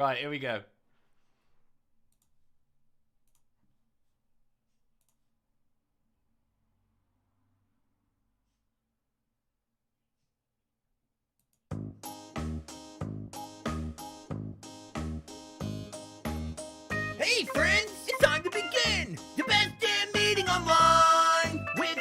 Right, here we go. Hey friends, it's time to begin the best damn meeting online with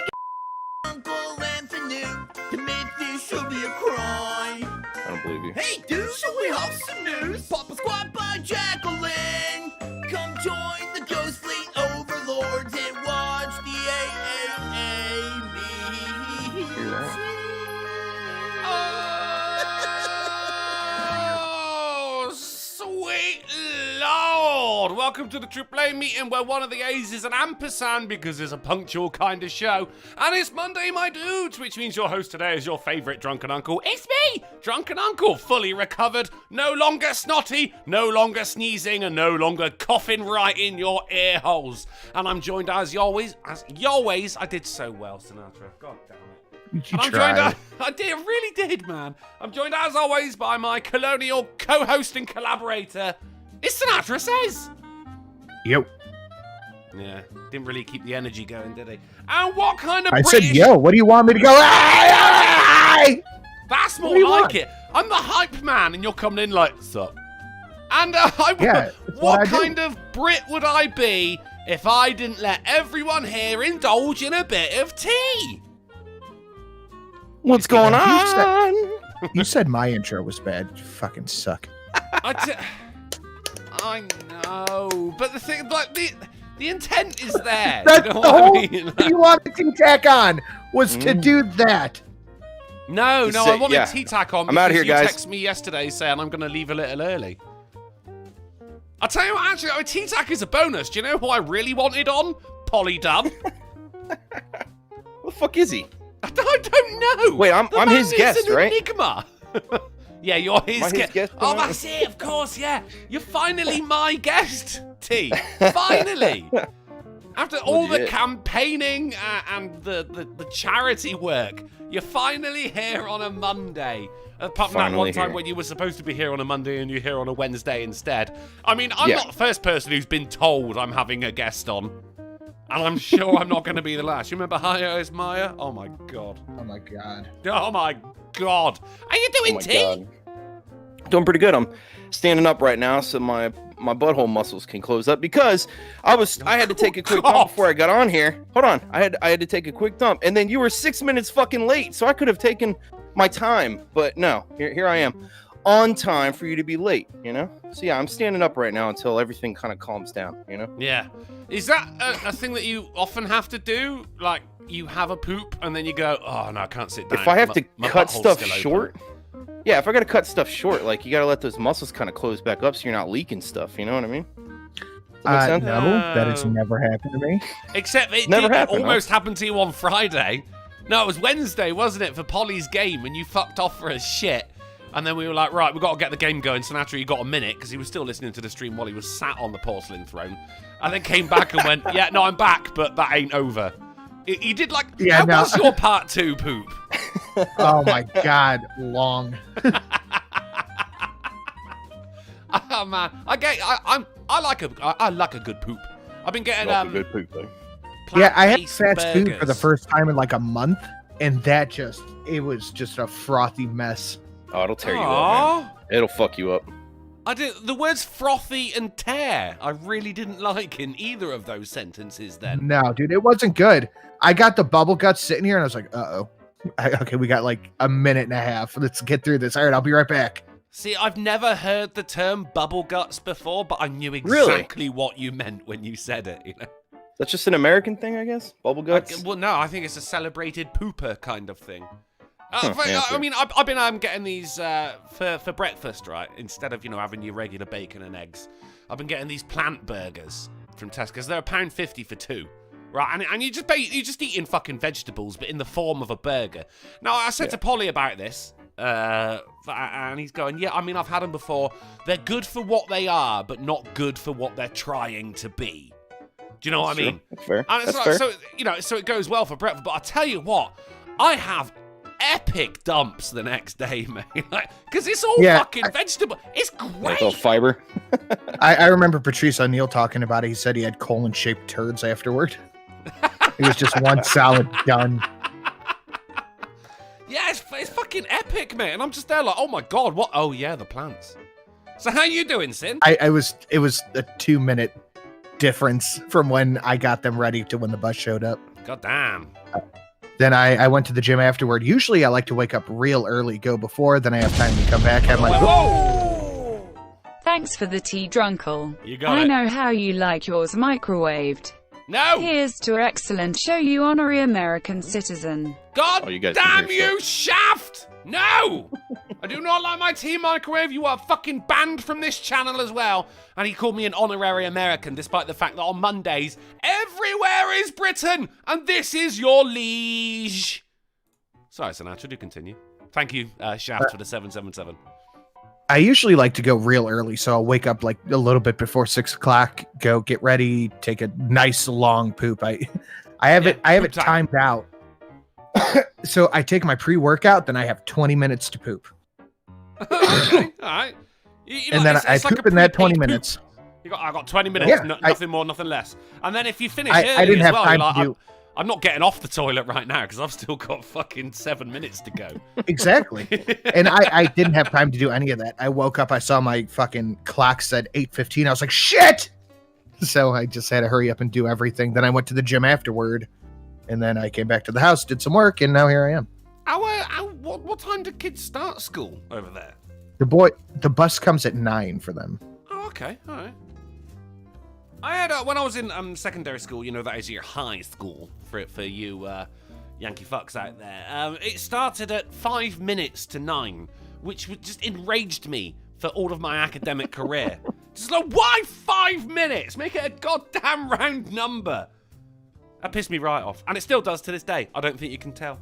Uncle Anthony to make this show be a crime. I don't believe you. Hey dude, should we have some news? Papa Squad by Jacqueline. Come join the Ghost Fleet overlords and watch the AaA meet. Hear that? Oh, sweet Lord! Welcome to the AAA meeting where one of the A's is an ampersand because it's a punctual kind of show. And it's Monday, my dudes, which means your host today is your favourite drunken uncle. It's me, Drunken Uncle, fully recovered, no longer snotty, no longer sneezing, and no longer coughing right in your ear holes. And I'm joined as always, I did so well, Sinatra. God damn it. You And tried. I really did, man. I'm joined as always by my colonial co-host and collaborator. It's Sinatra Says. Yo. Yeah, didn't really keep the energy going, did he? And what kind of I British... said, yo, what do you want me to go? Aye! That's more What do you like want? it. I'm the hype man, and you're coming in like, sup? And Yeah, what I do. kind of Brit would I be if I didn't let everyone here indulge in a bit of tea? What's going You on? You said my intro was bad. You fucking suck. I know, but the thing, like the intent is there. That's You know the what I whole mean? thing you wanted to tack on was to do that. No, You I say- wanted yeah. T-Tac on I'm outta because here, you guys. texted me yesterday saying I'm going to leave a little early. I'll tell you what, actually, T-Tac is a bonus. Do you know who I really wanted on? Polydub. What the fuck is he? I don't know. Wait, I'm The man his is guest, an right? enigma. Yeah, you're his Am I his guest. guest Oh, tonight? that's it, of course, yeah. You're finally my guest, T. Finally. After all the Legit. campaigning and the charity work, you're finally here on a Monday. Apart from that one Finally time here. when you were supposed to be here on a Monday and you're here on a Wednesday instead. I mean, I'm Yeah. not the first person who's been told I'm having a guest on. And I'm sure I'm not going to be the last. You remember Hi-O's Maya? Oh my god. Oh my god. Oh my god. Are you Oh doing my tea? God. Doing pretty good. I'm standing up right now so my butthole muscles can close up because I had to take a quick dump before I got on here. Hold on. I had to take a quick dump and then you were 6 minutes fucking late, so I could have taken my time, but no. Here I am. On time for you to be late, you know? So yeah, I'm standing up right now until everything kind of calms down, you know? Yeah. Is that a thing that you often have to do? Like, you have a poop and then you go, oh no, I can't sit down. If I have to My cut butthole's stuff still open." short, yeah, if I gotta cut stuff short, like you gotta let those muscles kind of close back up so you're not leaking stuff. You know what I mean? Does that make sense? No, that has never happened to me. Except it Never did happened, almost happen to you on Friday. No, it was Wednesday, wasn't it, for Polly's game, and you fucked off for a shit. And then we were like, right, we've got to get the game going. Sinatra, you got a minute, because he was still listening to the stream while he was sat on the porcelain throne. And then came back and went, yeah, no, I'm back, but that ain't over. He did like, Yeah, how no. was your part 2 poop? Oh my god, long. Oh man, I like a good poop. I've been getting Not a good poop though. Yeah, I had plant-based fast food for the burgers. first time in like a month, and it was just a frothy mess. Oh, it'll tear you up, Aw. man. It'll fuck you up. I did the words frothy and tear. I really didn't like in either of those sentences. Then No, dude, it wasn't good. I got the bubble guts sitting here, and I was like, uh-oh. Okay, we got like a minute and a half. Let's get through this. All right, I'll be right back. see, I've never heard the term bubble guts before, but I knew Really? exactly what you meant when you said it. You know, That's just an American thing, I guess. Bubble guts. well, no, I think it's a celebrated pooper kind of thing. Yeah, I sure. mean, I've been getting these for breakfast, right? Instead of having your regular bacon and eggs, I've been getting these plant burgers from Tesco's. They're £1.50 for 2, right? And you just eating fucking vegetables, but in the form of a burger. Now I said to Polly about this, and he's going, yeah. I mean, I've had them before. They're good for what they are, but not good for what they're trying to be. Do you know what I mean? That's fair. And it's That's like, fair. so it goes well for breakfast. But I tell you what, I have epic dumps the next day, mate. Because it's all Yeah, fucking vegetable. It's Like all great. fiber. I remember Patrice O'Neill talking about it. He said he had colon-shaped turds afterward. It was just one solid done. Yeah, it's fucking epic, mate. And I'm just there like, oh my god, what? Oh yeah, the plants. So how you doing, Sin? It was a 2-minute difference from when I got them ready to when the bus showed up. God damn. Then I went to the gym afterward. Usually I like to wake up real early, go before, then I have time to come back, have my... Whoa! Thanks for the tea, Drunkle. You got I it. know how you like yours microwaved. No! Here's to excellent show, you honorary American citizen. God Oh, you guys damn can hear you, Shaft! No! I do not like my tea microwave. You are fucking banned from this channel as well. And he called me an honorary American, despite the fact that on Mondays, everywhere is Britain, and this is your liege. Sorry, Sinatra, do continue. Thank you, Shaft, for the 777. I usually like to go real early, so I'll wake up like a little bit before 6 o'clock, go get ready, take a nice long poop. I have it poop time. timed out. So I take my pre-workout, then I have 20 minutes to poop. Okay, all right. And then I poop in that 20 minutes. I got 20 minutes, Yeah, nothing more, nothing less. And then if you finish I early didn't as have well, time you're to like, do... I'm not getting off the toilet right now because I've still got fucking 7 minutes to go. Exactly. And I didn't have time to do any of that. I woke up, I saw my fucking clock said 8:15. I was like, shit! So I just had to hurry up and do everything. Then I went to the gym afterward. And then I came back to the house, did some work, and now here I am. What time do kids start school over there? The bus comes at 9 for them. Oh, okay, all right. I had when I was in secondary school, you know, that is your high school for you Yankee fucks out there. It started at 5 minutes to 9, which just enraged me for all of my academic career. Just like, why 5 minutes? Make it a goddamn round number. That pissed me right off, and it still does to this day. I don't think you can tell.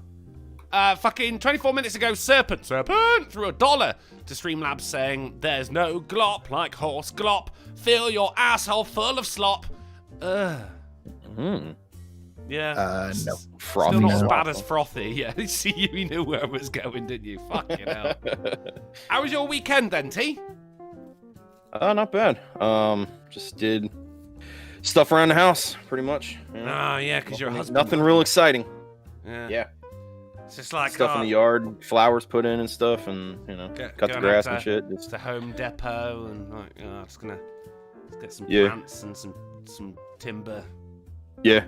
Fucking 24 minutes ago, Serpent threw $1 to Streamlabs saying, "There's no glop like horse glop. Fill your asshole full of slop." Yeah. No. Frothy. Still not as No. bad as frothy. Yeah, see, you knew where I was going, didn't you? Fucking hell. How was your weekend then, T? Not bad. Just did stuff around the house, pretty much. You know? Oh, yeah, because your husband. Nothing real exciting. Yeah. It's just like Stuff in the yard, flowers put in and stuff, and cut the going grass out and shit. It's the Home Depot, and like, let's get some Yeah. plants and some timber. Yeah.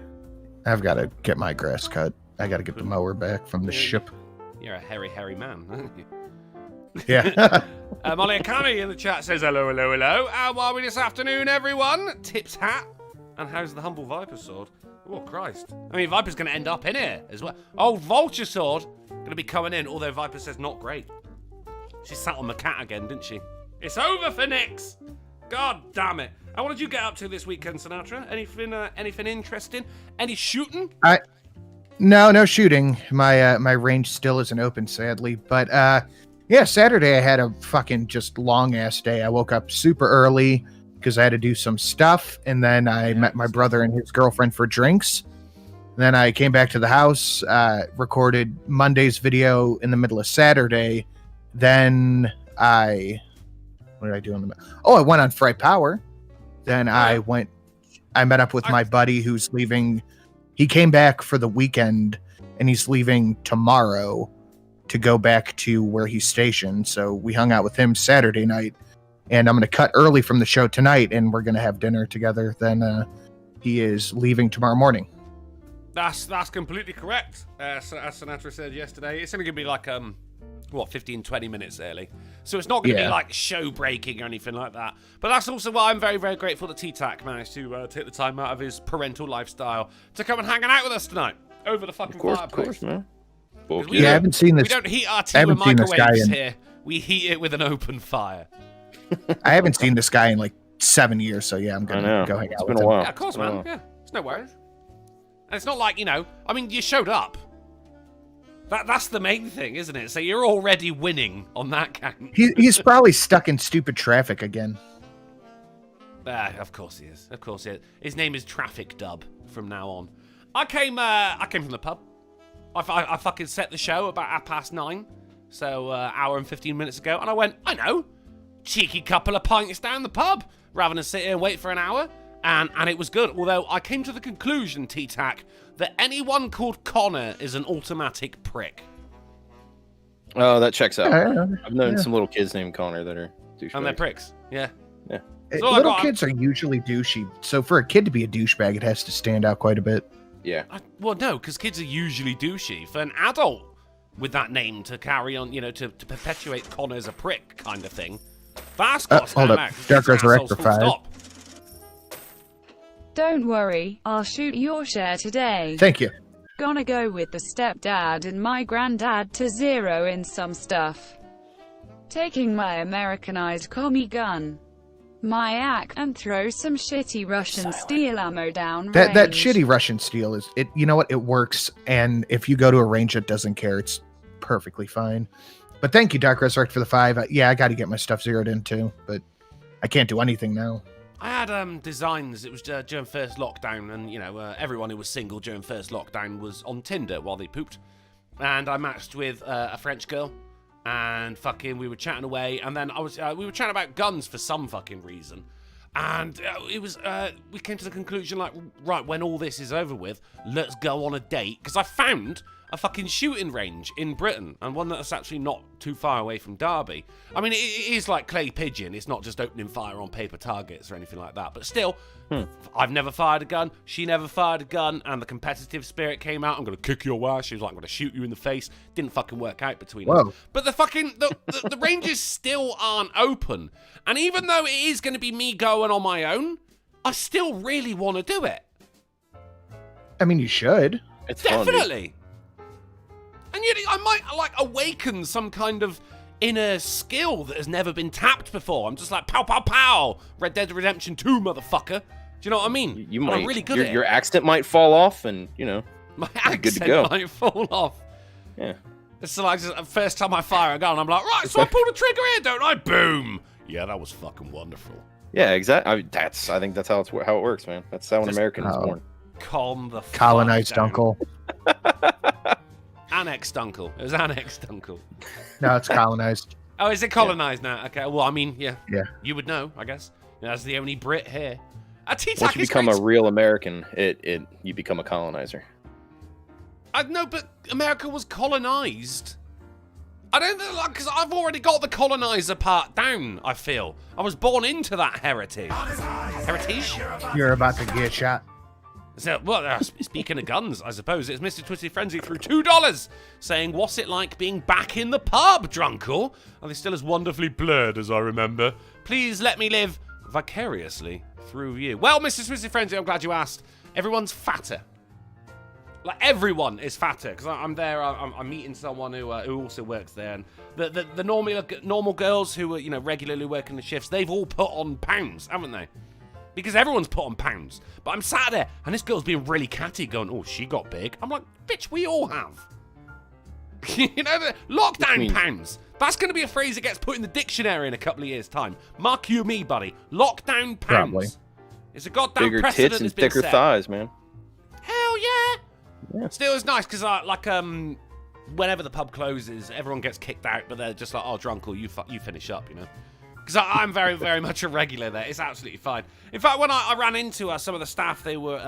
I've got to get my grass cut. I got to get the mower back from the ship. You're a hairy man, aren't you? Yeah. Molly Akami in the chat says, hello. How are we this afternoon, everyone? Tips hat. And how's the humble Viper sword? Oh, Christ. I mean, Viper's going to end up in here as well. Oh, Vulture sword going to be coming in, although Viper says not great. She sat on the cat again, didn't she? It's over for Nix. God damn it. And what did you get up to this weekend, Sinatra? Anything interesting? Any shooting? No shooting. My range still isn't open, sadly. But yeah, Saturday I had a fucking just long ass day. I woke up super early because I had to do some stuff, and then I met my brother and his girlfriend for drinks. Then I came back to the house, recorded Monday's video in the middle of Saturday. Then what did I do on I went on Fright Power. Then I met up with my buddy who's leaving. He came back for the weekend, and he's leaving tomorrow to go back to where he's stationed. So we hung out with him Saturday night, and I'm going to cut early from the show tonight, and we're going to have dinner together. Then he is leaving tomorrow morning. That's completely correct. As Sinatra said yesterday, it's only going to be like 15, 20 minutes early. So it's not going to be like show breaking or anything like that. But that's also why I'm very, very grateful that T-Tac managed to take the time out of his parental lifestyle to come and hang out with us tonight over the fucking fireplace. Of course, man. We I haven't seen this. We don't heat our tea with microwaves here. We heat it with an open fire. I haven't seen this guy in like 7 years, so yeah, I'm gonna go hang out It's with been a him. while. Yeah, of course, man. Yeah, it's no worries. And it's not like, I mean, you showed up. That's the main thing, isn't it? So you're already winning on that count. He's probably stuck in stupid traffic again. Of course he is. Of course he is. His name is Traffic Dub from now on. I came from the pub. I fucking set the show about 9:30, so hour and 15 minutes ago, and I went, I know, cheeky couple of pints down the pub, rather than sit here and wait for an hour, and it was good, although I came to the conclusion, T-Tac, that anyone called Connor is an automatic prick. Oh, that checks out. Yeah, I've known some little kids named Connor that are douchebags. And they're pricks, yeah. Little kids are usually douchey, so for a kid to be a douchebag, it has to stand out quite a bit. Yeah. Well, no, because kids are usually douchey. For an adult with that name to carry on, you know, to perpetuate Connor's a prick kind of thing, that's got to hold stand up. out, 'cause Dark kids are Resurrector assholes, full 5. stop. Don't worry, I'll shoot your share today. Thank you. Gonna go with the stepdad and my granddad to zero in some stuff. Taking my Americanized commie gun, my AK, and throw some shitty Russian steel ammo down That range. shitty Russian steel is it. You know what? It works, and if you go to a range that doesn't care, it's perfectly fine. But thank you, Dark Resurrect, for the 5. Yeah, I got to get my stuff zeroed in too, but I can't do anything now. I had designs. It was during first lockdown, and you know everyone who was single during first lockdown was on Tinder while they pooped, and I matched with a French girl, and fucking we were chatting away, and then we were chatting about guns for some fucking reason, and it was we came to the conclusion like, right, when all this is over with, let's go on a date, because I found a fucking shooting range in Britain, and one that's actually not too far away from Derby. I mean, it is like clay pigeon. It's not just opening fire on paper targets or anything like that. But still, I've never fired a gun. She never fired a gun, and the competitive spirit came out. I'm gonna kick your ass. She was like, I'm gonna shoot you in the face. Didn't fucking work out between us. But the fucking the ranges still aren't open. And even though it is going to be me going on my own, I still really want to do it. I mean, you should. It's fun, dude. Definitely. And yet, I might, like, awaken some kind of inner skill that has never been tapped before. I'm just like, pow, pow, pow! Red Dead Redemption 2, motherfucker. Do you know what I mean? You might. I'm really good at it. Your accent might fall off, and, you know, My good to accent go. might fall off. Yeah. It's like the first time I fire a gun, I'm like, right, so I pull the trigger here, don't I? Boom! Yeah, that was fucking wonderful. Yeah, exactly. I think that's how it works, man. That's how an American is born. Calm the fuck Colonized down. uncle. Annexed uncle. It was annexed uncle. No, it's colonized. Oh, is it colonized now? Okay, well, I mean, yeah. Yeah. You would know, I guess. That's the only Brit here. Once you become a real American, you become a colonizer. No, but America was colonized. I don't think, like, because I've already got the colonizer part down, I feel. I was born into that heritage. Heritage? You're about to get shot. So, well, speaking of guns, I suppose, it's Mr. Twisted Frenzy through $2, saying, what's it like being back in the pub, Drunkle? Are they still as wonderfully blurred as I remember? Please let me live vicariously through you. Well, Mr. Twisted Frenzy, I'm glad you asked. Everyone's fatter. Like, everyone is fatter, because I'm there, I'm meeting someone who also works there, and the normal girls who are, you know, regularly working the shifts, they've all put on pounds, haven't they? Because everyone's put on pounds. But I'm sat there, and this girl's being really catty, going, oh, she got big. I'm like, bitch, we all have. You know, the lockdown pounds. That's going to be a phrase that gets put in the dictionary in a couple of years' time. Mark you me, buddy. Lockdown pounds. Probably. It's a goddamn Bigger precedent tits and that's been thicker set. thighs, man. Hell yeah. Yeah. Still, it's nice because, whenever the pub closes, everyone gets kicked out, but they're just like, oh, Drunkle, you finish up, you know? Because I'm very, very much a regular there. It's absolutely fine. In fact, when I ran into some of the staff, they were,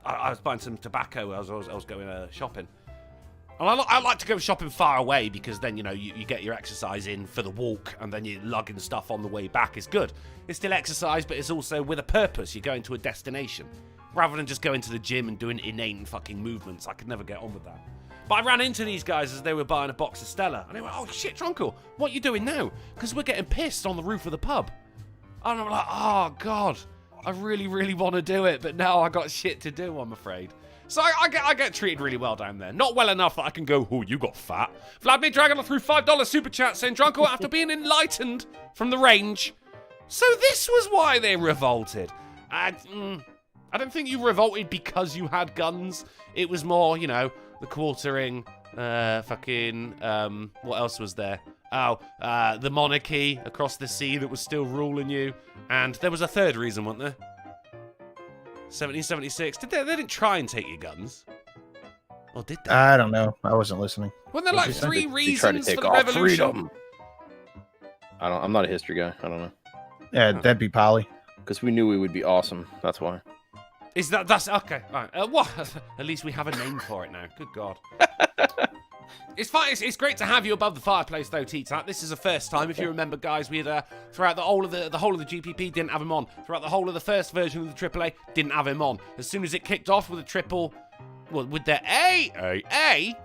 I was buying some tobacco. I was going shopping. And I like to go shopping far away because then, you know, you get your exercise in for the walk and then you're lugging stuff on the way back. It's good. It's still exercise, but it's also with a purpose. You're going to a destination. Rather than just going to the gym and doing inane fucking movements. I could never get on with that. But I ran into these guys as they were buying a box of Stella. And they went, oh shit, Drunkle, what are you doing now? Because we're getting pissed on the roof of the pub. And I'm like, oh God, I really, really want to do it. But now I got shit to do, I'm afraid. So I get treated really well down there. Not well enough that I can go, oh, you got fat. Vladimir Dragon through $5 super chat saying, Drunkle, after being enlightened from the range. So this was why they revolted. I don't think you revolted because you had guns. It was more, you know, the quartering, what else was there? Oh, the monarchy across the sea that was still ruling you. And there was a third reason, wasn't there? 1776. They didn't try and take your guns. Or did they? I don't know. I wasn't listening. Weren't there What'd like you say? three They tried to reasons take for the all revolution? freedom. I'm not a history guy. I don't know. Yeah, that'd be Polly. Because we knew we would be awesome. That's why. That's okay? Right. What? At least we have a name for it now. Good God. It's fine. It's great to have you above the fireplace, though, T-Tat. This is the first time. If you remember, guys, we had throughout the whole of the GPP didn't have him on. Throughout the whole of the first version of the AAA, didn't have him on. As soon as it kicked off with with the AaA,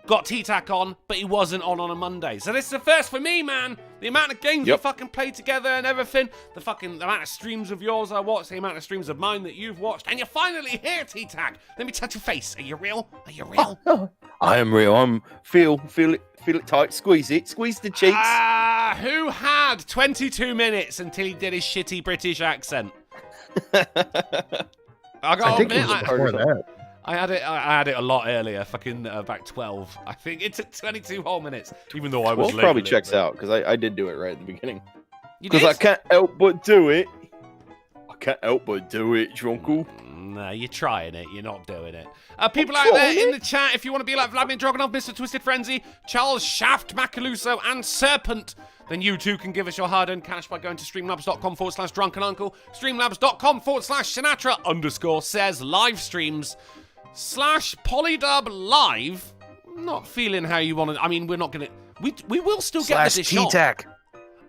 got T-Tac on, but he wasn't on a Monday. So this is the first for me, man. The amount of games we fucking played together and everything, the amount of streams of yours I watched, the amount of streams of mine that you've watched, and you're finally here, T-Tac. Let me touch your face. Are you real? Are you real? I am real. I'm feel it tight. Squeeze it. Squeeze the cheeks. Who had 22 minutes until he did his shitty British accent? I I think it was before that. I had it a lot earlier, fucking about 12. I think it took 22 whole minutes, even though I was late. Probably checks out because I did do it right at the beginning. Because I can't help but do it. I can't help but do it, Drunkle. No, you're trying it. You're not doing it. People out there in the chat, if you want to be like Vladimir Dragunov, Mr. Twisted Frenzy, Charles Shaft, Macaluso, and Serpent, then you too can give us your hard-earned cash by going to streamlabs.com/drunkenuncle, streamlabs.com/Sinatra_says live streams /polydub live. Not feeling how you want to. I mean, we're not going to. We will still get the dish on. T-Tac.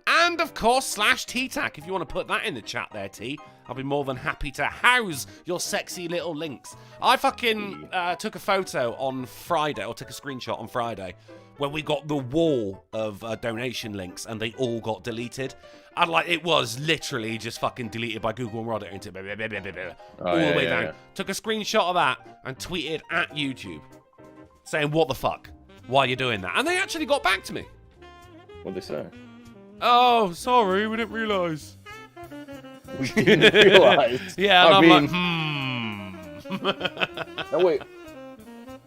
And of course, /T-Tac. If you want to put that in the chat there, T, I'll be more than happy to house your sexy little links. I fucking took a photo on Friday, or took a screenshot on Friday, where we got the wall of donation links, and they all got deleted. And like, it was literally just fucking deleted by Google and Reddit into all the way down. Yeah. Took a screenshot of that and tweeted at YouTube, saying, "What the fuck? Why are you doing that?" And they actually got back to me. What'd they say? Oh, sorry, we didn't realise. We didn't realize. Yeah, and I I'm like, No, wait.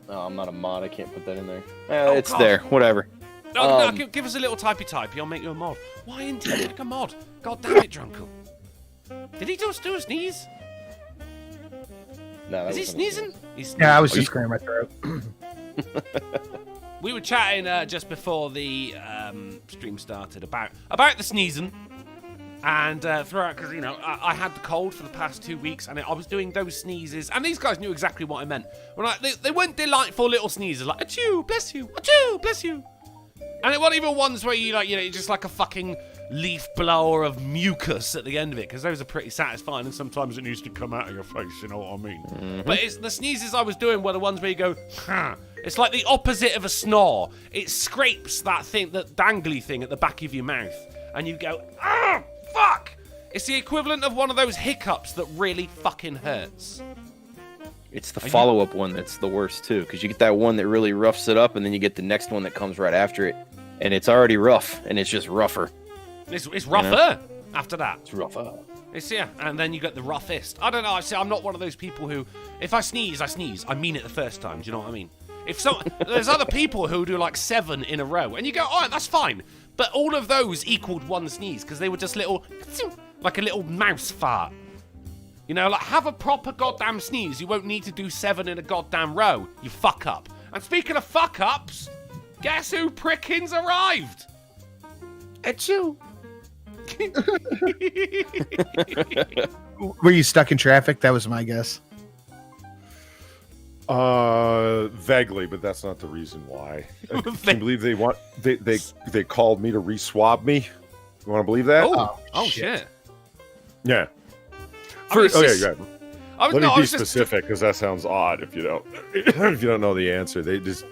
No, I'm not a mod. I can't put that in there. Oh, It's God. there. Whatever. No, give us a little typey. I'll make you a mod. Why isn't he like a mod? God damn it, Drunken. Did he just do a sneeze? No, that Is he wasn't sneezing? He's sneezing. Yeah, I was just clearing my throat. We were chatting just before the stream started about the sneezing. And throughout, because, you know, I had the cold for the past 2 weeks, and I was doing those sneezes, and these guys knew exactly what I meant. They weren't delightful little sneezes, like, achoo, bless you, achoo, bless you. And it wasn't even ones where you, like, you know, you're just like a fucking leaf blower of mucus at the end of it, because those are pretty satisfying, and sometimes it needs to come out of your face, you know what I mean? Mm-hmm. But it's the sneezes I was doing were the ones where you go, huh. It's like the opposite of a snore. It scrapes that thing, that dangly thing at the back of your mouth, and you go, ah! Fuck! It's the equivalent of one of those hiccups that really fucking hurts. It's the follow-up one that's the worst, too, because you get that one that really roughs it up, and then you get the next one that comes right after it, and it's already rough, and it's just rougher. It's rougher after that. It's rougher. It's, yeah, and then you get the roughest. I don't know, I'm not one of those people who, if I sneeze, I mean it the first time, do you know what I mean? There's other people who do like 7 in a row, and you go, alright, that's fine. But all of those equaled one sneeze, because they were just little, like a little mouse fart. You know, like, have a proper goddamn sneeze. You won't need to do 7 in a goddamn row, you fuck up. And speaking of fuck ups, guess who prickins arrived? It's you. Were you stuck in traffic? That was my guess. Vaguely, but that's not the reason why. Can you believe they called me to re-swab me? You want to believe that? Oh shit. Yeah. Let me be specific, because that sounds odd if you don't if you don't know the answer. They just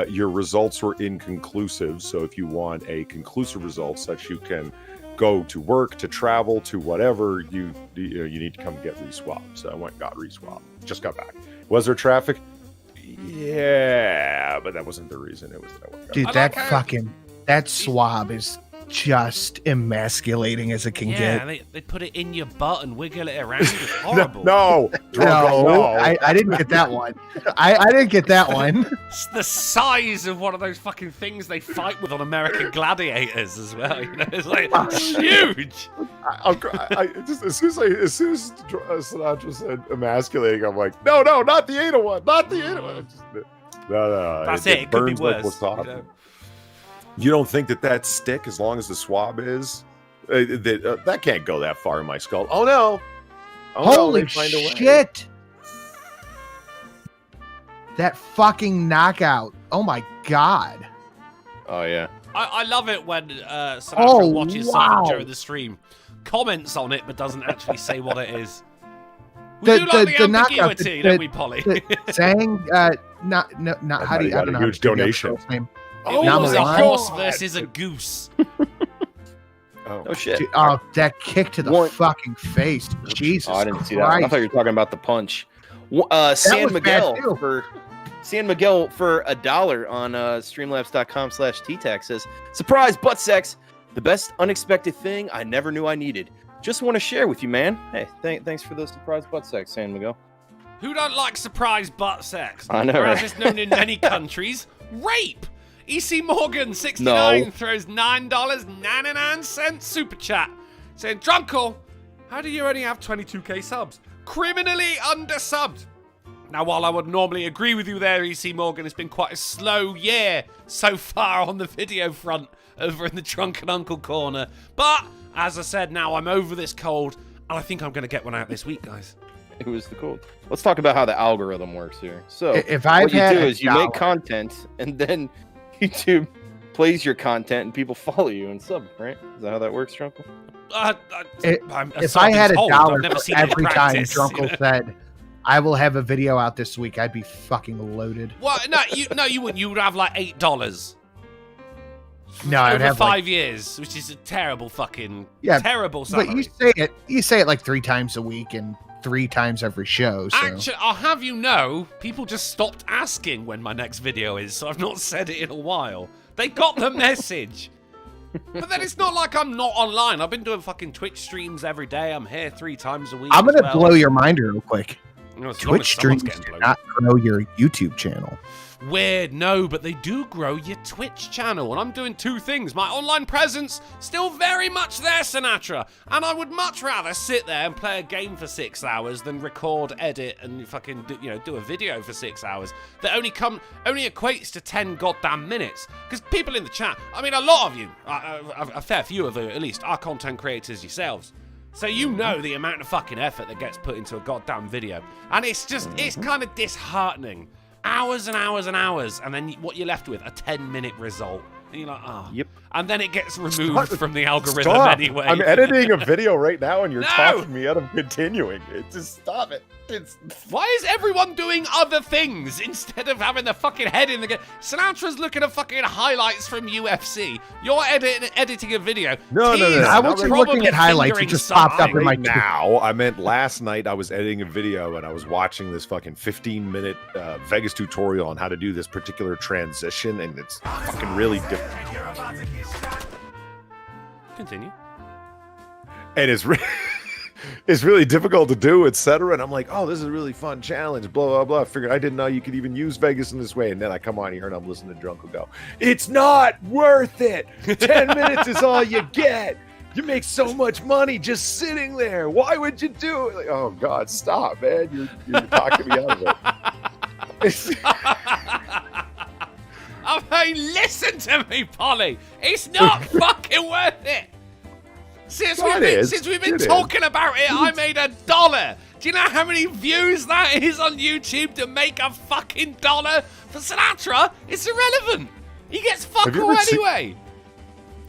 your results were inconclusive. So if you want a conclusive result, such you can go to work, to travel, to whatever, you need to come get re-swabbed. So I went and got re-swabbed. Just got back. Was there traffic? Yeah, but that wasn't the reason. It was that I Dude, that swab is just emasculating as it can get. Yeah, they put it in your butt and wiggle it around. It's horrible. No, I didn't get that one. I didn't get that one. It's the size of one of those fucking things they fight with on American Gladiators as well. You know, it's like huge. As soon as Sinatra said emasculating, I'm like, no, not the anal one, not the anal one. No. That's it. It could be burns like worse. wasabi. You don't think that stick, as long as the swab is, that can't go that far in my skull? Oh no! Holy they find a way. shit! That fucking knockout. Oh my god. Oh yeah. I love it when Sinatra Oh, watches wow. something during the stream, comments on it, but doesn't actually say what it is. We The- do like the the knockout, ambiguity, the- don't we, Polly? Saying, not, how do you, I don't know. how to Huge say the donation. girl's name. It Number was a one. horse versus a goose. Oh shit. Dude, oh, that kick to the One- fucking face. Jesus Oh, I didn't see that. Christ. I thought you were talking about the punch. San was Miguel bad, too. for $1 on streamlabs.com/TTAC says, "Surprise butt sex, the best unexpected thing I never knew I needed. Just want to share with you, man. Hey, thanks for the surprise butt sex, San Miguel." Who don't like surprise butt sex? I know, Or as right? it's known in many countries, rape. EC Morgan 69 No. throws $9.99 super chat saying, Drunken, how do you only have 22k subs? Criminally undersubbed. Now, while I would normally agree with you there, EC Morgan, it's been quite a slow year so far on the video front over in the Drunken Uncle corner. But, as I said, now I'm over this cold, and I think I'm going to get one out this week, guys. It was the cold. Let's talk about how the algorithm works here. So, If I've what you had do a is you dollar- make content, and then YouTube plays your content, and people follow you and sub, right? Is that how that works, Drunkle? If I had a dollar I've never for seen it in every time practice, you Drunkle know? said, I will have a video out this week, I'd be fucking loaded. Well, you wouldn't. You would have like $8 No, I'd over have like, 5 years, which is a terrible fucking, Yeah, terrible but salary. you say it like 3 times a week and 3 times every show. So Actually, I'll have you know, people just stopped asking when my next video is, so I've not said it in a while. They got the message. But then it's not like I'm not online. I've been doing fucking Twitch streams every day. I'm here 3 times a week. I'm gonna as well. blow your mind real quick. You know, as long Twitch as someone's streams getting do blown. not grow your YouTube channel. Weird, no, but they do grow your Twitch channel, and I'm doing 2 things. My online presence, still very much there, Sinatra, and I would much rather sit there and play a game for 6 hours than record, edit, and fucking do a video for 6 hours that only equates to 10 goddamn minutes. Because people in the chat, I mean, a lot of you, a fair few of you at least, are content creators yourselves. So you know the amount of fucking effort that gets put into a goddamn video, and it's just, it's kind of disheartening. Hours and hours and hours, and then what you're left with, a 10-minute result. And you're like, oh. Yep. And then it gets removed from the algorithm Stop. anyway. I'm editing a video right now, and you're No. talking me out of continuing. Just stop it. Why is everyone doing other things instead of having the fucking head in the game? Sinatra's looking at fucking highlights from UFC. You're editing a video. No. He's I wasn't looking probably at highlights, it fingering just popped up in my something. Now, I meant last night I was editing a video and I was watching this fucking 15-minute Vegas tutorial on how to do this particular transition, and it's fucking really difficult. Continue. And it's really difficult to do, etc. And I'm like, oh, this is a really fun challenge, blah, blah, blah. I figured I didn't know you could even use Vegas in this way. And then I come on here and I'm listening to Drunken go, it's not worth it. 10 minutes is all you get. You make so much money just sitting there. Why would you do it? Like, oh, God, stop, man. You're talking me out of it. I mean, listen to me, Polly. It's not fucking worth it. Since we've been talking about it, I made $1. Do you know how many views that is on YouTube to make a fucking $1? For Sinatra, it's irrelevant. He gets fuck you all ever seen- anyway.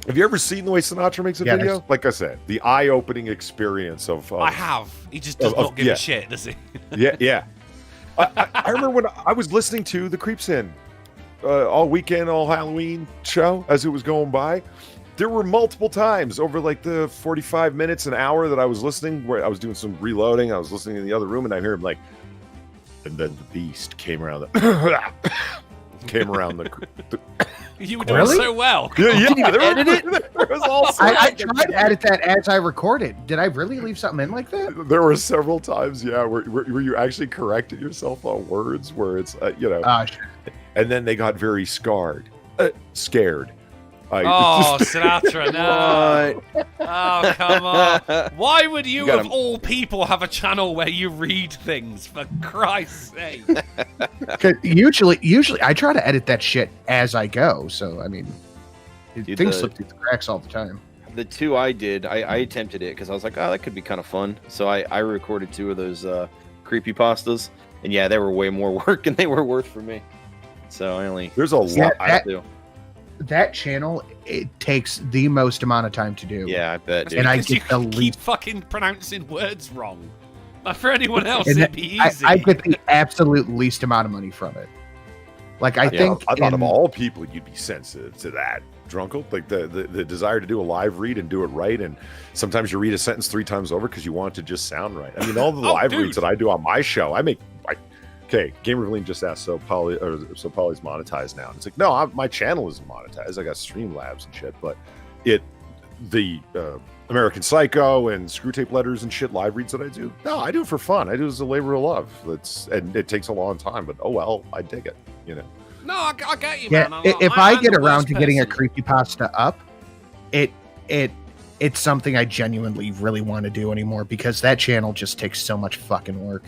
Have you ever seen the way Sinatra makes a Yes. video? Like I said, the eye-opening experience of I have. He just does of- not give yeah. a shit, does he? Yeah. I remember when I was listening to the Creeps In all weekend, all Halloween show as it was going by. There were multiple times over like the 45 minutes, an hour that I was listening where I was doing some reloading. I was listening in the other room and I hear him like, and then the beast came around the You were doing Really? so well. yeah, there edit was all I sorts tried to edit that as I recorded. Did I really leave something in like that? There were several times, yeah, where you actually corrected yourself on words where it's, Shit. and then they got very scared. Oh, Sinatra, no. Oh, come on. Why would you of all people, have a channel where you read things, for Christ's sake? Usually, I try to edit that shit as I go. So, I mean, things slip through the cracks all the time. The two I did, I attempted it because I was like, oh, that could be kind of fun. So I recorded 2 of those creepypastas. And yeah, they were way more work than they were worth for me. So I only... There's a lot I do. That channel, it takes the most amount of time to do. Yeah, I bet, dude. And I get the keep fucking pronouncing words wrong. Like, for anyone else, it'd be easy. I get the absolute least amount of money from it. Like, I think... I thought of all people, you'd be sensitive to that, Drunken. Like, the desire to do a live read and do it right, and sometimes you read a sentence 3 times over because you want it to just sound right. I mean, all the live reads that I do on my show, I make... Okay, Gamer Lean just asked, so Poly's monetized now. And it's like, no, my channel isn't monetized. I got Streamlabs and shit, but the American Psycho and Screw Tape Letters and shit live reads that I do, no, I do it for fun. I do it as a labor of love. And it takes a long time, but oh well, I dig it, you know. No, I get you, man. If I get around to getting a creepypasta up, it's something I genuinely really want to do anymore because that channel just takes so much fucking work.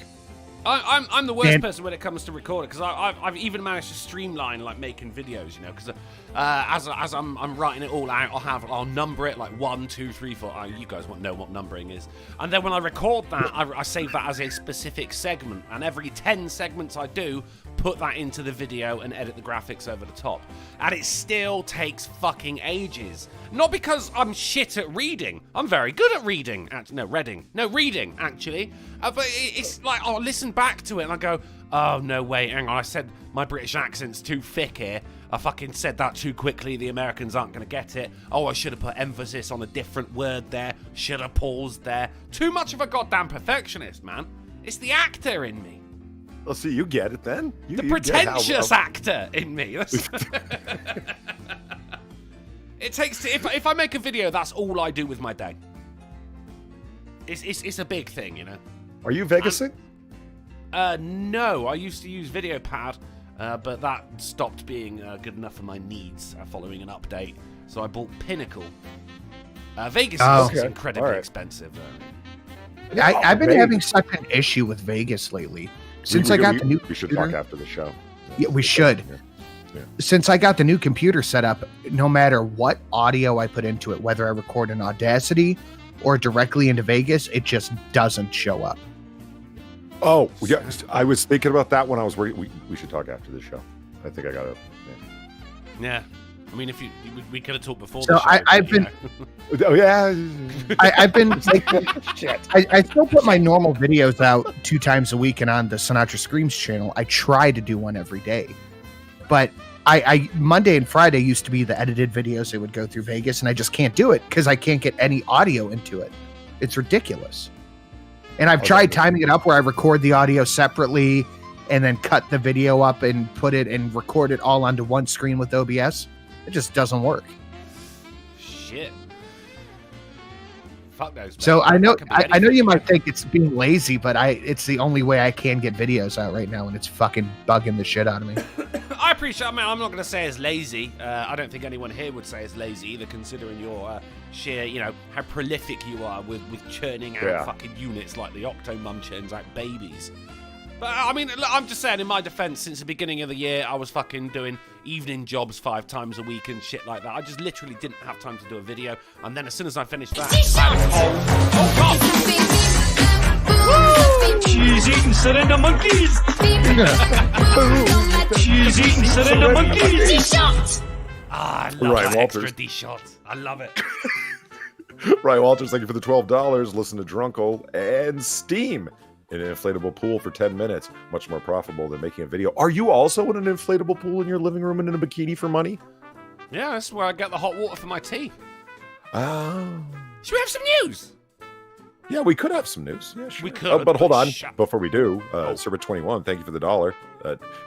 I'm the worst person when it comes to recording because I've even managed to streamline like making videos, you know, because as I'm writing it all out, I'll number it like 1, 2, 3, 4. You guys won't know what numbering is, and then when I record that, I save that as a specific segment, and every 10 segments I do, put that into the video and edit the graphics over the top, and it still takes fucking ages. Not because I'm shit at reading. I'm very good at reading. Reading, actually. But it's like, I'll listen back to it and I go, oh, no, wait, hang on. I said my British accent's too thick here. I fucking said that too quickly. The Americans aren't going to get it. Oh, I should have put emphasis on a different word there. Should have paused there. Too much of a goddamn perfectionist, man. It's the actor in me. Well, see, you get it then. The pretentious actor in me. It takes if I make a video, that's all I do with my day. It's a big thing, you know. Are you Vegasing? No, I used to use VideoPad, but that stopped being good enough for my needs following an update. So I bought Pinnacle. Vegas is incredibly expensive. I've been having such an issue with Vegas lately. Since I got the new computer, we should talk after the show. Yeah, we should. Yeah. Since I got the new computer set up, no matter what audio I put into it, whether I record in Audacity or directly into Vegas, it just doesn't show up. Oh, yeah. I was thinking about that when I was working. We should talk after the show. I think I got it. Yeah. I mean, if we could have talked before. So the show, I've been. Oh yeah. I've been. I still put my normal videos out 2 times a week, and on the Sinatra Screams channel, I try to do one every day. But I Monday and Friday used to be the edited videos that would go through Vegas, and I just can't do it because I can't get any audio into it. It's ridiculous. And I've tried timing it up where I record the audio separately and then cut the video up and put it and record it all onto one screen with OBS. It just doesn't work. Shit. Fuck those. So I know you might think it's being lazy, but it's the only way I can get videos out right now, and it's fucking bugging the shit out of me. I appreciate. I mean, I'm not going to say it's lazy. I don't think anyone here would say it's lazy either, considering your sheer, you know, how prolific you are with churning out fucking units like the Octomum churns out babies. But I mean, I'm just saying, in my defense, since the beginning of the year, I was fucking doing evening jobs 5 times a week and shit like that. I just literally didn't have time to do a video. And then as soon as I finished that, She's eating surrender monkeys. She's eating surrender monkeys. I love that extra D-shot. I love it. Ryan Walters, thank you for the $12. Listen to Drunken and Steam in an inflatable pool for 10 minutes. Much more profitable than making a video. Are you also in an inflatable pool in your living room and in a bikini for money? Yeah, that's where I get the hot water for my tea. Oh. Should we have some news? Yeah, we could have some news. Yeah, sure. We could, but hold but on. shut- Before we do, Server21, thank you for the $1.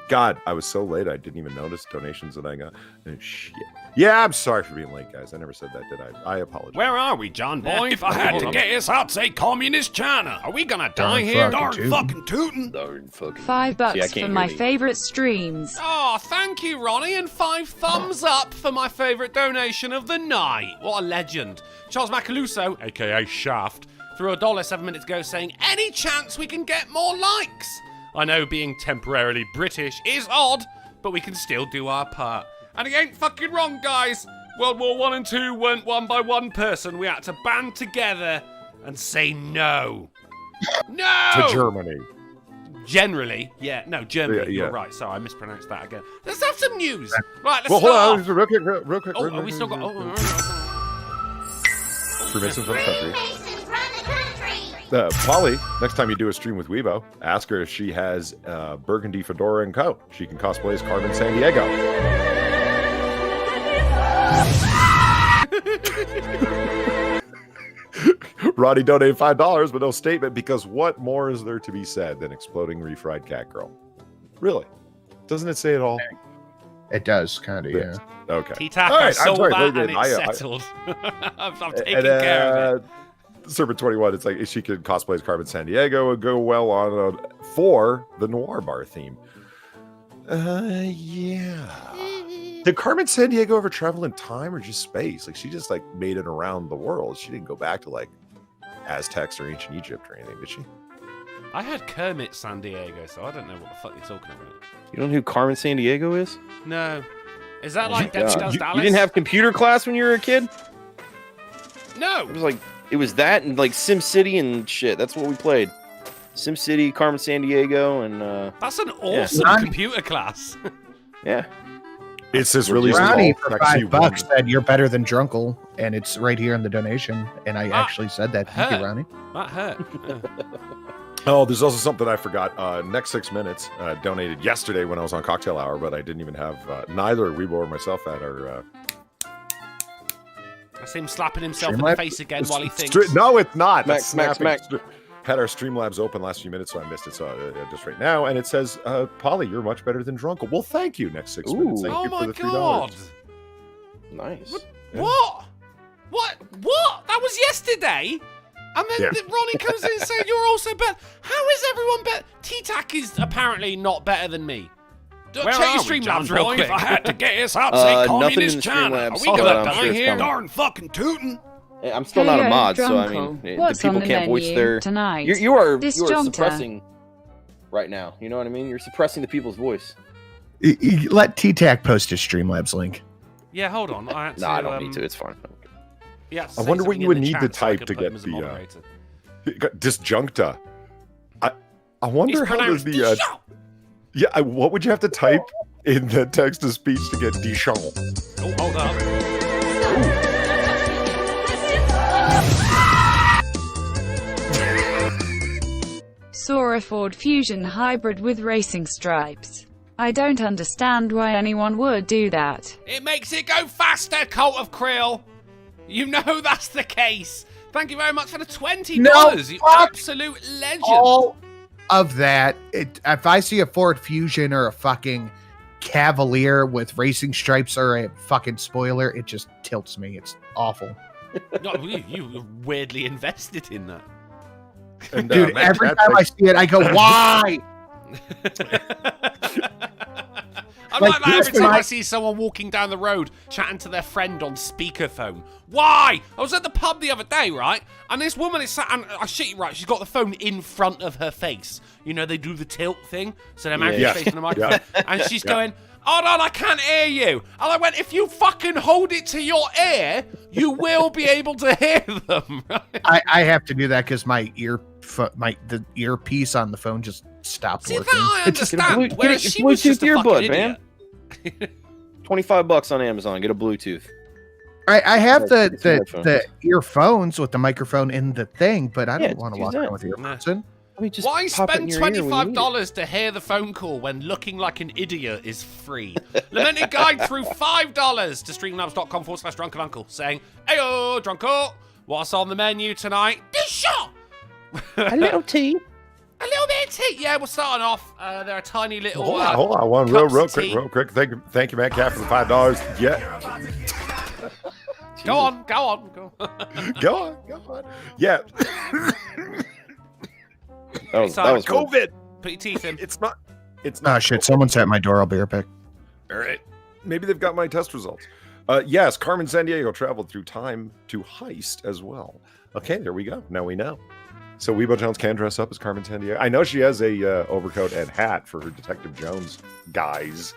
God, I was so late, I didn't even notice donations that I got. Shit. Yeah, I'm sorry for being late, guys. I never said that, did I? I apologize. Where are we, John boy? If I had to guess, I'd say communist China. Are we gonna die Darn here? fucking Darn tootin'. fucking tootin'. Darn fucking. $5 See, I for can't my hear you. favorite streams. Oh, thank you, Ronnie, and 5 thumbs up for my favourite donation of the night. What a legend. Charles Macaluso, aka Shaft, threw $1 7 minutes ago saying, any chance we can get more likes? I know being temporarily British is odd, but we can still do our part. And he ain't fucking wrong, guys. World War 1 and 2 weren't won by one person. We had to band together and say no. No! To Germany. Generally, yeah. No, Germany, Yeah, yeah. you're right. Sorry, I mispronounced that again. Let's have some news. Right, let's Well, hold start. on. Real quick. Real quick. Oh, we still got... Freemasons run the country. Freemasons run the country. Polly, next time you do a stream with Weibo, ask her if she has Burgundy Fedora and Co. She can cosplay as Carmen San Diego. Roddy donated $5, but no statement, because what more is there to be said than exploding refried cat girl? Really? Doesn't it say it all? It does, kind of, yeah. Okay. T-Tac, All I right, saw I'm sorry, that very and good. it's settled. I'm taking And, care of it. Server21, it's like if she could cosplay as Carmen San Diego and go well on for the Noir Bar theme. Yeah. Did Carmen San Diego ever travel in time or just space? Like she just like made it around the world. She didn't go back to like Aztecs or ancient Egypt or anything, did she? I heard Kermit San Diego, so I don't know what the fuck you're talking about. You don't know who Carmen San Diego is? No. Is that like Yeah. Dexter Does You Dallas? didn't have computer class when you were a kid? No. It was like it was that and like Sim City and shit. That's what we played. Sim City, Carmen San Diego, and That's an awesome Yeah. computer class. yeah. It's this really Ronnie small, for sexy $5 woman. said you're better than Drunkle, and it's right here in the donation. And I actually said that. Thank you, hurt. Ronnie. That hurt. Oh, there's also something I forgot. Next 6 minutes donated yesterday when I was on Cocktail Hour, but I didn't even have neither Weibo or myself at our. I see him slapping himself in the Streamlabs? face again while he thinks. No, it's not. Mac, That's Mac, snapping. Had our Streamlabs open last few minutes, so I missed it. So just right now, and it says, "Polly, you're much better than Drunkle." Well, thank you. Next 6 minutes. Ooh. Thank Oh you my for the $3. god! Nice. Yeah. What? What? That was yesterday? And then Yeah. Ronnie comes in and says, you're also better. How is everyone better? T-Tac is apparently not better than me. Check your Streamlabs real quick. If I had to guess, I'd say Nothing in communist the China. Streamlabs, Are we but gonna I'm die sure it's here? coming. Darn fucking tootin'. I'm still not a Hey, mod, so I Drunkle, mean, what's the people on the can't voice menu their. tonight? You are Disjunctor. suppressing right now. You know what I mean? You're suppressing the people's voice. Let T-Tac post his Streamlabs link. Yeah, hold on. I had to, No, I don't need to. It's fine. he had to I say wonder what something you would in the need to chat so I type could to put him get as a the, moderator. Disjuncta. I wonder It's how does pronounced the Dijon. yeah. What would you have to type in the text to speech to get Dijon? Oh, hold up. Saw a Ford Fusion hybrid with racing stripes. I don't understand why anyone would do that. It makes it go faster, Cult of Krill. You know that's the case. Thank you very much for the $20. No, you fuck absolute legend. All of that. If I see a Ford Fusion or a fucking Cavalier with racing stripes or a fucking spoiler, it just tilts me. It's awful. No, you weirdly invested in that. And, Dude, Matt every Cat time I thanks- see it, I go, why? I'm Like, like that every this time I might- see someone walking down the road chatting to their friend on speakerphone. Why? I was at the pub the other day, right? And this woman is sat, and I shit you right, she's got the phone in front of her face. You know, they do the tilt thing, so their mouth is Yeah. facing the microphone. And she's going, hold on, I can't hear you. And I went, if you fucking hold it to your ear, you will be able to hear them. Right? I have to do that because my the earpiece on the phone just stopped See, that working. I It's just a understand. blue- Whereas get a she was just a Bluetooth fucking earbud, idiot. man. $25 on Amazon. Get a Bluetooth. I have Like, the it's headphones. the earphones with the microphone in the thing, but I Yeah, don't want to use walk that. around with earphones in. I mean, just Why pop it in spend your ear when you need it. $25 to hear the phone call when looking like an idiot is free? Lamented Guide threw $5 to streamlabs.com/drunken uncle saying, Heyo, Drunko, what's on the menu tonight? This shot! A little tea. A little bit of tea. Yeah, we're starting off. They're a tiny little. Hold on. One real cups of quick, tea. real quick. Thank you, Matt Cat, for the $5. Yeah. Go on. Go on. Yeah. That was COVID. Put your teeth in. It's not. Oh shit! Someone's at my door. I'll be right back. All right. Maybe they've got my test results. Yes, Carmen Sandiego traveled through time to heist as well. Okay, there we go. Now we know. So Weebo Jones can dress up as Carmen Sandiego. I know she has a overcoat and hat for her Detective Jones guys.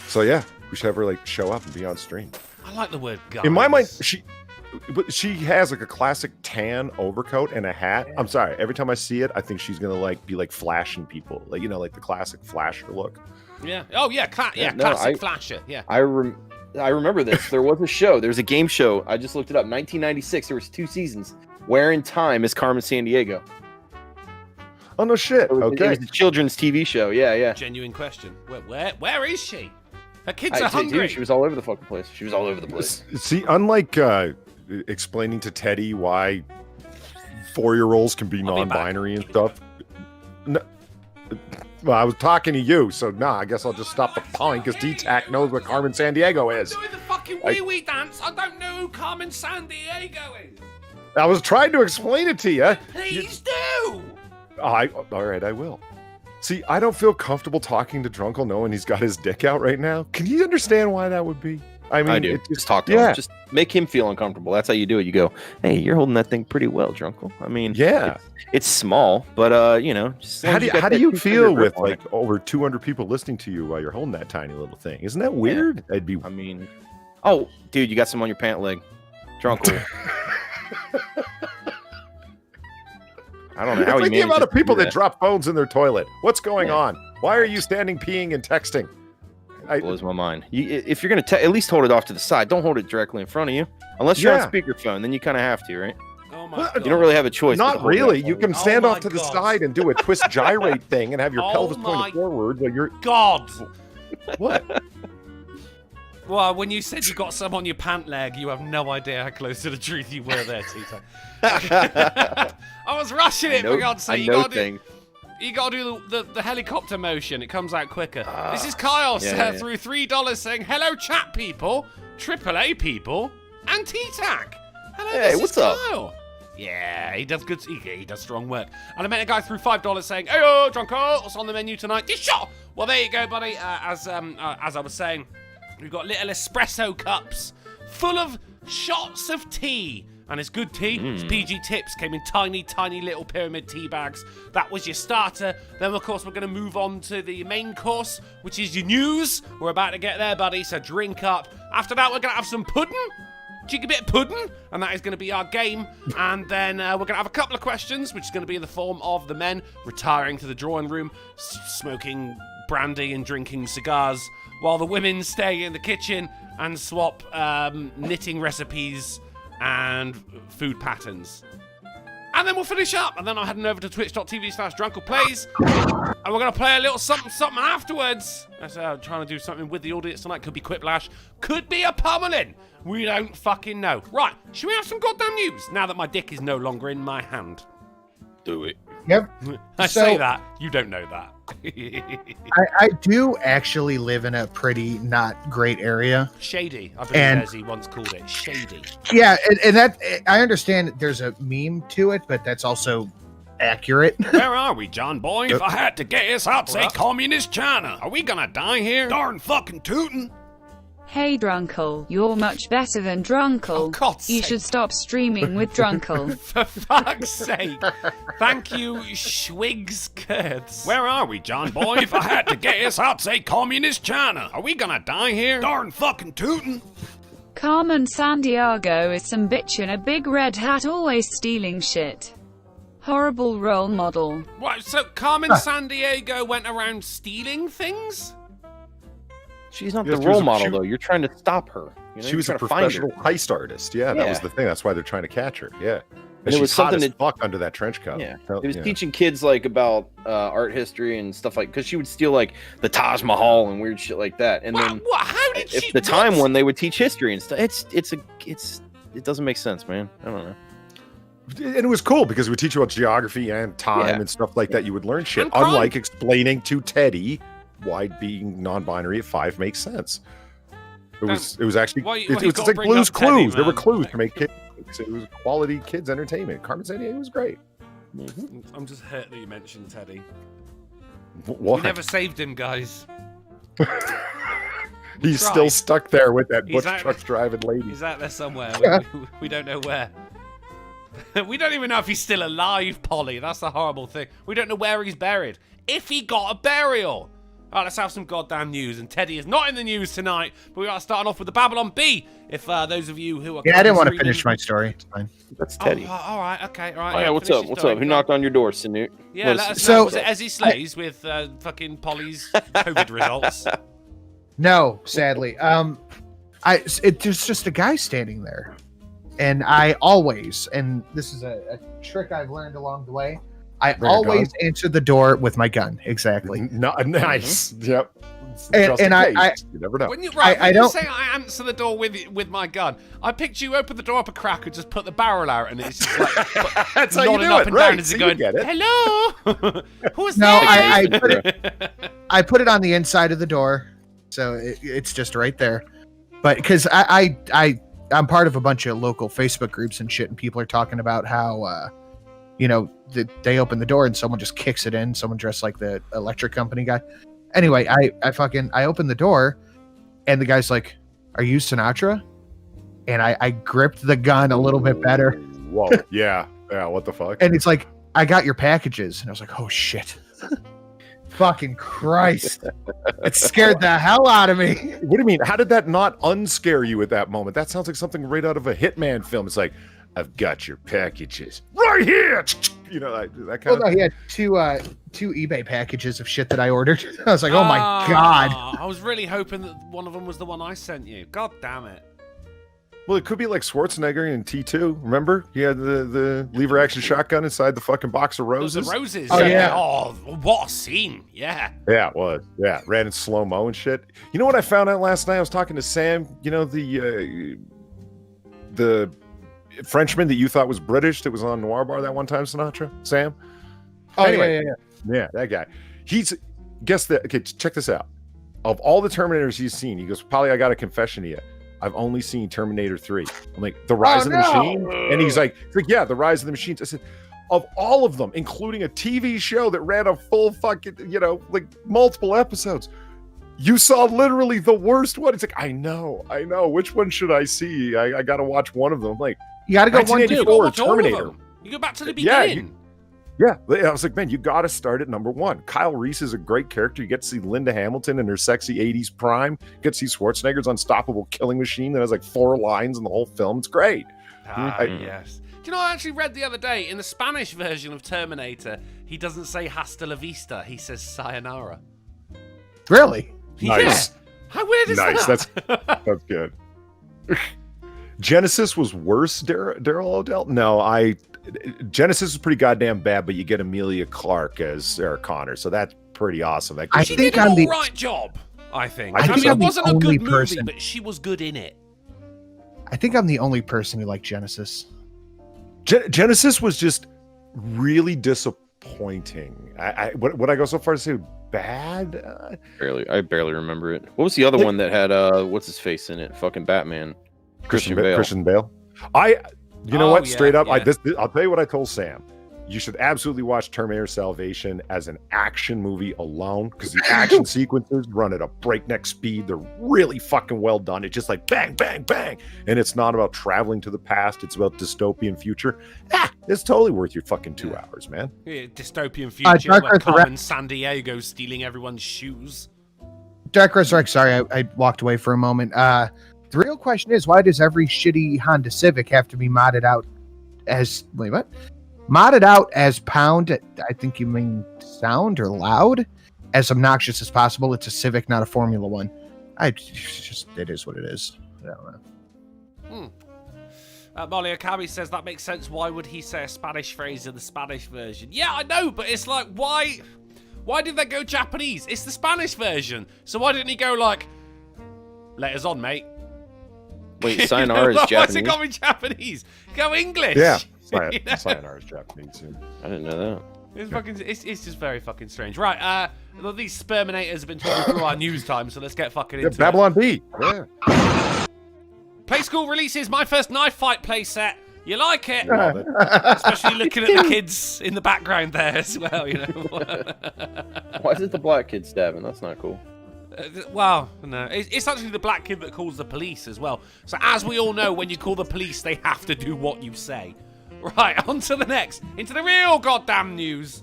So yeah, we should have her like show up and be on stream. I like the word guys. In my mind, she has like a classic tan overcoat and a hat. I'm sorry. Every time I see it, I think she's gonna like be like flashing people, like like the classic flasher look. Yeah. Oh yeah. Classic flasher. Yeah. I remember this. There was a show. There was a game show. I just looked it up. 1996. There was 2 seasons. Where in Time is Carmen Sandiego? Oh no shit. It was Okay. a children's TV show. Yeah. Genuine question. Where is she? Her kids are hungry. Dude, she was all over the fucking place. She was all over the place. See, unlike explaining to Teddy why 4-year-olds can be I'll be non-binary and stuff. No, well, I was talking to you, so I guess I'll just stop the pawing because D-Tac knows what Carmen Sandiego is. I'm doing the fucking wee-wee dance. I don't know who Carmen Sandiego is. I was trying to explain it to you. Please do. All right, I will. See, I don't feel comfortable talking to Drunken knowing he's got his dick out right now. Can you understand why that would be? I mean, I do. Just talk to him. Just make him feel uncomfortable. That's how you do it. You go, hey, you're holding that thing pretty well, Drunken. I mean, yeah, it's small, but just how do you feel with like over 200 people listening to you while you're holding that tiny little thing? Isn't that weird? Yeah. I mean, oh, dude, you got some on your pant leg, Drunken. I don't know how it's like you the amount of people that that drop phones in their toilet. What's going on? Why are you standing, peeing, and texting? Blows my mind. If you're gonna at least hold it off to the side. Don't hold it directly in front of you, unless you're on speakerphone. Then you kind of have to, right? Oh my God. You don't really have a choice. Not really. You can stand off to the God. side and do a twist gyrate thing and have your pelvis my pointed forward while you're. God. What? Well, when you said you got some on your pant leg, you have no idea how close to the truth you were there, Tito. I was rushing it, for God's sake. You gotta do the helicopter motion. It comes out quicker. This is Kyle through $3 saying, hello, chat people, AAA people, and T-Tac. Hello, Hey, this what's is up? Kyle. Yeah, he does good. He does strong work. And I met a guy through $5 saying, "Hey, Drunko, what's on the menu tonight?" This shot. Well, there you go, buddy. As I was saying, we've got little espresso cups full of shots of tea. And it's good tea. It's PG Tips. Came in tiny, tiny little pyramid tea bags. That was your starter. Then, of course, we're going to move on to the main course, which is your news. We're about to get there, buddy, so drink up. After that, we're going to have some pudding. Cheeky bit of pudding. And that is going to be our game. And then we're going to have a couple of questions, which is going to be in the form of the men retiring to the drawing room, smoking brandy and drinking cigars, while the women stay in the kitchen and swap knitting recipes and food patterns. And then we'll finish up, and then I'm heading over to twitch.tv/drunkleplays, and we're going to play a little something afterwards. That's trying to do something with the audience tonight. Could be Quiplash, could be a pummeling. We don't fucking know. Right, should we have some goddamn news now that my dick is no longer in my hand? Do it. Yep. I say that, you don't know that. I do actually live in a pretty not great area. Shady, I believe as he once called it. Shady. Yeah, and that I understand there's a meme to it, but that's also accurate. Where are we, John boy? If I had to guess, I'd say communist China. Are we gonna die here? Darn fucking tootin'. Hey Drunkle, you're much better than Drunkle. Oh, God's you sake. should stop streaming with Drunkle. For fuck's sake. Thank you, Schwigs Kurtz. Where are we, John boy? If I had to guess, I'd say communist China. Are we gonna die here? Darn fucking tootin'. Carmen Sandiego is some bitch in a big red hat always stealing shit. Horrible role model. What, so Carmen Sandiego went around stealing things? She's not Yes, the she was role a- model, she- though. You're trying to stop her. You know? She You're was a trying to find her. professional heist artist. Yeah, that was Yeah. the thing. That's why they're trying to catch her. Yeah. And it was she's hot something as that- fuck under that trench coat. Yeah, Oh, it was yeah. teaching kids like about art history and stuff like because she would steal like the Taj Mahal and weird shit like that. And then What? How did if she? the time what? when they would teach history and stuff, it doesn't make sense, man. I don't know. And it was cool because it would teach you about geography and time and stuff like that. You would learn shit. Unlike explaining to Teddy why being non-binary at 5 makes sense. It was actually it's like Blue's Clues. There were clues to make kids. It was quality kids entertainment. Carmen said it was great. I'm just hurt that you mentioned Teddy. What? We never saved him, guys. He's still stuck there with that butch truck driving lady. He's out there somewhere. We don't know where. We don't even know if he's still alive, Polly. That's the horrible thing. We don't know where he's buried. If he got a burial. All right, let's have some goddamn news. And Teddy is not in the news tonight, but we are starting off with the Babylon Bee. If those of you who are... Yeah, I didn't want to finish my story. It's fine. That's Teddy. All right, okay, all right. Oh, yeah, what's up? What's up? Who knocked on your door, Sinute? Yeah, let us know. Was it Ezzy Slays with fucking Polly's COVID results? No, sadly. There's just a guy standing there. And I always, and this is a trick I've learned along the way, I always answer the door with my gun. Exactly. Nice. Yep. And I you never know. When you say I answer the door with my gun, I picture you open the door up a crack and just put the barrel out, and it's just like that's how you do up it, and right? down as you're going, hello. Who's no, there? I put it on the inside of the door, so it's just right there. But because I'm part of a bunch of local Facebook groups and shit, and people are talking about how they open the door and someone just kicks it in. Someone dressed like the electric company guy. Anyway, I open the door, and the guy's like, "Are you Sinatra?" And I gripped the gun a little bit better. Whoa, yeah, what the fuck? And it's like, "I got your packages," and I was like, "Oh shit." Fucking Christ. It scared the hell out of me. What do you mean? How did that not unscare you at that moment? That sounds like something right out of a Hitman film. It's like, I've got your packages right here. You know, that kind of. No, he had two eBay packages of shit that I ordered. I was like, oh my God. I was really hoping that one of them was the one I sent you. God damn it. Well, it could be like Schwarzenegger in T2. Remember? He had the lever action shotgun inside the fucking box of roses. The roses. Oh, yeah. Oh, what a scene. Yeah. Yeah, it was. Yeah, ran in slow-mo and shit. You know what I found out last night? I was talking to Sam, you know, the Frenchman that you thought was British that was on Noir Bar that one time, Sinatra? Sam? Oh, anyway, yeah. Yeah, that guy. Okay, check this out. Of all the Terminators he's seen, he goes, Polly, I got a confession to you. I've only seen Terminator 3. I'm like, The Rise of the Machine? And he's like, yeah, The Rise of the Machines. I said, of all of them, including a TV show that ran a full fucking, like multiple episodes, you saw literally the worst one. It's like, I know. Which one should I see? I got to watch one of them. I'm like, you got to go 1, 2. Terminator. You go back to the beginning. Yeah, I was like, man, you got to start at number 1. Kyle Reese is a great character. You get to see Linda Hamilton in her sexy 80s prime. You get to see Schwarzenegger's unstoppable killing machine that has like 4 lines in the whole film. It's great. Yes. Do you know, I actually read the other day, in the Spanish version of Terminator, he doesn't say hasta la vista, he says sayonara. Really? Nice. Yeah. How weird is that? That's good. Genesis was worse, Daryl Odell? No, Genesis is pretty goddamn bad, but you get Emilia Clarke as Sarah Connor, so that's pretty awesome. She did an alright job, I think. I mean, it wasn't a good movie, but she was good in it. I think I'm the only person who liked Genesis. Genesis was just really disappointing. Would I go so far to say bad? I barely remember it. What was the other one that had what's his face in it? Fucking Batman. Christian Bale. You know what? Straight up, yeah. I'll tell you what I told Sam. You should absolutely watch Terminator Salvation as an action movie alone, because the action sequences run at a breakneck speed. They're really fucking well done. It's just like bang, bang, bang. And it's not about traveling to the past. It's about dystopian future. It's totally worth your fucking 2 hours, man. Yeah, dystopian future where Carmen San Diego stealing everyone's shoes. Dark Resurrect, sorry, I walked away for a moment. The real question is, why does every shitty Honda Civic have to be modded out as... Wait, what? Modded out as pound, I think you mean sound or loud, as obnoxious as possible. It's a Civic, not a Formula One. It is what it is. I don't know. Molly Okabe says that makes sense. Why would he say a Spanish phrase in the Spanish version? Yeah, I know, but it's like, why did they go Japanese? It's the Spanish version. So why didn't he go like, letters on, mate? Wait, sayonara is Japanese? Why's it got me Japanese? Go English. Yeah. Sayonara is Japanese. Yeah. I didn't know that. It's fucking. It's just very fucking strange. Right. These sperminators have been talking through our news time, so let's get fucking into Babylon B. Yeah. Play School releases my first knife fight playset. You like it? Love it. Especially looking at the kids in the background there as well, you know. Why is it the black kid stabbing? That's not cool. Well, no. It's actually the black kid that calls the police as well. So as we all know, when you call the police, they have to do what you say. Right, on to the next. Into the real goddamn news.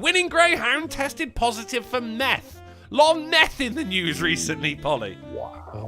Winning Greyhound tested positive for meth. Lot of meth in the news recently, Polly.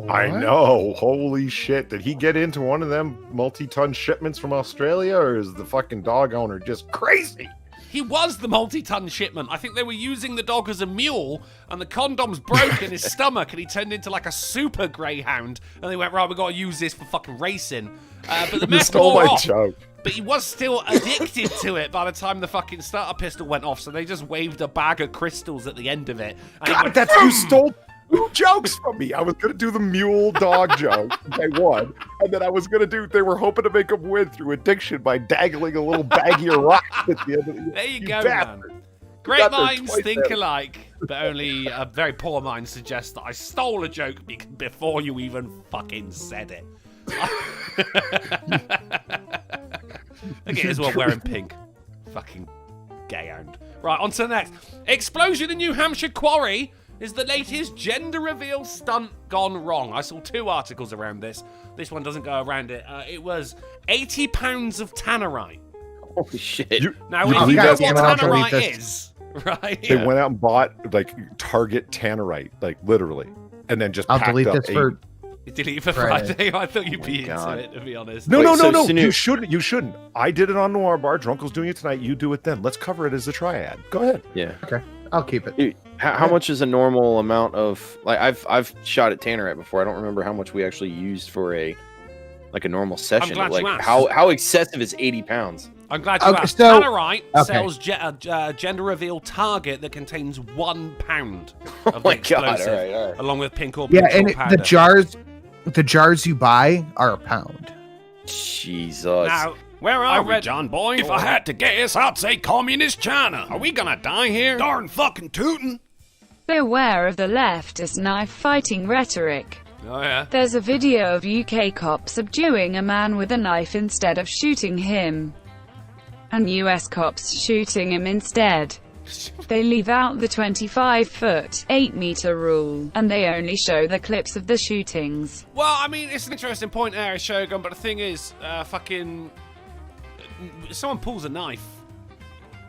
I know. Holy shit. Did he get into one of them multi-ton shipments from Australia, or is the fucking dog owner just crazy? He was the multi-ton shipment. I think they were using the dog as a mule, and the condoms broke in his stomach, and he turned into like a super greyhound. And they went, right, we got to use this for fucking racing. But the meth stole wore my off. joke. But he was still addicted to it by the time the fucking starter pistol went off. So they just waved a bag of crystals at the end of it. And he God, went, that's you stole 2 jokes from me. I was gonna do the mule dog joke. I won, and then I was gonna do. They were hoping to make him win through addiction by dangling a little baggie of rocks at the end of the. There you go, go, bastard. man. Great got there minds twice think now. alike, but only a very poor mind suggests that I stole a joke before you even fucking said it. Look at as well wearing pink. Fucking gay hound. Right, on to the next. Explosion in New Hampshire quarry is the latest gender reveal stunt gone wrong. I saw 2 articles around this. This one doesn't go around it. It was 80 pounds of tannerite. Holy shit. Now, You if you believe know that's what not true? tannerite is, right? They went out and bought like Target tannerite, like literally, and then just I'll packed delete up this for. Delete it for Friday. Friday. I thought you'd be into God. it, to be honest. No, Wait, no, so no, no. Sanu- You shouldn't. You shouldn't. I did it on Noir Bar. Drunkel's doing it tonight. You do it then. Let's cover it as a triad. Go ahead. Yeah. I'll keep it. Dude, how much is a normal amount of like I've shot at tannerite before. I don't remember how much we actually used for a normal session. glad Like you asked. how excessive is 80 pounds? I'm glad you Okay, asked. so- Tannerite okay. sells gender reveal target that contains 1 pound Oh of my the god! explosive, All right. along with pink or Yeah, pink and or powder. the jars you buy are a pound. Jesus. Now, where Are I we, read, John Boy? If I had to guess, I'd say communist China. Are we gonna die here? Darn fucking tootin'. Beware of the leftist knife-fighting rhetoric. oh yeah, There's a video of UK cops subduing a man with a knife instead of shooting him, and US cops shooting him instead. They leave out the 25-foot, 8-meter rule, and they only show the clips of the shootings. well, I mean, it's an interesting point there, Shogun, but the thing is, someone pulls a knife,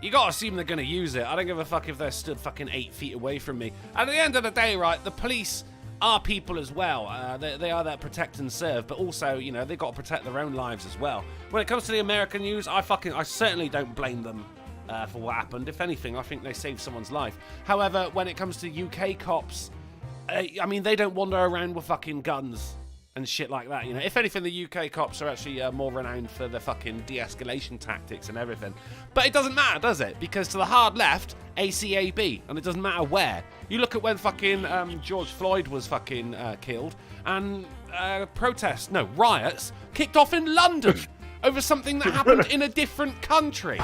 you gotta assume they're gonna use it. I don't give a fuck if they're stood fucking 8 feet away from me. At the end of the day, right, the police are people as well. They are there to protect and serve, but also, you know, they've got to protect their own lives as well. When it comes to the American news, I certainly don't blame them for what happened. If anything, I think they saved someone's life. However, when it comes to UK cops, I mean, they don't wander around with fucking guns and shit like that, you know. If anything, the UK cops are actually more renowned for their fucking de-escalation tactics and everything. But it doesn't matter, does it? Because to the hard left, ACAB, and it doesn't matter where. You look at when fucking George Floyd was fucking killed, and riots kicked off in London over something that happened in a different country.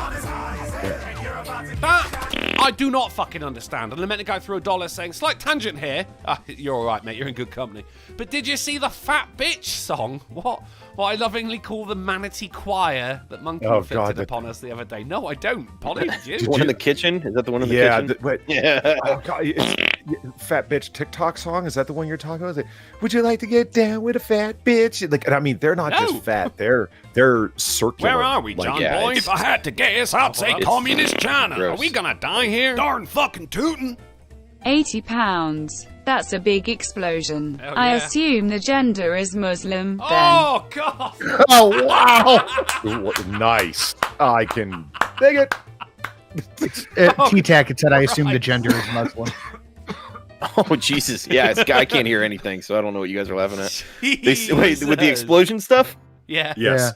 That I do not fucking understand. And I meant to go through a dollar saying, slight tangent here. You're all right, mate. You're in good company. But did you see the Fat Bitch song? What I lovingly call the Manatee Choir that Monkey inflicted upon us the other day? No, I don't. Polly, did you? The one in the kitchen? Is that the one in the Yeah. kitchen? Wait. Yeah. Oh, God, fat bitch TikTok song. Is that the one you're talking about? Is it, would you like to get down with a fat bitch? Like, and I mean, they're not No. just fat. They're circular. Where are we, Like, John yeah, Boy? it's- If I had to guess, I'd say It's communist China. Are gross. we gonna die here? Darn fucking tootin'. 80 pounds. That's a big explosion. Hell I yeah. assume the gender is Muslim, then. Oh, God. Oh wow! Nice. I can dig it. T-Tac had said, I assume the gender is Muslim. Oh Jesus! Yeah, I can't hear anything, so I don't know what you guys are laughing at. Wait, with the Jesus. explosion stuff? Yeah. Yes.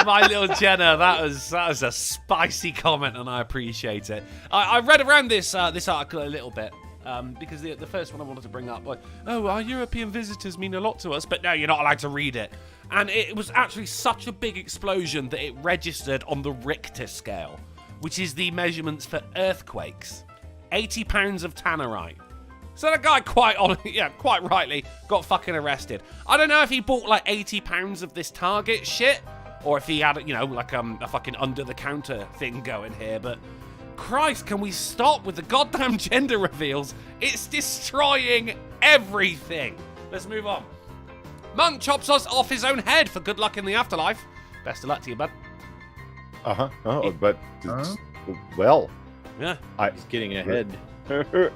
My little Jenna, that was a spicy comment, and I appreciate it. I read around this article a little bit, because the first one I wanted to bring up, like, oh, our European visitors mean a lot to us, but no, you're not allowed to read it. And it was actually such a big explosion that it registered on the Richter scale, which is the measurements for earthquakes. 80 pounds of tannerite. So that guy quite rightly got fucking arrested. I don't know if he bought like 80 pounds of this Target shit, or if he had, like a fucking under-the-counter thing going here, but Christ, can we stop with the goddamn gender reveals? It's destroying everything. Let's move on. Monk chops us off his own head for good luck in the afterlife. Best of luck to you, bud. Uh-huh. Oh, but, well. Yeah. He's getting ahead. Hey!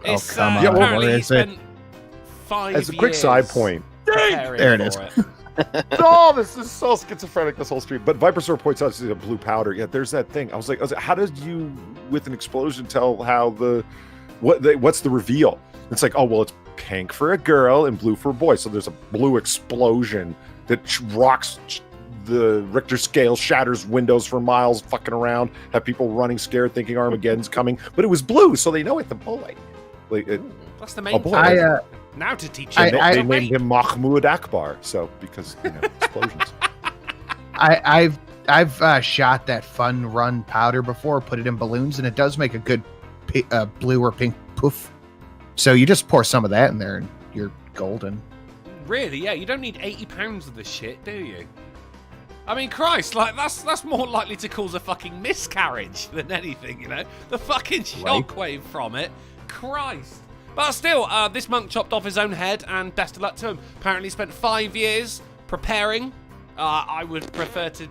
It's, come on. apparently Where he is it? spent 5 As a quick side point. There it is. Oh, this is so schizophrenic, this whole street. But Viper Sword points out a blue powder. Yeah, there's that thing. I was like, how did you, with an explosion, tell how what's the reveal? It's like, oh, well, it's pink for a girl and blue for a boy. So there's a blue explosion that rocks the Richter scale, shatters windows for miles, fucking around, have people running scared, thinking Armageddon's coming. But it was blue, so they know it's a boy. Like, That's the main boy. thing. Now to teach you. They named him Mahmoud Akbar, so because explosions. I've shot that fun run powder before, put it in balloons, and it does make a good blue or pink poof. So you just pour some of that in there, and you're golden. Really? Yeah, you don't need 80 pounds of this shit, do you? I mean, Christ, like, that's more likely to cause a fucking miscarriage than anything, The fucking shockwave from it. Christ. But still, this monk chopped off his own head, and best of luck to him. Apparently spent 5 years preparing. I would prefer to,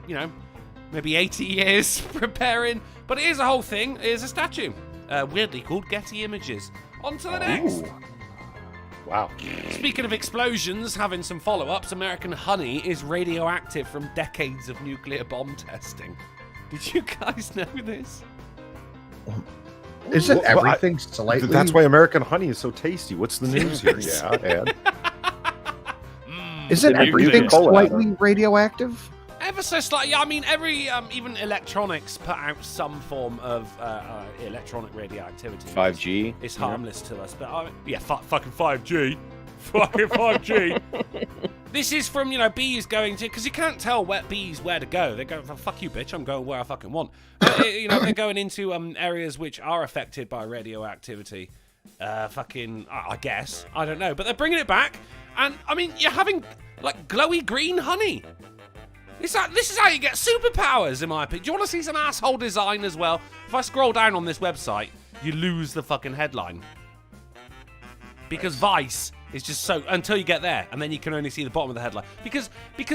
maybe 80 years preparing. But it is a whole thing. It is a statue. Weirdly called Getty Images. On to the next. Ooh. Wow. Speaking of explosions, having some follow-ups, American honey is radioactive from decades of nuclear bomb testing. Did you guys know this? Isn't everything slightly... That's why American honey is so tasty. What's the news here? Yeah, Isn't everything slightly radioactive? Ever so slightly. I mean, every even electronics put out some form of electronic radioactivity. 5G. It's harmless to us, but fucking 5G. Fucking 5G. This is from, bees going to, because you can't tell bees where to go. They go, fuck you, bitch, I'm going where I fucking want. They're going into areas which are affected by radioactivity. I guess. I don't know. But they're bringing it back. And, I mean, you're having, like, glowy green honey. This is how you get superpowers, in my opinion. Do you want to see some asshole design as well? If I scroll down on this website, you lose the fucking headline. Because Vice is just so... Until you get there, and then you can only see the bottom of the headline. Because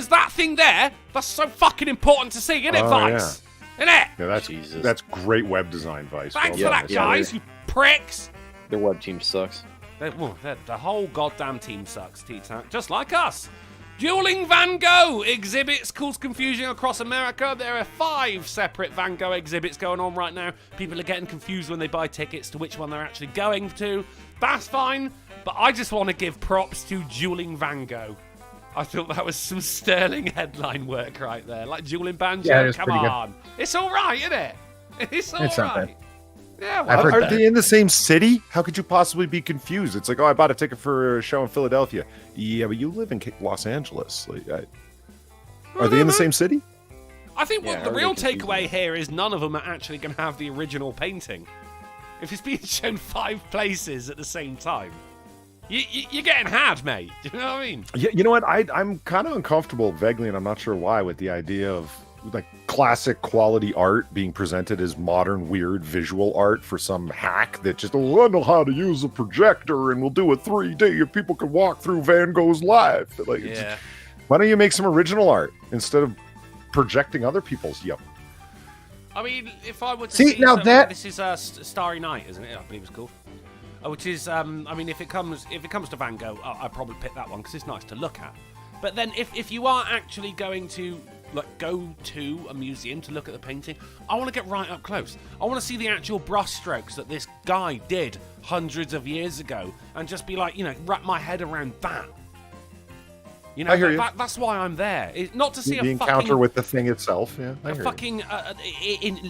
that thing there, that's so fucking important to see, isn't it, Vice? Isn't it? Yeah, that's great web design, Vice. Thanks for that, guys, you pricks. Their web team sucks. The whole goddamn team sucks, T-Tank. Just like us. Dueling Van Gogh exhibits cause confusion across America. There are 5 separate Van Gogh exhibits going on right now. People are getting confused when they buy tickets to which one they're actually going to. That's fine, but I just want to give props to Dueling Van Gogh. I thought that was some sterling headline work right there. Like Dueling Banjo, yeah, come on. Good. It's all right, isn't it? It's all right. Yeah, well, are they in the same city? How could you possibly be confused? It's like, I bought a ticket for a show in Philadelphia. Yeah, but you live in Los Angeles. Are they in the same city? I think the real takeaway here is none of them are actually going to have the original painting. If it's being shown 5 places at the same time, you're getting had, mate. Do you know what I mean? Yeah, you know what? I'm kind of uncomfortable, vaguely, and I'm not sure why, with the idea of like classic quality art being presented as modern weird visual art for some hack that just, I know how to use a projector and we'll do it 3D and people can walk through Van Gogh's life. Why don't you make some original art instead of projecting other people's? Yep. I mean, if I were to see now that this is Starry Night, isn't it? I believe it's called. Which is, I mean, if it comes to Van Gogh, I'd probably pick that one because it's nice to look at. But then, if you are actually going to go to a museum to look at the painting, I want to get right up close. I want to see the actual brush strokes that this guy did hundreds of years ago, and just be like, wrap my head around that. You know, I hear you. That's why I'm there. Not to see the a encounter fucking, with the thing itself. Yeah, I a hear you. fucking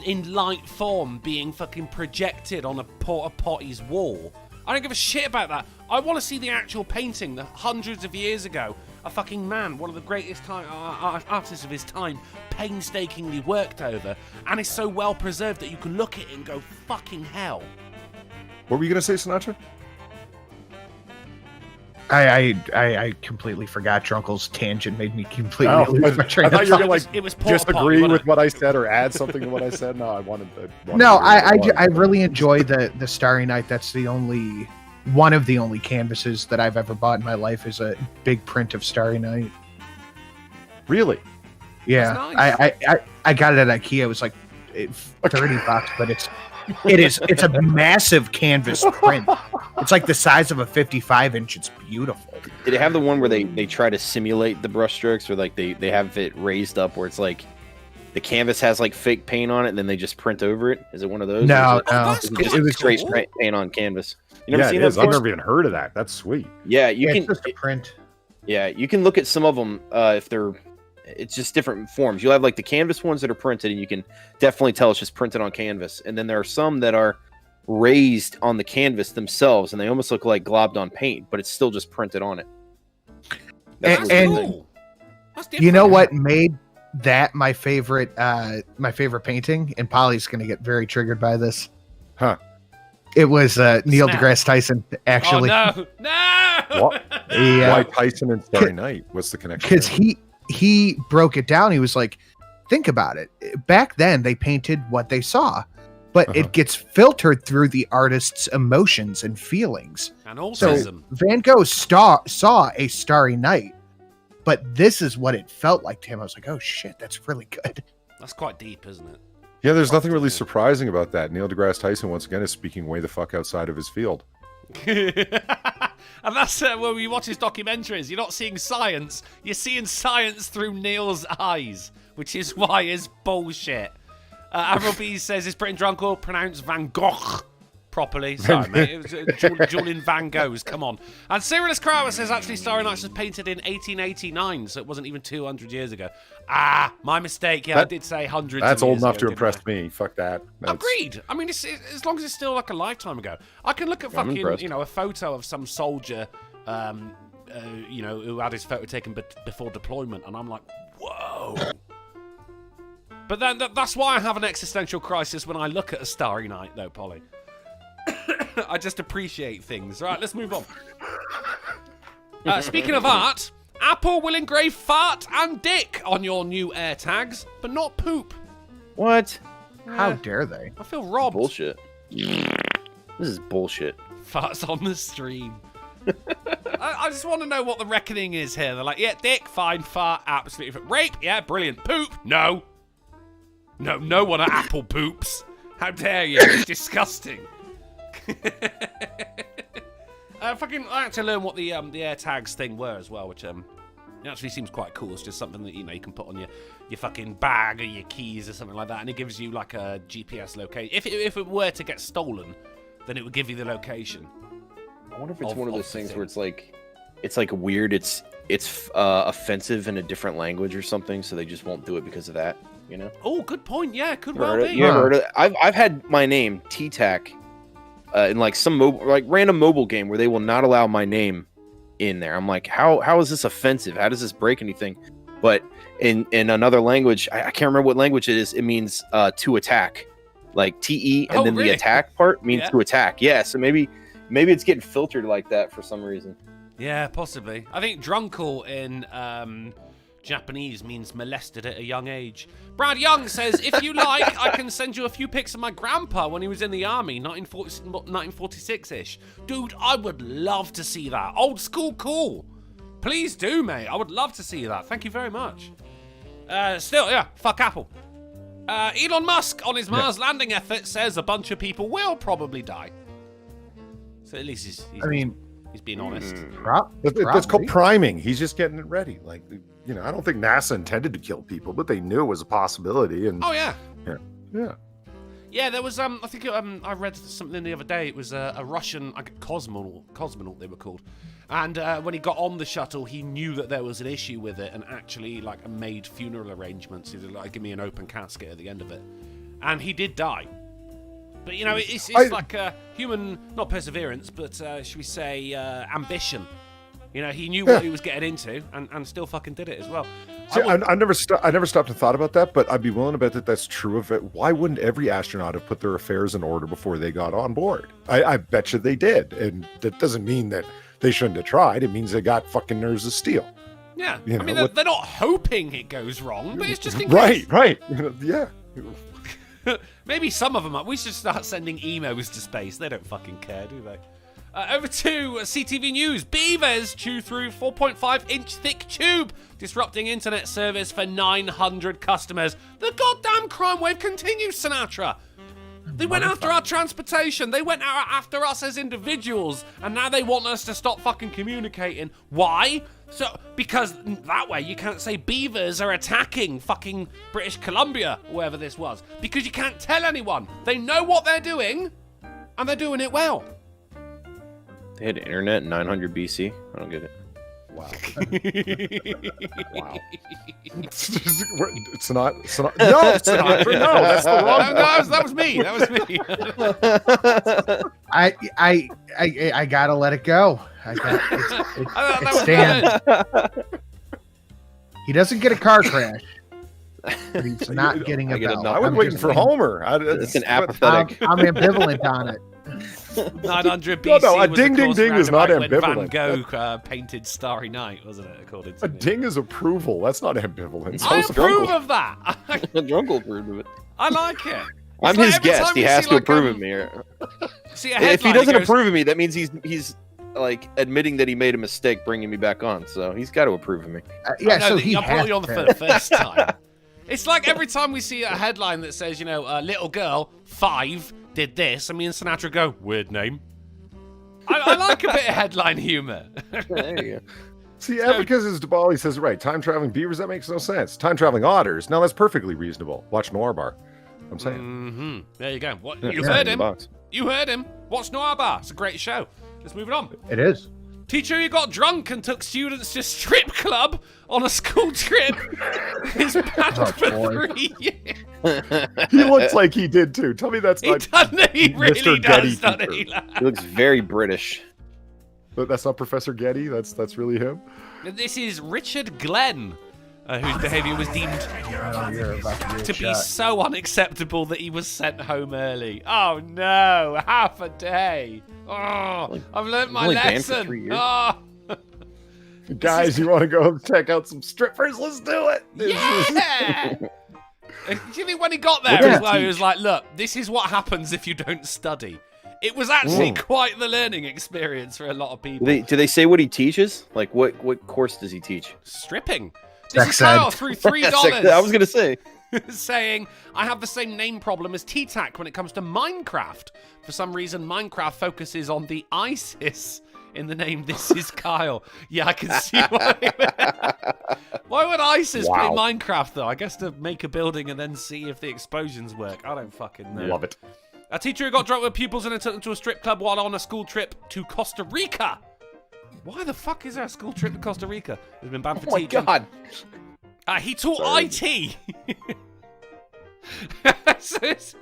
in light form being fucking projected on a porta potty's wall. I don't give a shit about that. I want to see the actual painting that hundreds of years ago, a fucking man, one of the greatest artists of his time, painstakingly worked over, and is so well preserved that you can look at it and go, fucking hell. What were you gonna say, Sinatra? I completely forgot. Drunkle's tangent made me completely lose my I train thought of you were thought. gonna like It was porta potty, disagree wasn't with it? what I said or add something to what I said. No, I wanted to. No, I really enjoy the Starry Night. That's one of the only canvases that I've ever bought in my life is a big print of Starry Night. Really? Yeah, That's nice. I got it at IKEA. It was like $30, but it's a massive canvas print. It's like the size of a 55-inch. It's beautiful. Did it have the one where they try to simulate the brushstrokes, or like they have it raised up where it's like the canvas has like fake paint on it, and then they just print over it? Is it one of those? No, that's It cool. was straight Cool. paint on canvas. You never Yeah, seen it that is. I've before? never even heard of that. That's sweet. Yeah, you It's can. just a print. Yeah, you can look at some of them if they're. It's just different forms. You'll have like the canvas ones that are printed, and you can definitely tell it's just printed on canvas. And then there are some that are raised on the canvas themselves, and they almost look like globbed on paint, but it's still just printed on it. That's And- cool. That's You know different. what made that my favorite painting? And Polly's going to get very triggered by this. Huh. It was Neil Snap. deGrasse Tyson, actually. Oh, no! What? Yeah. Why Tyson and Starry Night? What's the connection? Because there? he broke it down. He was like, think about it. Back then, they painted what they saw, but Uh-huh. it gets filtered through the artist's emotions and feelings. And So autism. Van Gogh saw a starry night, but this is what it felt like to him. I was like, oh shit, that's really good. That's quite deep, isn't it? Yeah, there's nothing really surprising about that. Neil deGrasse Tyson, once again, is speaking way the fuck outside of his field. And that's when we watch his documentaries. You're not seeing science. You're seeing science through Neil's eyes, which is why it's bullshit. Avril B says, is Britain drunk or pronounced Van Gogh properly? Sorry, mate. It was Julian Van Gogh's. Come on. And Cyrillus Crowder says, actually, Starry Nights was painted in 1889, so it wasn't even 200 years ago. Ah, my mistake. Yeah, I did say hundreds That's of old years enough ago, to didn't I? impress me. Fuck that. That's- Agreed. I mean, as long as it's still like a lifetime ago, I can look at I'm fucking, impressed. a photo of some soldier, who had his photo taken before deployment, and I'm like, whoa. But then that's why I have an existential crisis when I look at a Starry Night, though, Polly. I just appreciate things. Right, let's move on. Speaking of art, Apple will engrave fart and dick on your new AirTags, but not poop. What? How dare they? I feel robbed. Bullshit. This is bullshit. Farts on the stream. I just want to know what the reckoning is here. They're like, yeah, dick, fine, fart, absolutely. Rape, yeah, brilliant. Poop, no. No one at Apple poops. How dare you? It's disgusting. I had to learn what the AirTags thing were as well, which it actually seems quite cool. It's just something that you can put on your fucking bag or your keys or something like that, and it gives you like a GPS location. If it were to get stolen, then it would give you the location. I wonder if it's Of- one of of those the things thing. where it's like weird. It's offensive in a different language or something, so they just won't do it because of that. You know? Oh, good point. Yeah, could You ever well heard of- be. you ever heard of? I've had my name T-Tac in like some random mobile game where they will not allow my name in there. I'm like, how is this offensive? How does this break anything? But in another language, I can't remember what language it is. It means to attack, like TE, and Oh, then really? the attack part means Yeah. to attack. Yeah, so maybe it's getting filtered like that for some reason. Yeah, possibly. I think drunkle in Japanese means molested at a young age. Brad Young says, if you like, I can send you a few pics of my grandpa when he was in the army, 1946-ish. Dude, I would love to see that. Old school cool. Please do, mate. I would love to see that. Thank you very much. Still, yeah, fuck Apple. Elon Musk, on his Mars landing effort, says a bunch of people will probably die. So at least he's being honest. That's called priming. He's just getting it ready. Like, I don't think NASA intended to kill people, but they knew it was a possibility. And Oh, yeah. yeah. Yeah, there was I think I read something the other day. It was a Russian cosmonaut they were called, and when he got on the shuttle, he knew that there was an issue with it, and actually like made funeral arrangements. He did like give me an open casket at the end of it, and he did die. But you know, it's like human, not perseverance, but should we say ambition. You know, he knew what he was getting into, and still fucking did it as well. See, I never stopped and thought about that, but I'd be willing to bet that that's true of it. Why wouldn't every astronaut have put their affairs in order before they got on board? I bet you they did, and that doesn't mean that they shouldn't have tried. It means they got fucking nerves of steel. Yeah, You I mean, know, they're not hoping it goes wrong, but it's just in case. Right. Yeah. Maybe some of them are. We should start sending emos to space. They don't fucking care, do they? Over to CTV News. Beavers chew through 4.5-inch thick tube, disrupting internet service for 900 customers. The goddamn crime wave continues, Sinatra. They went after our transportation. They went after us as individuals. And now they want us to stop fucking communicating. Why? Because that way you can't say beavers are attacking fucking British Columbia, or wherever this was. Because you can't tell anyone. They know what they're doing, and they're doing it well. They had internet in 900 BC. I don't get it. Wow. Wow. It's not. No, it's not. No, that's the wrong. No, that was me. I gotta let it go. It stands. He doesn't get a car crash. But he's not getting a bell. I was waiting for Homer. It's an apathetic. I'm ambivalent on it. 900 BC. No, a was, ding, of ding, course, ding is round not about when ambivalent. Van Gogh painted Starry Night, wasn't it? According to A me. ding is approval. That's not ambivalence. I approve of that. Drunken approved of it. I like it. I'm like his every guest. time He we has see, to like, approve of me. See a If he headline, doesn't it goes, approve of me, that means he's like admitting that he made a mistake bringing me back on. So he's got to approve of me. Yeah, I know so that he I brought you on has for the first time. It's like every time we see a headline that says, you know, a little girl, 5, did this, and me and Sinatra go, weird name. I like a bit of headline humor. There you go. See, Abacus is Dubali says right. Time traveling beavers, that makes no sense. Time traveling otters, now that's perfectly reasonable. Watch Noir Bar. I'm saying. Mm-hmm. There you go. What Yeah, you it's heard in the him? box. You heard him. Watch Noir Bar. It's a great show. Let's move it on. It is. Teacher who got drunk and took students to strip club on a school trip is banned for 3 years. He looks like he did too. Tell me that's He not doesn't. He really Mr. Getty does, doesn't he? teacher. He looks very British. That's not Professor Getty. That's really him. This is Richard Glenn, whose behaviour was deemed to be so unacceptable that he was sent home early. Oh no, half a day. Oh, I've learnt my only banned for lesson. 3 years. Oh, Guys, you want to go check out some strippers? Let's do it. yeah. Do you think when he got there What did as he well, he teach? was like, look, this is what happens if you don't study. It was actually quite the learning experience for a lot of people. Do they say what he teaches? Like what course does he teach? Stripping. This Sex is Kyle ed. through $3. I was gonna say. Saying, I have the same name problem as T-Tac when it comes to Minecraft. For some reason, Minecraft focuses on the ISIS in the name This Is Kyle. Yeah, I can see why. Why would ISIS play Minecraft, though? I guess to make a building and then see if the explosions work. I don't fucking know. Love it. A teacher who got drunk with pupils and took them to a strip club while on a school trip to Costa Rica. Why the fuck is there a school trip to Costa Rica? He's been banned for Oh my teaching. god. He taught Sorry. IT. So it's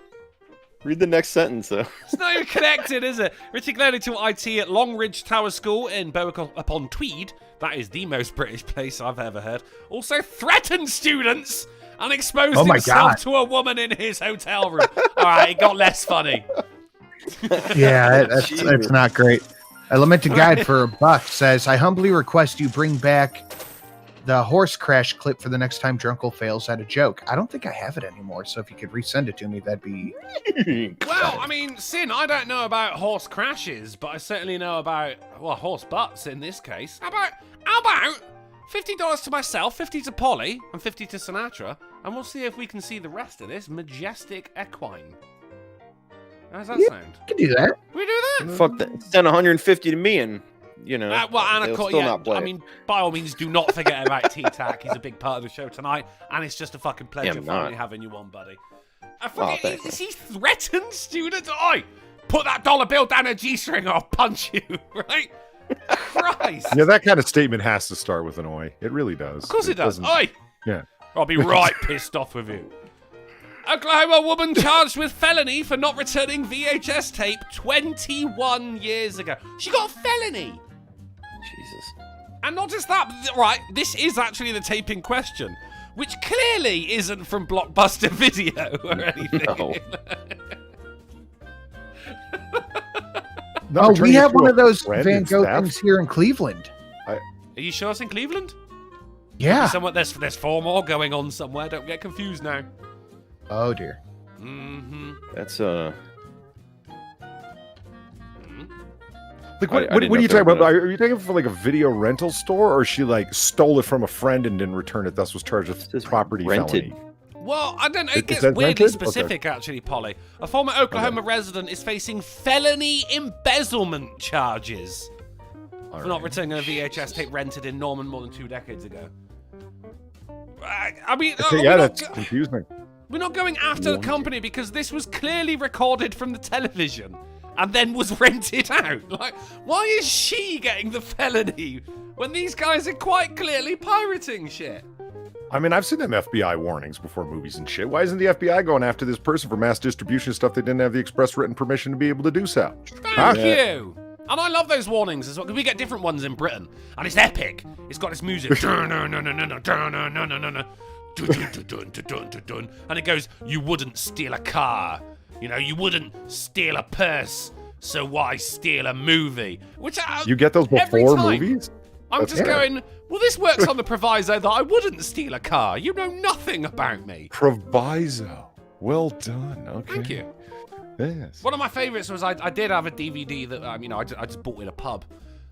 Read the next sentence though. not even connected, is it? Richard Glenn taught IT at Longridge Tower School in Berwick-upon-Tweed. That is the most British place I've ever heard. Also threatened students and exposed himself to a woman in his hotel room. All right, it got less funny. Yeah, that's not great. A lamented guide for $1 says, I humbly request you bring back the horse crash clip for the next time Drunkle fails at a joke. I don't think I have it anymore, so if you could resend it to me, that'd be... Well, I mean, Sin, I don't know about horse crashes, but I certainly know about, well, horse butts in this case. How about $50 to myself, 50 to Polly, and 50 to Sinatra, and we'll see if we can see the rest of this majestic equine. How does that sound? You can do that. We do that? Fuck that. Send 150 to me and you know. Well, Anna, they'll still yeah, not play I it. mean, by all means, do not forget about T-Tac. He's a big part of the show tonight, and it's just a fucking pleasure Yeah, I'm not. finally having you on, buddy. thanks, Is he threatened students? Oi, put that dollar bill down a G-string or I'll punch you, right? Christ. Yeah, that kind of statement has to start with an oi. It really does. Of course it does. doesn't- Oi. Yeah. I'll be right pissed off with you. Oklahoma woman charged with felony for not returning VHS tape 21 years ago. She got a felony. Jesus. And not just that, right, this is actually the tape in question, which clearly isn't from Blockbuster Video or anything. No. Not Oh, we returning it have to one a of those friend Van and Gogh staff? things here in Cleveland. Are you sure it's in Cleveland? Yeah. Somewhere, there's 4 more going on somewhere. Don't get confused now. Oh dear. Mm-hmm. That's Like, I what didn't are know you if there talking about? was Are you taking it from like a video rental store, or she like stole it from a friend and didn't return it, thus was charged with Says property rented. felony? Well, I don't know. It It gets says weirdly rented? specific, actually, Polly. A former Oklahoma resident is facing felony embezzlement charges for not returning a VHS tape rented in Norman more than 2 decades ago. I mean, Yeah, that's confusing. we're not going after the company because this was clearly recorded from the television and then was rented out. Like, why is she getting the felony when these guys are quite clearly pirating shit? I mean, I've seen them FBI warnings before movies and shit. Why isn't the FBI going after this person for mass distribution stuff they didn't have the express written permission to be able to do so? Thank you. And I love those warnings as well, because we get different ones in Britain. And it's epic. It's got this music. And it goes, you wouldn't steal a car. You know, you wouldn't steal a purse. So why steal a movie? Which You get those every before time, movies? I'm That's just fair. going, well, this works on the proviso that I wouldn't steal a car. You know nothing about me. Proviso. Well done. Okay. Thank you. Yes. One of my favorites was I did have a DVD that I just bought in a pub,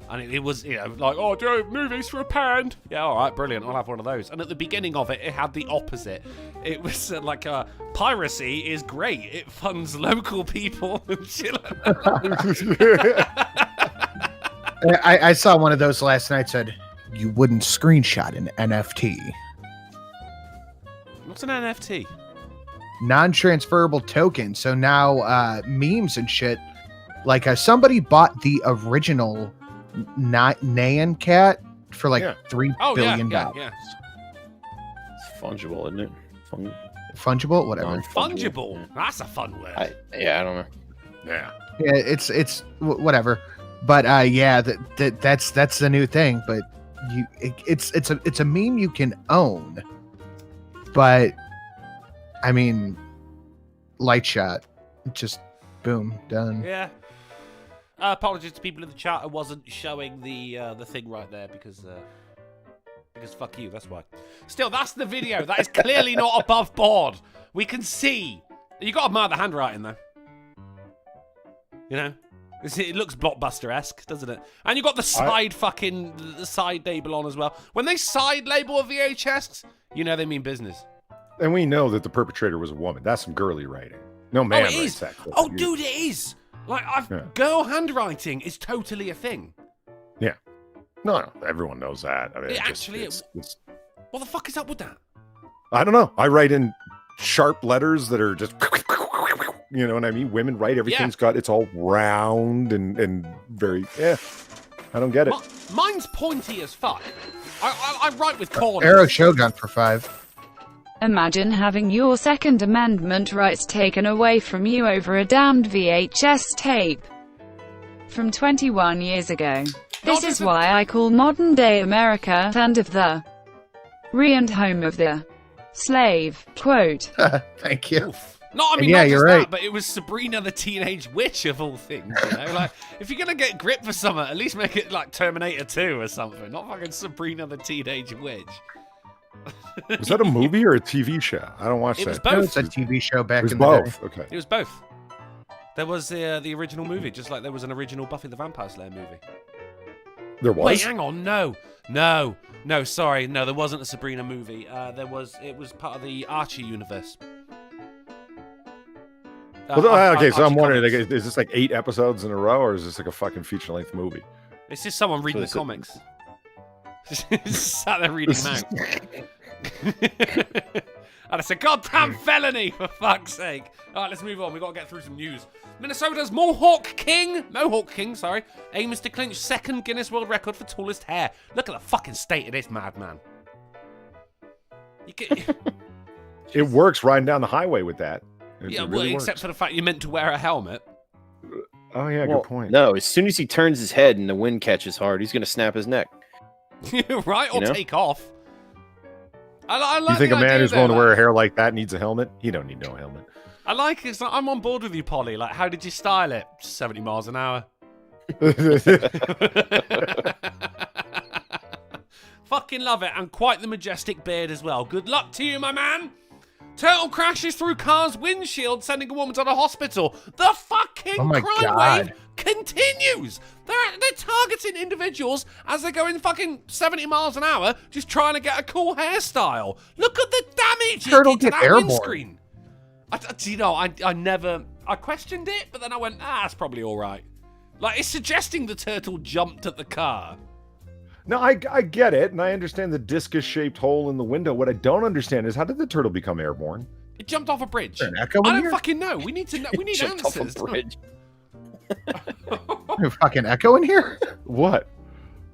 and it was like, oh, Joe, movies for £1. Yeah, all right, brilliant. I'll have one of those. And at the beginning of it, it had the opposite. It was like piracy is great. It funds local people and shit like that. I saw one of those last night. Said you wouldn't screenshot an NFT, What's an NFT? non-transferable token. So now memes and shit. Like somebody bought the original Nyan cat for like Yeah. $3 Oh billion. yeah. It's fungible, isn't it? Fungible, whatever. Fungible. That's a fun word. I don't know. Yeah. Yeah, it's whatever. But yeah, that's the new thing. But it's a meme you can own. But I mean, light shot, just boom, done. Yeah. Apologies to people in the chat. I wasn't showing the thing right there because fuck you. That's why. Still, that's the video. That is clearly not above board. We can see. You got to admire the handwriting though. You know, it looks blockbuster-esque, doesn't it? And you got the side the side label on as well. When they side label a VHS, you know they mean business. And we know that the perpetrator was a woman. That's some girly writing. No man Oh, it writes is. that. Oh, dude, it is. Like, girl handwriting is totally a thing. Yeah. No, everyone knows that. I mean, It it's actually- it's- What the fuck is up with that? I don't know. I write in sharp letters that are just, you know what I mean? Women write, everything's got, it's all round and very, I don't get it. Mine's pointy as fuck. I write with corners. Arrow Shogun for $5. Imagine having your Second Amendment rights taken away from you over a damned VHS tape from 21 years ago. This is why I call modern-day America land of the free and home of the slave. Quote. Thank you. Oof. No, I mean, Yeah, not you're just right. that, but it was Sabrina the Teenage Witch of all things, you know? Like, if you're gonna get grip for something, at least make it like Terminator 2 or something, not fucking Sabrina the Teenage Witch. Was that a movie or a TV show? I don't watch It was that. That both. was a TV show back It was in the day. both. Okay. It was both. There was the original movie, just like there was an original Buffy the Vampire Slayer movie. There was. Wait, hang on, no, sorry, no, there wasn't a Sabrina movie. It was part of the Archie universe. Okay, so I'm Archie wondering, like, comics. is this like 8 episodes in a row, or is this like a fucking feature-length movie? It's just someone reading the So comics. Sat there reading them out. And it's a goddamn felony, for fuck's sake. All right, let's move on. We've got to get through some news. Minnesota's Mohawk King, aims to clinch second Guinness World Record for tallest hair. Look at the fucking state of this madman. It works riding down the highway with that. Yeah, well, except for the fact you're meant to wear a helmet. Oh, yeah, good point. No, as soon as he turns his head and the wind catches hard, he's going to snap his neck. Right? Or take off. I like you think the a man idea who's there, willing to wear a hair like that needs a helmet? He don't need no helmet. I like it. I'm on board with you, Polly. Like, how did you style it? 70 miles an hour. Fucking love it. And quite the majestic beard as well. Good luck to you, my man. Turtle crashes through car's windshield, sending a woman to the hospital. The fucking crime wave continues. They're targeting individuals as they're going fucking 70 miles an hour, just trying to get a cool hairstyle. Look at the damage it did to that windscreen. I questioned it, but then I went, it's probably all right. Like, it's suggesting the turtle jumped at the car. No, I get it, and I understand the discus-shaped hole in the window. What I don't understand is, how did the turtle become airborne? It jumped off a bridge. An echo I in don't here? fucking know. We need to know. We need Jumped off a answers. bridge. A fucking echo in here? What?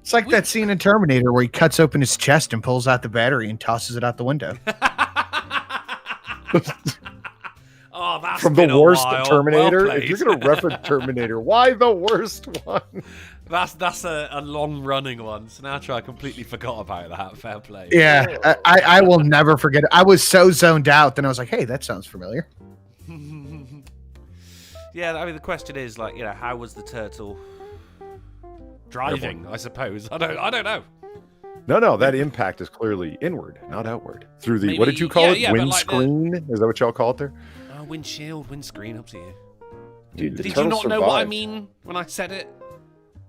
It's like that scene in Terminator where he cuts open his chest and pulls out the battery and tosses it out the window. Oh, that's From been the a worst while. Terminator? Well If you're going to reference Terminator, why the worst one? That's a long-running one, so now I completely forgot about that. Fair play. Yeah, I will never forget it. I was so zoned out, then I was like, hey, that sounds familiar. Yeah, I mean, the question is, like, you know, how was the turtle driving, I suppose? I don't know. No, that impact is clearly inward, not outward. Through the, Maybe, what did you call it? yeah, but like Windscreen? Is that what y'all call it there? Oh, windshield, windscreen, up to you. Dude, the Did you turtle not know what I survived. mean when I said it?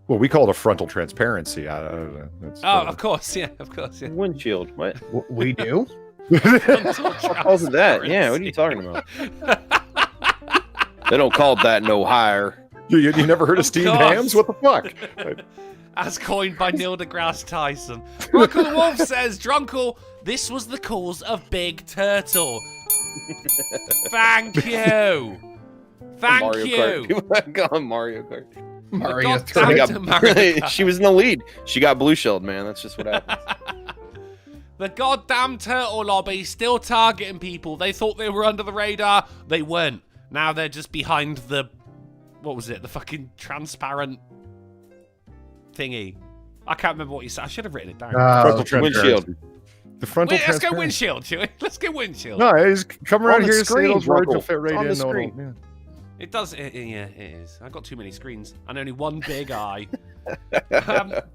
Well, we call it a frontal transparency. I don't know. That's Of course, yeah. Windshield. What? We do? Who calls it that? Yeah, what are you talking about? They don't call it that no higher. You never heard of steamed course. hams? What the fuck? As coined by Neil deGrasse Tyson. Ruckle the Wolf says, Drunkle, this was the cause of Big Turtle. Thank you. Thank Mario you. Kart. People got on Mario Kart. Mario goddamn She Kart. got- Mario Kart. she was in the lead. She got blue shelled, man. That's just what happened. The goddamn turtle lobby still targeting people. They thought they were under the radar. They weren't. Now they're just behind the, what was it? The fucking transparent thingy. I can't remember what you said. I should have written it down. Frontal transparency. Windshield. The frontal Wait, let's go transparency. windshield, shall we? Let's go windshield. No, he's come around On the here and say those screen, words will Ruckle. fit right On the in. screen. Yeah. It does. Yeah, it is. I've got too many screens and only one big eye.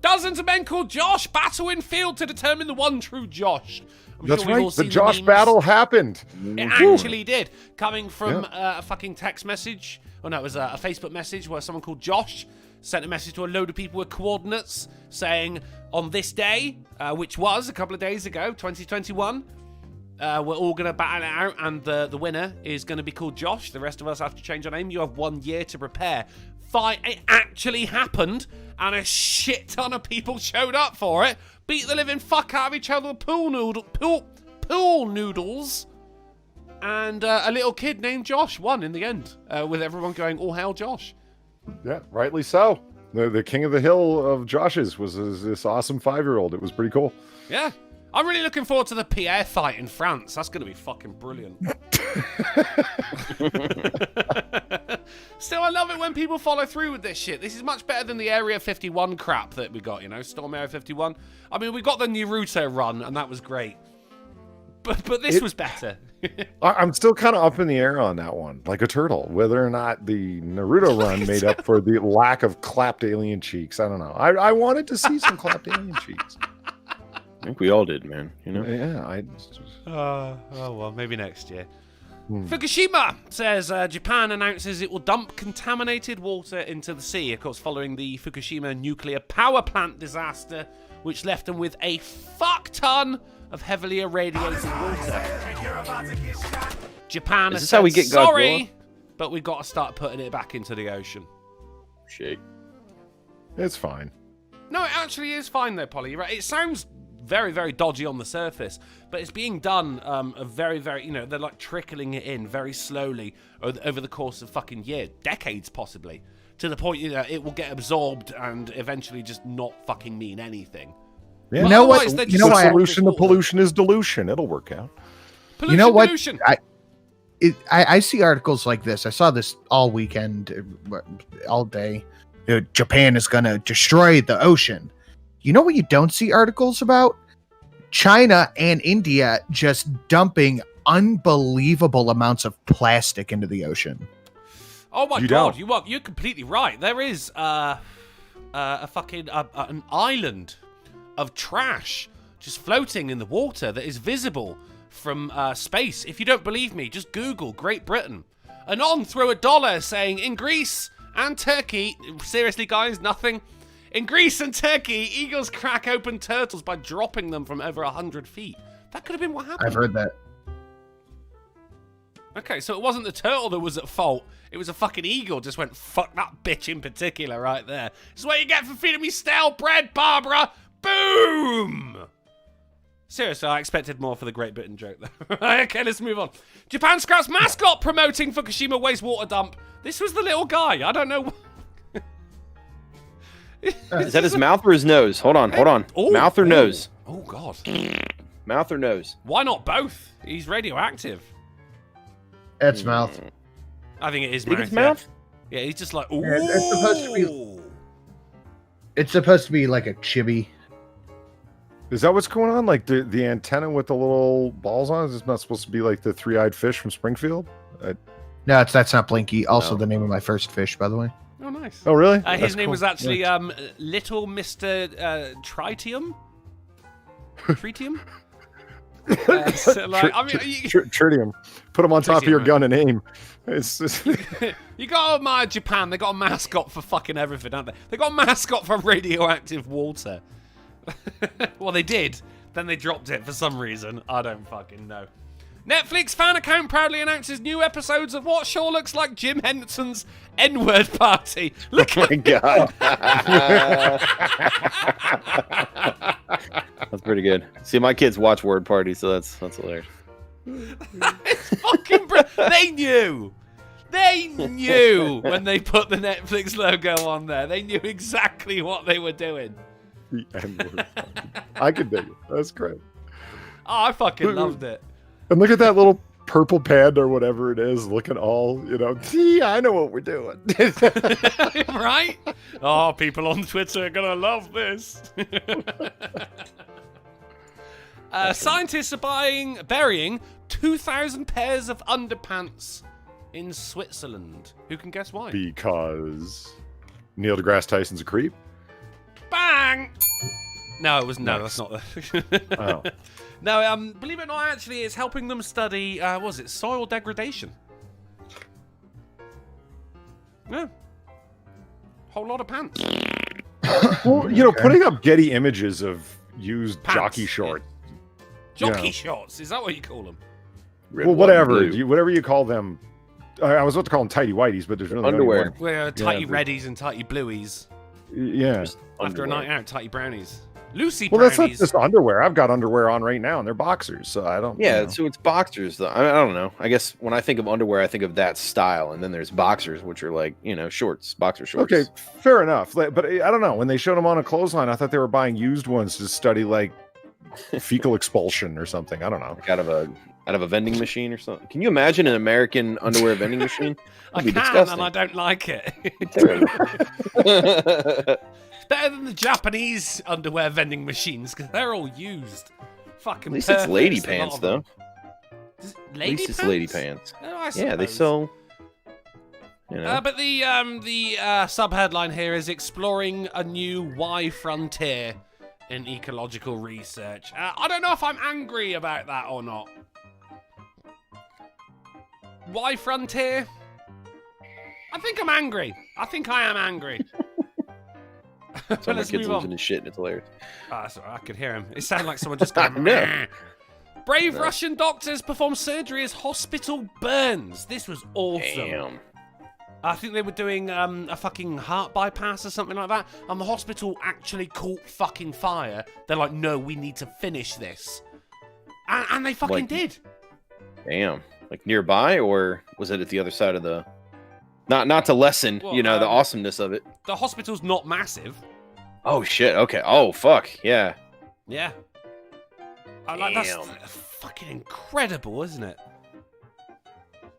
Dozens of men called Josh battle in field to determine the one true Josh. I'm That's sure we've all right. The seen Josh memes. battle happened. It actually did. Coming from a fucking text message. Oh, no, it was a Facebook message where someone called Josh sent a message to a load of people with coordinates saying, on this day, which was a couple of days ago, 2021, we're all going to battle it out, and the winner is going to be called Josh. The rest of us have to change our name. You have 1 year to prepare. It actually happened, and a shit ton of people showed up for it. Beat the living fuck out of each other with pool noodles. And a little kid named Josh won in the end, with everyone going, all hail Josh. Yeah, rightly so. The king of the hill of Josh's was this awesome 5-year-old. It was pretty cool. Yeah. I'm really looking forward to the Pierre fight in France. That's going to be fucking brilliant. Still, I love it when people follow through with this shit. This is much better than the Area 51 crap that we got, you know? Storm Area 51. I mean, we got the Naruto run, and that was great. But this was better. I'm still kind of up in the air on that one, like a turtle, whether or not the Naruto run made up for the lack of clapped alien cheeks. I don't know. I wanted to see some clapped alien cheeks. I think we all did, man. You know? Yeah, Oh, well, maybe next year. Fukushima says Japan announces it will dump contaminated water into the sea, of course, following the Fukushima nuclear power plant disaster, which left them with a fuck ton of heavily irradiated water. Japan Is has this how we said get Godzilla? sorry, but we've got to start putting it back into the ocean. Shit. it's fine. No, it actually is fine though, Polly. You're right. It sounds very, very dodgy on the surface, but it's being done a very, very, you know, they're like trickling it in very slowly over the course of fucking years, decades possibly, to the point, you know, it will get absorbed and eventually just not fucking mean anything. Yeah. You know what? Otherwise, they're The just know why- solution to pollution is dilution. It'll work out. Pollution, You know what? pollution. I see articles like this. I saw this all weekend, all day. Japan is going to destroy the ocean. You know what you don't see articles about? China and India just dumping unbelievable amounts of plastic into the ocean. Oh my You god, don't. you're completely right. There is a fucking an island of trash just floating in the water that is visible from space. If you don't believe me, just Google Great Britain. Anon threw $1 saying in Greece and Turkey, seriously guys, nothing. In Greece and Turkey, eagles crack open turtles by dropping them from over 100 feet. That could have been what happened. I've heard that. Okay, so it wasn't the turtle that was at fault. It was a fucking eagle just went, fuck that bitch in particular right there. This is what you get for feeding me stale bread, Barbara. Boom! Seriously, I expected more for the Great Britain joke, though. Okay, let's move on. Japan scraps mascot promoting Fukushima wastewater dump. This was the little guy. I don't know. Is that his mouth or his nose? Hold on. Ooh, Mouth or ooh. nose? Oh, God. Mouth or nose? Why not both? He's radioactive. That's mouth. I think it is Think mouth. it's mouth? Yeah, he's just like, ooh. Yeah, it's supposed to be- It's supposed to be like a chibi. Is that what's going on? Like the antenna with the little balls on? Is this not supposed to be like the three-eyed fish from Springfield? No, that's not Blinky. Also No. the name of my first fish, by the way. Oh, nice. Oh, really? His That's name cool. was actually Yeah. Little Mr. Tritium. Tritium? So, like, I mean, Tritium. Put them on top of your Tritium, gun and aim. It's just, you got to admire Japan. They got a mascot for fucking everything, haven't they? They got a mascot for radioactive water. Well, they did. Then they dropped it for some reason. I don't fucking know. Netflix fan account proudly announces new episodes of what sure looks like Jim Henson's N-word party. Look Oh at my god. That's pretty good. See, my kids watch Word Party, so that's hilarious. it's fucking They knew. They knew when they put the Netflix logo on there. They knew exactly what they were doing. the N-word. I can dig it. That's great. Oh, I fucking loved it. And look at that little purple panda or whatever it is, looking all, see, I know what we're doing. Right? Oh, people on Twitter are gonna love this. Scientists are burying 2,000 pairs of underpants in Switzerland. Who can guess why? Because Neil deGrasse Tyson's a creep? Bang! No, it was no. Nice. That's not the. Oh. No, believe it or not, actually, it's helping them study. Was it soil degradation? No. Whole lot of pants. Well, putting up Getty images of used Pants, jockey yeah. shorts. Jockey Yeah. shorts. Is that what you call them? Red, Well, white, and whatever. blue. Whatever you call them. I was about to call them tighty whities, but there's really only Underwear. one. We're tighty but- reddies and tighty blueies. Yeah. Just After a underwear. night out, tighty brownies. Lucy Well, that's not brownies. just underwear. I've got underwear on right now, and they're boxers, so I don't. Yeah, you know. so it's boxers though. I don't know. I guess when I think of underwear, I think of that style, and then there's boxers, which are like shorts, boxer shorts. Okay, fair enough. But I don't know. When they showed them on a clothesline, I thought they were buying used ones to study like fecal expulsion or something. I don't know. Like out of a vending machine or something. Can you imagine an American underwear vending machine? I That'd can, be disgusting. and I don't like it. Terrible. It's better than the Japanese underwear vending machines because they're all used. Fucking At least it's lady perfect, a lot pants of though. them. At Lady least it's lady pants. Oh, I Yeah, they suppose. sell. But the sub headline here is exploring a new Y frontier in ecological research. I don't know if I'm angry about that or not. Y frontier? I think I'm angry. I think I am angry. But Some of my let's kids move losing on. his shit, and it's hilarious. That's all right, I could hear him. It sounded like someone just going. No. "Meh." Brave Russian doctors perform surgery as hospital burns. This was awesome. Damn. I think they were doing a fucking heart bypass or something like that, and the hospital actually caught fucking fire. They're like, no, we need to finish this. And they fucking did. Damn. Like nearby, or was it at the other side of the... Not to lessen, Well, the awesomeness of it. The hospital's not massive. Oh, shit. Okay. Oh, fuck. Yeah. Yeah. That's fucking incredible, isn't it?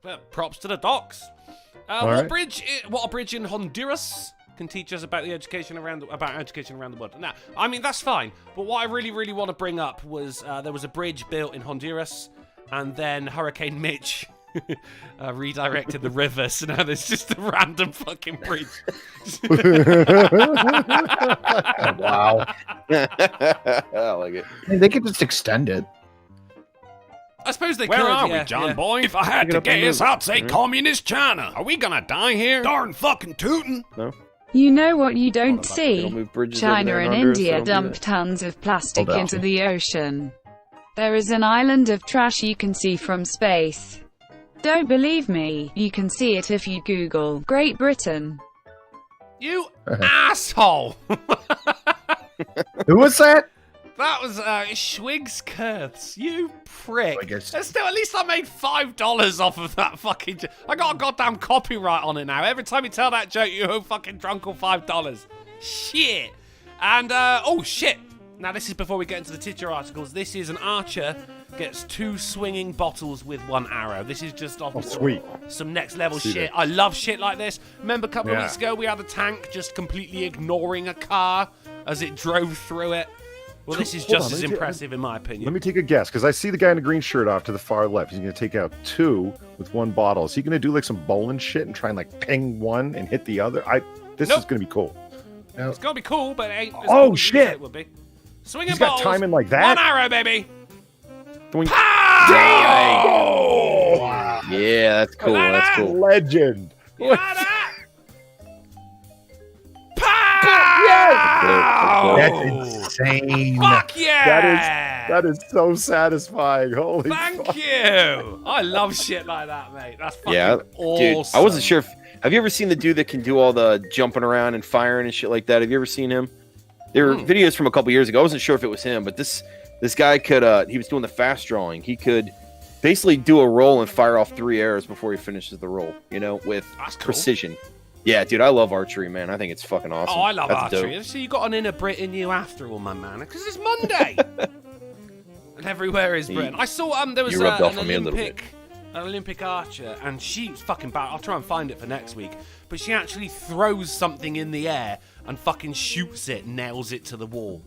But props to the docs. What a bridge in Honduras can teach us about education around the world. Now, I mean, that's fine. But what I really, really want to bring up was there was a bridge built in Honduras, and then Hurricane Mitch redirected the river, so now there's just a random fucking bridge. Wow. I like it. I mean, they could just extend it. I suppose they Where could. are yeah, we, John yeah. boy? If I had to up and guess, move. I'd say communist China. Are we gonna die here? Darn fucking tootin'. No? You know what you don't They don't see? move bridges over China there in and Honduras, they India don't do dump that. tons of plastic Hold on. into the ocean. There is an island of trash you can see from space. Don't believe me? You can see it if you Google Great Britain. You asshole! Who was that? That was Schwig's Kurths. You prick. I guess- Still, at least I made $5 off of that fucking. I got a goddamn copyright on it now. Every time you tell that joke, you owe fucking Drunken $5. Shit. And oh shit. Now this is before we get into the titular articles. This is an archer gets 2 swinging bottles with 1 arrow. This is just off Sweet. some next level See shit. that. I love shit like this. Remember a couple of Yeah. weeks ago we had a tank just completely ignoring a car as it drove through it. Well, this is Hold just on, as let me- impressive in my opinion. Let me take a guess, because I see the guy in the green shirt off to the far left. He's going to take out 2 with 1 bottle. Is he going to do like some bowling shit and try and like ping one and hit the other? This Nope. is going to be cool. It's gonna be cool, but it ain't. as Oh, cool as you shit. said It would be. Swinging He's got bottles, timing like that? 1 arrow, baby. Doink. Yeah, that's cool. Like That's that. cool. Legend. You like that? Pow! That's insane. Fuck yeah! That is so satisfying. Holy Thank fuck. you. I love shit like that, mate. That's fucking Yeah, awesome. dude. I wasn't sure if... Have you ever seen the dude that can do all the jumping around and firing and shit like that? Have you ever seen him? There were videos from a couple years ago. I wasn't sure if it was him, but this guy could... he was doing the fast drawing. He could basically do a roll and fire off 3 arrows before he finishes the roll, with That's cool. precision. Yeah, dude, I love archery, man. I think it's fucking awesome. Oh, I love That's archery. dope. So you got an inner Brit in you after all, my man, because it's Monday. And everywhere is Britain. I saw there was You rubbed off an on me a little bit. Olympic archer, and she's fucking bad. I'll try and find it for next week. But she actually throws something in the air and fucking shoots it, nails it to the wall.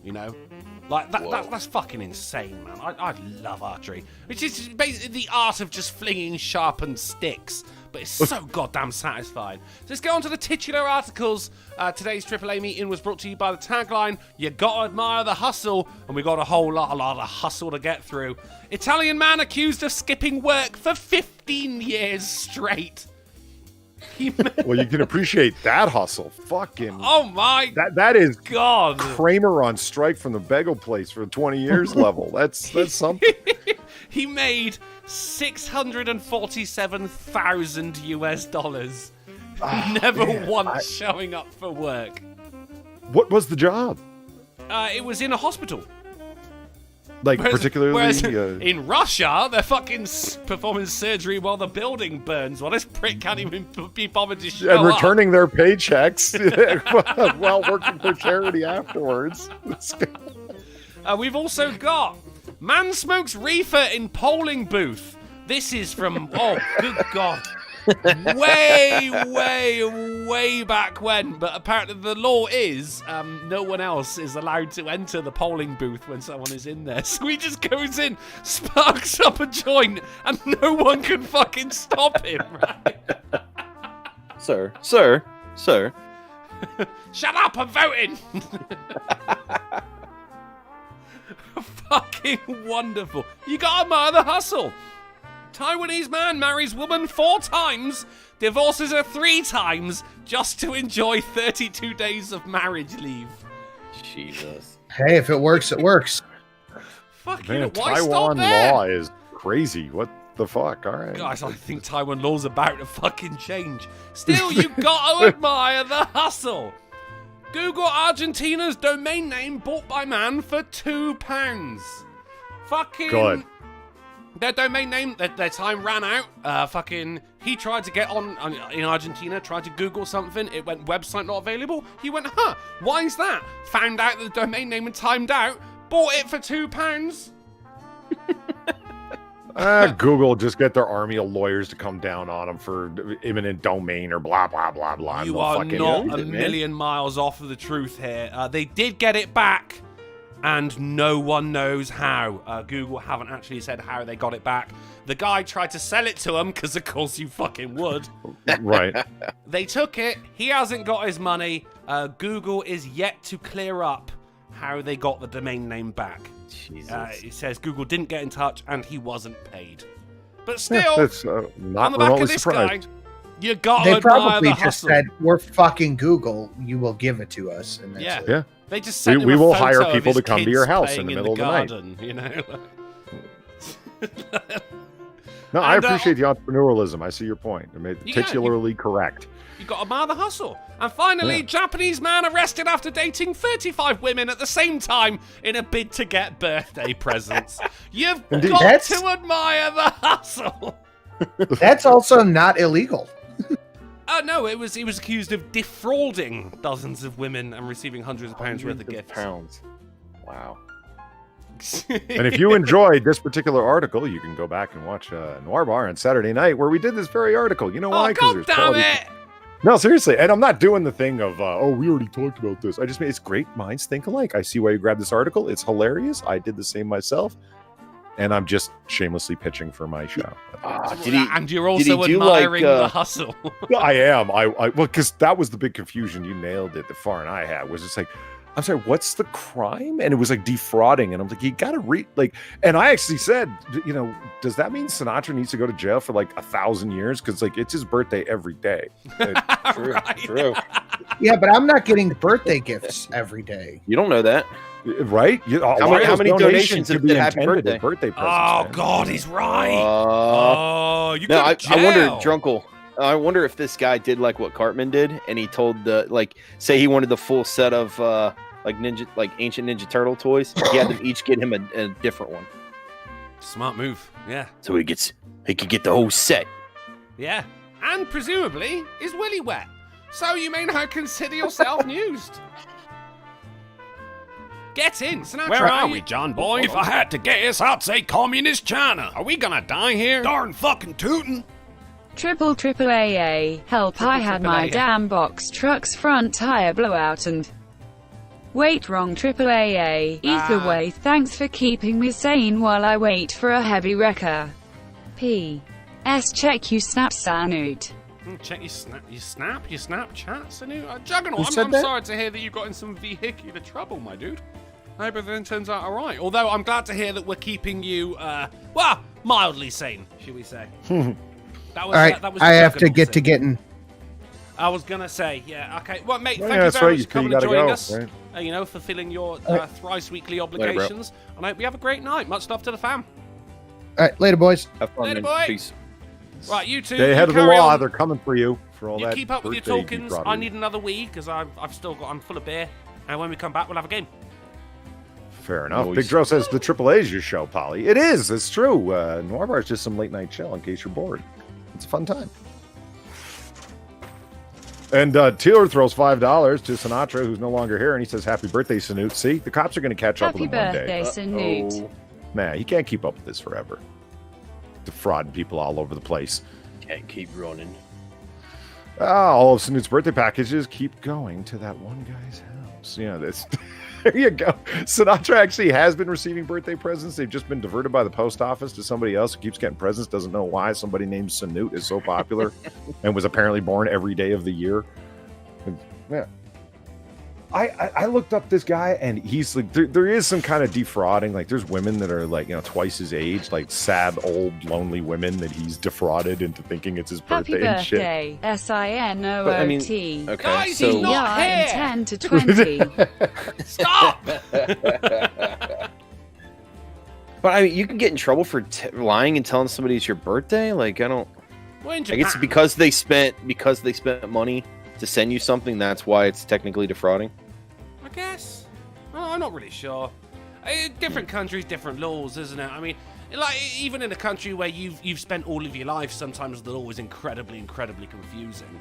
Like that's fucking insane, man. I love archery, which is basically the art of just flinging sharpened sticks. But it's so goddamn satisfying. So let's go on to the titular articles. Today's AAA meeting was brought to you by the tagline, "You gotta admire the hustle," and we got a lot of hustle to get through. Italian man accused of skipping work for 15 years straight. Well, you can appreciate that hustle. Fucking. Oh my That is god. Kramer on strike from the bagel place for 20 years level. That's something. He made $647,000 never once showing up for work. What was the job? It was in a hospital. Like, particularly. Whereas in Russia, they're fucking performing surgery while the building burns. Well, this prick can't even be bothered to show and up. returning their paychecks while working for charity afterwards. We've also got man smokes reefer in polling booth. This is from, oh, good God. way back when, but apparently the law is no one else is allowed to enter the polling booth when someone is in there. So he just goes in, sparks up a joint, and no one can fucking stop him, right? Sir. Shut up, I'm voting! Fucking wonderful. You gotta admire the hustle. Taiwanese man marries woman 4 times, divorces her 3 times, just to enjoy 32 days of marriage leave. Jesus. Hey, if it works, it works. Fucking Man, why stop Taiwan there? law is crazy. What the fuck? All right. Guys, I think Taiwan law's about to fucking change. Still, you gotta admire the hustle. Google Argentina's domain name bought by man for £2. Fucking... Good. Their domain name, their time ran out. He tried to get on in Argentina, tried to Google something. It went website not available. He went, why is that? Found out that the domain name had timed out, bought it for £2. Google just get their army of lawyers to come down on them for imminent domain or blah, blah, blah, blah. You are not a million miles off of the truth here. They did get it back, and no one knows how. Google haven't actually said how they got it back. The guy tried to sell it to them, because of course you fucking would. Right. They took it. He hasn't got his money. Google is yet to clear up how they got the domain name back. It says Google didn't get in touch and he wasn't paid. But still, that's not on the back remotely of this surprised. guy, you gotta They admire probably the just hustle. said, "We're fucking Google. You will give it to us." And that's it. Yeah. They just sent We him a will photo hire of people his to come to kids your house in playing the middle of the night. garden, you know. No, I And, appreciate the entrepreneurialism. I see your point. I mean, Yeah, titularly correct. You got to admire the hustle. And finally, Japanese man arrested after dating 35 women at the same time in a bid to get birthday presents. You've Indeed. got That's- to admire the hustle. That's also not illegal. No, he was accused of defrauding dozens of women and receiving hundreds of pounds worth of gifts. Wow. And if you enjoyed this particular article, you can go back and watch Noir Bar on Saturday night where we did this very article. You know why? Oh, God damn quality- it! No, seriously. And I'm not doing the thing of, we already talked about this. I just mean it's great minds think alike. I see why you grabbed this article. It's hilarious. I did the same myself. And I'm just shamelessly pitching for my show. And you're did he also do, admiring like, the hustle. I am. Well, because that was the big confusion. You nailed it. The Far and I had was just like, I'm sorry, what's the crime? And it was like defrauding. And I'm like, you got to read, like, and I actually said, you know, does that mean Sinatra needs to go to jail for like 1,000 years? Because like it's his birthday every day. True. Right. True. Yeah, but I'm not getting birthday gifts every day. You don't know that. Right? How many donations have could be been happy intended birthday? as birthday presents? Oh, man. God, he's right. You No, go to I wonder, jail. Drunkle. I wonder if this guy did like what Cartman did, and he told the say he wanted the full set of ancient Ninja Turtle toys. He had them each get him a different one, Smart move. Yeah. so he could get the whole set. Yeah. And presumably, is Willy wet. So you may now consider yourself used. Get in, Sinatra. Where are we, John boy? If I had to guess, I'd say communist China. Are we gonna die here? Darn fucking tootin'. Triple AAA. Help, I had my AAA. damn box truck's front tire blow out and... Wait, wrong AAA. Either way, thanks for keeping me sane while I wait for a heavy wrecker. P.S. Check you snap Sanut. Check your Snapchat, Sanu. Juggernaut, Who said I'm that? sorry to hear that you got in some vehicular trouble, my dude. I hope everything turns out all right. Although I'm glad to hear that we're keeping you, mildly sane, should we say? That was, All right, that was I have to Juggernaut get to saying. getting. I was gonna say, yeah, okay. Well, mate, Yeah, thank you that's very right, much for coming you and gotta joining go, us. right. Fulfilling your thrice weekly bro. obligations. And I hope you have a great night. Much love to the fam. All right, later, boys. Have fun, Later, man. boy. Peace. Right, you two. Stay ahead you of the carry law. on. They're coming for you for all You that. keep up with your birthday tokens. defrauding. I need another wee because I'm full of beer. And when we come back, we'll have a game. Fair enough. Noise. Big Dro says the AAA's your show, Polly. It is. It's true. Noir Bar is just some late night chill in case you're bored. It's a fun time. And Taylor throws $5 to Sinatra, who's no longer here, and he says, "Happy birthday, Sanute." See, the cops are going to catch up Happy with him one birthday, day. Sanut. Man, he can't keep up with this forever. Defrauding people all over the place. Can't keep running. All of Sanute's birthday packages keep going to that one guy's house. Yeah, this. There you go. Sinatra actually has been receiving birthday presents. They've just been diverted by the post office to somebody else who keeps getting presents, doesn't know why somebody named Sanute is so popular and was apparently born every day of the year. And, yeah. I looked up this guy, and he's like, there is some kind of defrauding. Like, there's women that are like, twice his age, like sad, old, lonely women that he's defrauded into thinking it's his Happy birthday and shit. birthday, But, I SINOOT. mean, okay, Guys, so he's not Yeah, here. in 10 to 20. Stop! But I mean, you can get in trouble for lying and telling somebody it's your birthday. Like I don't. We're in I guess Japan. because they spent money to send you something. That's why it's technically defrauding. I guess. Well, I'm not really sure. Different countries, different laws, isn't it? I mean, like even in a country where you've spent all of your life, sometimes the law is incredibly confusing.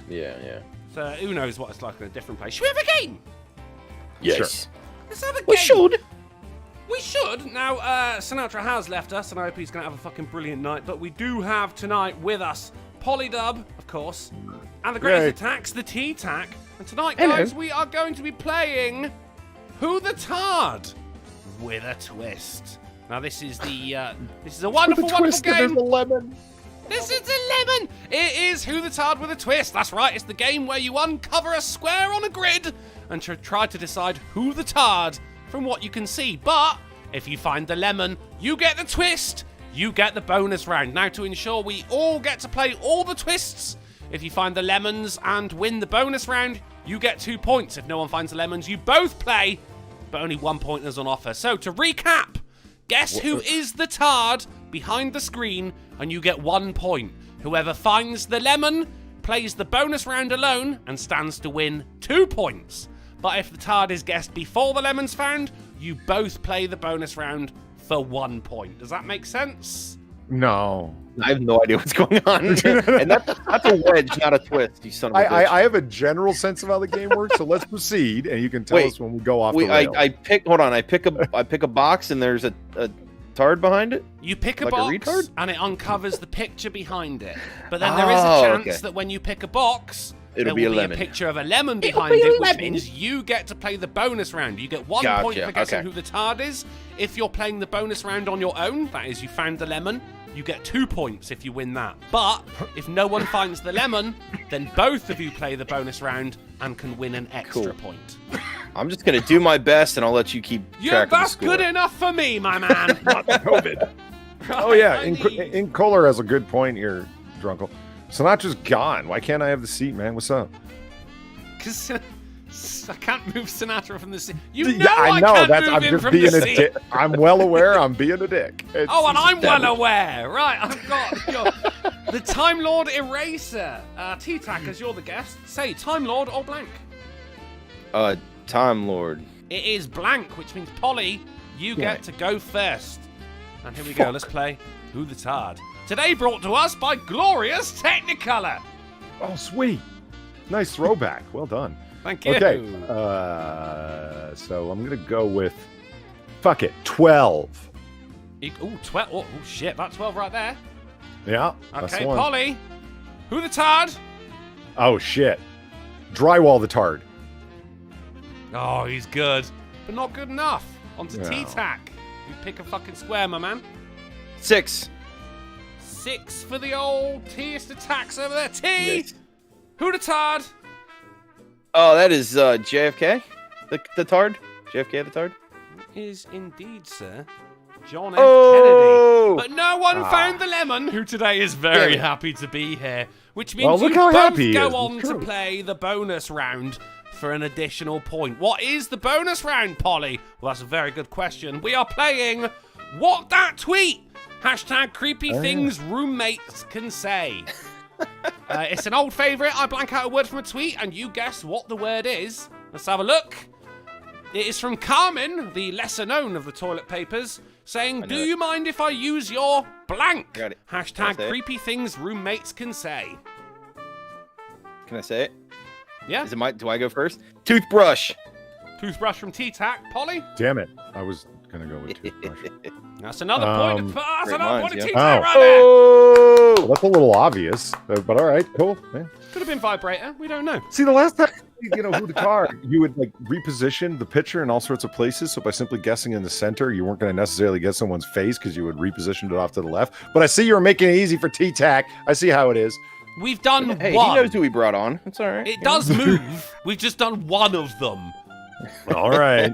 Yeah. So who knows what it's like in a different place? Should we have a game? Yes. Sure. Let's have a game. We should. We should. Now, Sinatra has left us, and I hope he's going to have a fucking brilliant night. But we do have tonight with us Polydub, of course, and the greatest Yay. attacks, the T-Tac. And tonight, Hello. guys, we are going to be playing Who the Tard with a twist. Now, this is a wonderful, wonderful game. There's a lemon. This is a lemon! It is Who the Tard with a Twist. That's right, it's the game where you uncover a square on a grid and try to decide who the tard from what you can see. But if you find the lemon, you get the twist. You get the bonus round. Now, to ensure we all get to play all the twists, if you find the lemons and win the bonus round, you get 2 points. If no one finds the lemons, you both play, but only 1 point is on offer. So, to recap, guess who is the tard behind the screen, and you get 1 point. Whoever finds the lemon plays the bonus round alone and stands to win 2 points. But if the tard is guessed before the lemon's found, you both play the bonus round for 1 point. Does that make sense? No. I have no idea what's going on. And that's a wedge, not a twist. You son of a bitch. I have a general sense of how the game works, so let's proceed, and you can tell us when we go off the rails. I pick a box and there's a tard behind it. You pick a Like a box retard? and it uncovers the picture behind it. But then there is a chance that when you pick a box, It'll there be a will be lemon. a picture of a lemon behind it, which means you get to play the bonus round. You get 1 point Gotcha, for guessing okay. who the tard is. If you're playing the bonus round on your own, that is, you found the lemon, you get 2 points if you win that. But if no one finds the lemon, then both of you play the bonus round and can win an extra point. I'm just gonna do my best, and I'll let you keep track of the That's score. good enough for me, my man. Not COVID. Oh yeah, in Kohler has a good point here, Drunkle. Sinatra's gone. Why can't I have the seat, man? What's up? Because I can't move Sinatra from the seat. You know Yeah, I know. can't That's move I'm him just from being the a seat. dick. I'm well aware. I'm being a dick. Oh, and I'm well aware. Right, I've got the Time Lord Eraser. T-Tac, as you're the guest, say Time Lord or blank. Time Lord. It is blank, which means Polly, you get to go first. And here we go. Let's play Who the Tard. Today brought to us by Glorious Technicolor. Oh, sweet. Nice throwback. Well done. Thank you. Okay. So I'm gonna go with 12. Ooh, 12. Oh, shit, that's 12 right there. Yeah. That's Okay, the one. Polly. Who the Tard? Oh shit. Drywall the tard. Oh, he's good. But not good enough. On to No. T-Tac. You pick a fucking square, my man. 6. 6 for the old T-ist attacks over there. T! Yes. Who the Tard? Oh, that is JFK, the tard. JFK the tard. Is indeed, sir, John F. Oh! Kennedy. But no one found the lemon, who today is very happy to be here. Which means Well, look you how both happy he go is. on It's to true. play the bonus round for an additional point. What is the bonus round, Polly? Well, that's a very good question. We are playing What That Tweet? Hashtag creepy things roommates can say. It's an old favourite. I blank out a word from a tweet and you guess what the word is. Let's have a look. It is from Carmen, the lesser known of the toilet papers, saying, do you mind if I use your blank? Got it. Hashtag Can I say it? creepy things roommates can say. Can I say it? Yeah? Do I go first? Toothbrush. Toothbrush from T-Tac. Polly? Damn it. I was gonna go with toothbrush. That's another point. That's great another minds, point of yeah. T-Tac Oh. right there. Well, that's a little obvious, but all right, cool. Yeah. Could have been vibrator. We don't know. See, the last time who the card, you would like reposition the picture in all sorts of places. So by simply guessing in the center, you weren't going to necessarily get someone's face because you would reposition it off to the left. But I see you were making it easy for T-Tac. I see how it is. We've done Hey, one. he knows who he brought on. It's all right. It does move. We've just done one of them. All right.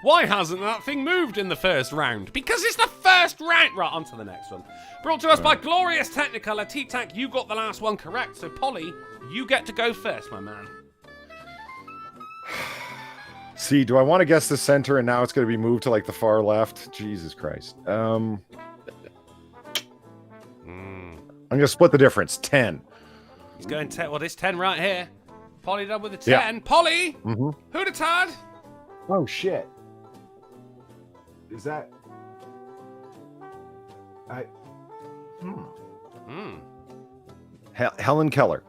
Why hasn't that thing moved in the first round? Because it's the first round. Right, on to the next one. Brought to us by Glorious Technicolor. T-Tac, you got the last one correct. So, Polly, you get to go first, my man. See, do I want to guess the center and now it's going to be moved to like the far left? Jesus Christ. I'm going to split the difference. 10. He's going 10. Well, this 10 right here. Polly done with the 10. Yeah. Polly, who'd have tad? Oh, shit. Is that... Helen Keller.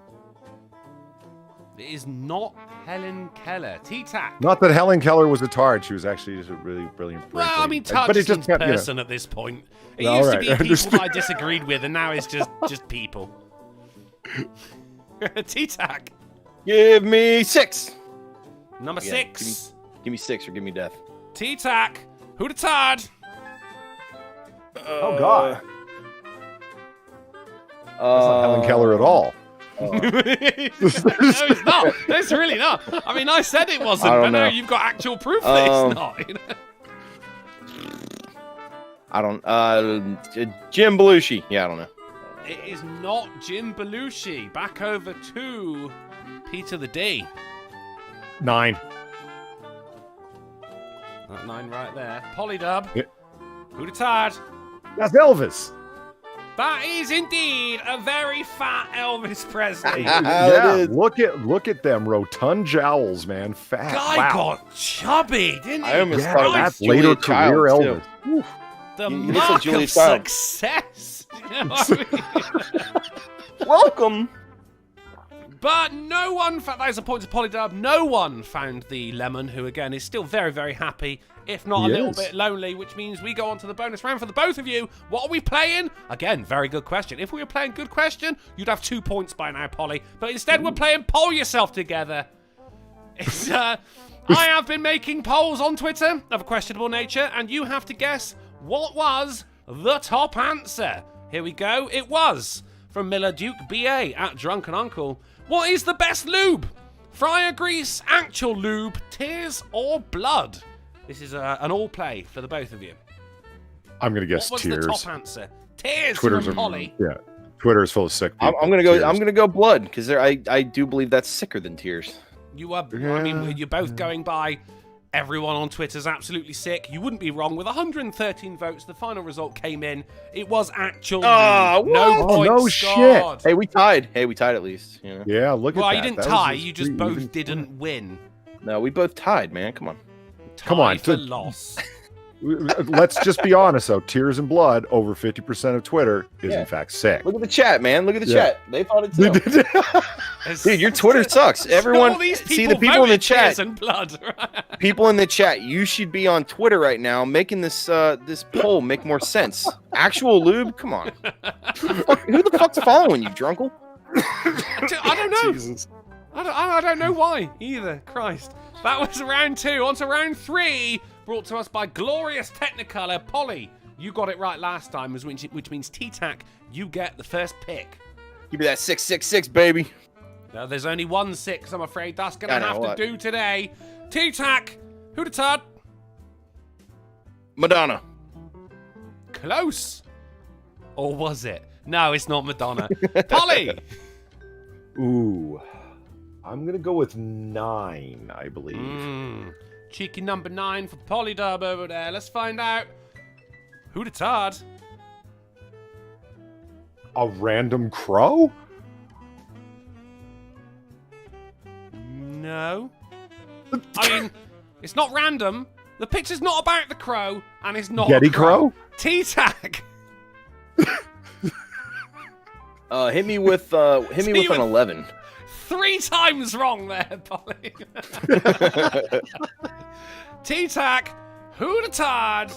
It is not Helen Keller. T-Tac. Not that Helen Keller was a tard. She was actually just a really brilliant. Well, I mean, tard just means person at this point. It used to be people that I disagreed with, and now it's just people. T-Tac. Give me 6. Number 6. Give me 6 or give me death. T-Tac. Who'd have tad? Oh, God. That's not Helen Keller at all. No, it's not. It's really not. I mean, I said it wasn't, but now you've got actual proof that it's not. You know? I don't. Jim Belushi. Yeah, I don't know. It is not Jim Belushi. Back over to Peter the D. 9. That 9 right there. Polydub. Yeah. Who'd have tad? That's Elvis. That is indeed a very fat Elvis Presley. Yeah, look at them rotund jowls, man. Fat. Guy got chubby, didn't he? I almost thought that's later career Elvis. The mark of success. You know what I mean? Welcome. But no one found, that is a point to Polydub, no one found the lemon, who again is still very, very happy, if not a little bit lonely, which means we go on to the bonus round for the both of you. What are we playing? Again, very good question. If we were playing good question, you'd have 2 points by now, Polly. But instead we're playing Poll Yourself Together. It's, I have been making polls on Twitter of a questionable nature, and you have to guess what was the top answer. Here we go. It was from Miller Duke BA at Drunken Uncle. What is the best lube? Fryer grease, actual lube, tears, or blood? This is an all play for the both of you. I'm gonna guess what was tears. the top answer? Tears Twitter's from Polly. Yeah, Twitter is full of sick people. I'm gonna go blood because I do believe that's sicker than tears. You are. I mean, you're both going by. Everyone on Twitter's absolutely sick. You wouldn't be wrong. With 113 votes, the final result came in. It was actually no points no scored. shit. Hey, we tied. At least. You know? Yeah, look at that. Well, you didn't That tie. was You just both didn't win. No, we both tied, man. Come on. Come on, for loss. Let's just be honest, though. Tears and blood, over 50% of Twitter is in fact sick. Look at the chat, man. Look at the chat. They thought it too. Dude, your Twitter sucks. Everyone, see the people in the chat. And blood, right? People in the chat, you should be on Twitter right now, making this this poll make more sense. Actual lube, come on. Who the fuck's following you, Drunkle? I don't know. Jesus. I don't know why either. Christ. That was round 2. On to round 3. Brought to us by Glorious Technicolor. Polly, you got it right last time, which means T-Tac, you get the first pick. Give me that 666, baby. No, there's only 1 6, I'm afraid. That's going to have to do today. T-Tac, who'd have tad? Madonna. Close. Or was it? No, it's not Madonna. Polly. Ooh. I'm going to go with 9, I believe. Cheeky number 9 for Polydub over there. Let's find out. Who'd have tad? A random crow? No. I mean, it's not random. The picture's not about the crow, and it's not Getty a crow. crow? T-Tac. Hit me with an 11. 3 times wrong there, Polly. T-Tac, who'd have tad?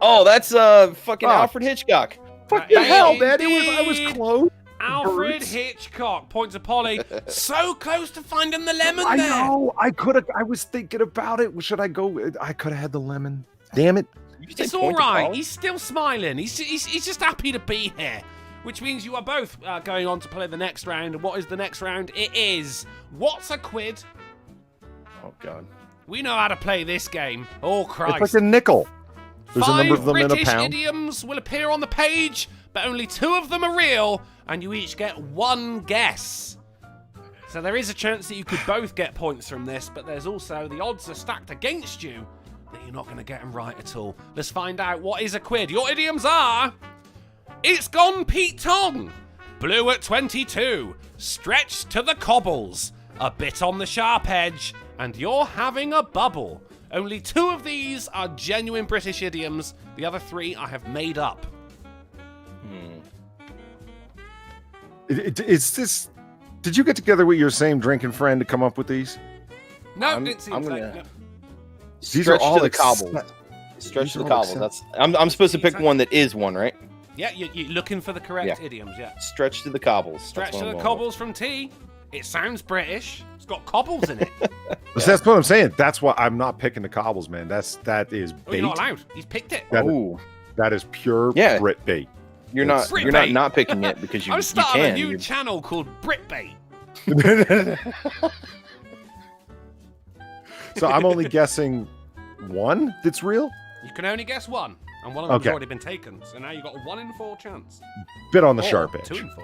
Oh, that's fucking Alfred Hitchcock. Fuck the hell, man. I was close. Alfred Hitchcock. Point to Polly. So close to finding the lemon I there. know. I was thinking about it. Should I go? I could have had the lemon. Damn it. It's all right. He's still smiling. He's just happy to be here. Which means you are both going on to play the next round. And what is the next round? It is What's a Quid? Oh, God. We know how to play this game. Oh, Christ. It's like a nickel. There's 5 a number of them British in a pound. idioms will appear on the page, but only 2 of them are real, and you each get 1 guess. So there is a chance that you could both get points from this, but there's also the odds are stacked against you that you're not going to get them right at all. Let's find out what is a quid. Your idioms are... It's gone Pete Tong. Blue at 22. Stretched to the cobbles. A bit on the sharp edge. And you're having a bubble. Only 2 of these are genuine British idioms. The other 3 I have made up. Is this... Did you get together with your same drinking friend to come up with these? No, it seems like... gonna- No. These Stretch are all to the ex- cobbles. Stretch These to the are all cobbles. accept- That's. I'm supposed to pick one that is one, right? Yeah, you're looking for the correct Yeah. idioms, yeah. Stretch to the cobbles. Stretch That's to what the I'm going cobbles from T. It sounds British. It's got cobbles in it. So that's what I'm saying. That's why I'm not picking the cobbles, man. That is Oh, bait. you're not allowed. He's picked it. That- with. Ooh, That is pure Yeah. Brit bait. you're not. Brit You're bait. not picking it because you. I'm You starting can. a new You're- channel called Britbait. So I'm only guessing one that's real. You can only guess one, and one of them's Okay. already been taken. So now you've got a 1 in 4 chance. Bit on the Or sharp edge. 2 in 4.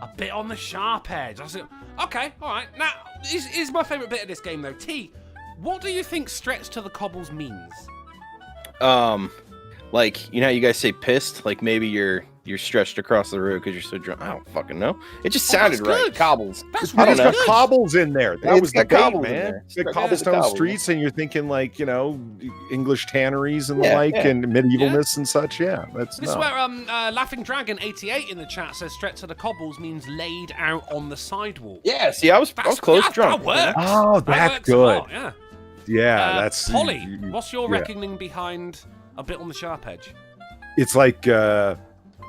A bit on the sharp edge. That's it. Okay, all right. Now, is my favourite bit of this game, though. T, what do you think stretch to the cobbles means? Like you know, how you guys say pissed. Like maybe you're stretched across the road because you're so drunk. I don't fucking know. It just Oh, that's sounded right. good. Cobbles. That's I don't It's know. got cobbles in there. That It's was the got bait, cobbles in man. there. The Stretch cobblestone to the cobbles. streets, and you're thinking like English tanneries and the Yeah, like, yeah. and medievalness and such. Yeah, that's This is no. where Laughing Dragon 88 in the chat says stretch to the cobbles means laid out on the sidewalk. Yeah. See, I was close. Drunk. That works. Oh, That that's works a good. lot, yeah. Yeah, that's Polly. you- What's your yeah. reckoning behind a bit on the sharp edge? It's like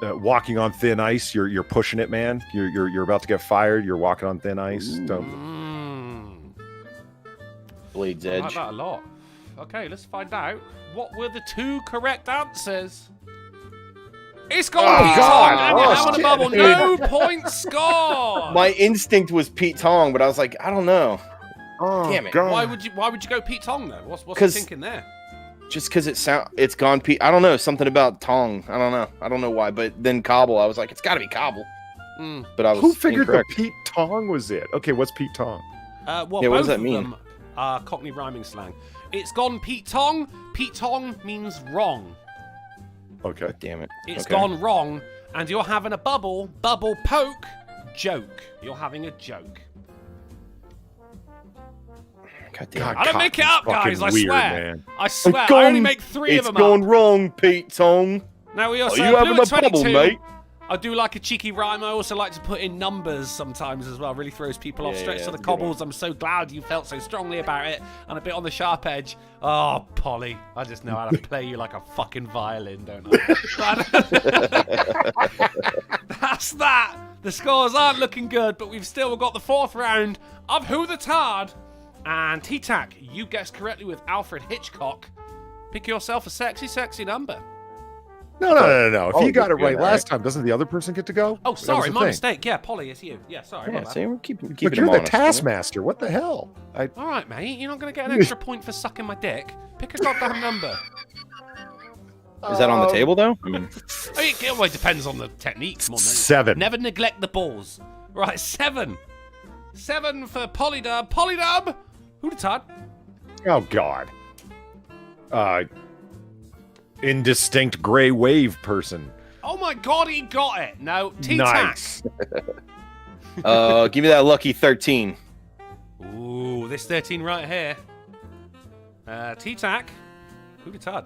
walking on thin ice. You're pushing it, man. You're about to get fired. You're walking on thin ice. Don't. Blades I like edge. that a lot. Okay, let's find out. What were the 2 correct answers? It's gone Oh, Pete God. Tong, and you're Oh, having a shit, bubble. dude. No points scored. My instinct was Pete Tong, but I was like, I don't know. Oh, Damn it. God. Why would you go Pete Tong though? What's you 'Cause- thinking there? Just because it's gone Pete. I don't know, something about Tong. I don't know why. But then Cobble, I was like, it's got to be Cobble. Mm. But I was Who figured incorrect. that Pete Tong was it? Okay, what's Pete Tong? Well, Yeah, what both does that of mean? them are Cockney rhyming slang. It's gone Pete Tong. Pete Tong means wrong. Okay. Damn it. It's Okay. gone wrong, and you're having a bubble poke, joke. You're having a joke. God damn God, it. I don't make it up, fucking guys. I weird, swear. man. I swear. It's I only gone- make 3 of It's them gone up. wrong, Pete Tong. Now we Are also you having Blue a at 22. bubble, mate? I do like a cheeky rhyme. I also like to put in numbers sometimes as well. Really throws people off. Yeah, Stretch yeah, to the that's a good cobbles. I'm so glad you felt so strongly about it. And a bit on the sharp edge. Oh, Polly. I just know how to play you like a fucking violin, don't I? That's that. The scores aren't looking good, but we've still got the 4th round of Who the Tard. And T-Tac, you guessed correctly with Alfred Hitchcock. Pick yourself a sexy, sexy number. No. If Oh, you got it good, right all last time, doesn't the other person get to go? Oh, That was sorry, the my thing. mistake. Yeah, Polly, it's you. Yeah, sorry. my Yeah, bad. see, we're keeping But them you're the honest, you know? taskmaster. What the hell? All right, mate. You're not going to get an extra point for sucking my dick. Pick a goddamn number. Is that on the table though? I mean, Well, it depends on the technique. Come on, mate. 7. Never neglect the balls. Right, 7. 7 for Polydub. Polydub! Who the Tard? Oh God. Indistinct gray wave person. Oh my god, he got it. No, T-Tac. Nice. give me that lucky 13. Ooh, this 13 right here. T-Tac. Who the Tard?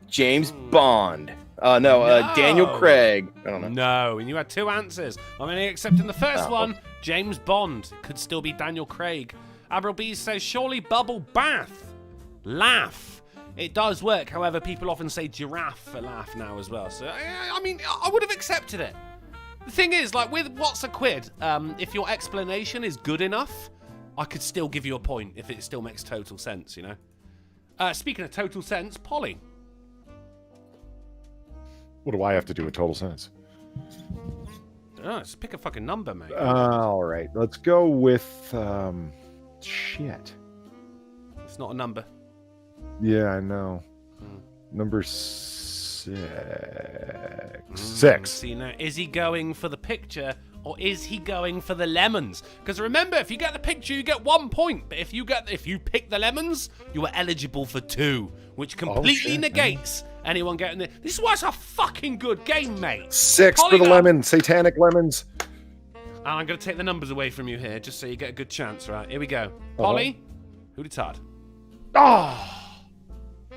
James Bond. No, Daniel No. Craig. I don't know. No, and you had 2 answers. I'm only accepting the first Oh. one. James Bond. Could still be Daniel Craig. Avril B says, surely bubble bath. Laugh. It does work. However, people often say giraffe for laugh now as well. So, I mean, I would have accepted it. The thing is, like, with What's a Quid, if your explanation is good enough, I could still give you a point if it still makes total sense, you know? Speaking of total sense, Polly. What do I have to do with total sense? Oh, just pick a fucking number, mate. All right. Let's go with shit. It's not a number. Yeah, I know. Hmm. Number 6. Six. See now, is he going for the picture or is he going for the lemons? Because remember, if you get the picture, you get 1 point. But if you pick the lemons, you are eligible for 2, which completely negates anyone getting it. This is why it's a fucking good game, mate. 6 for the lemon, satanic lemons. And I'm going to take the numbers away from you here, just so you get a good chance. Right, here we go. Polly, who did Todd? Oh.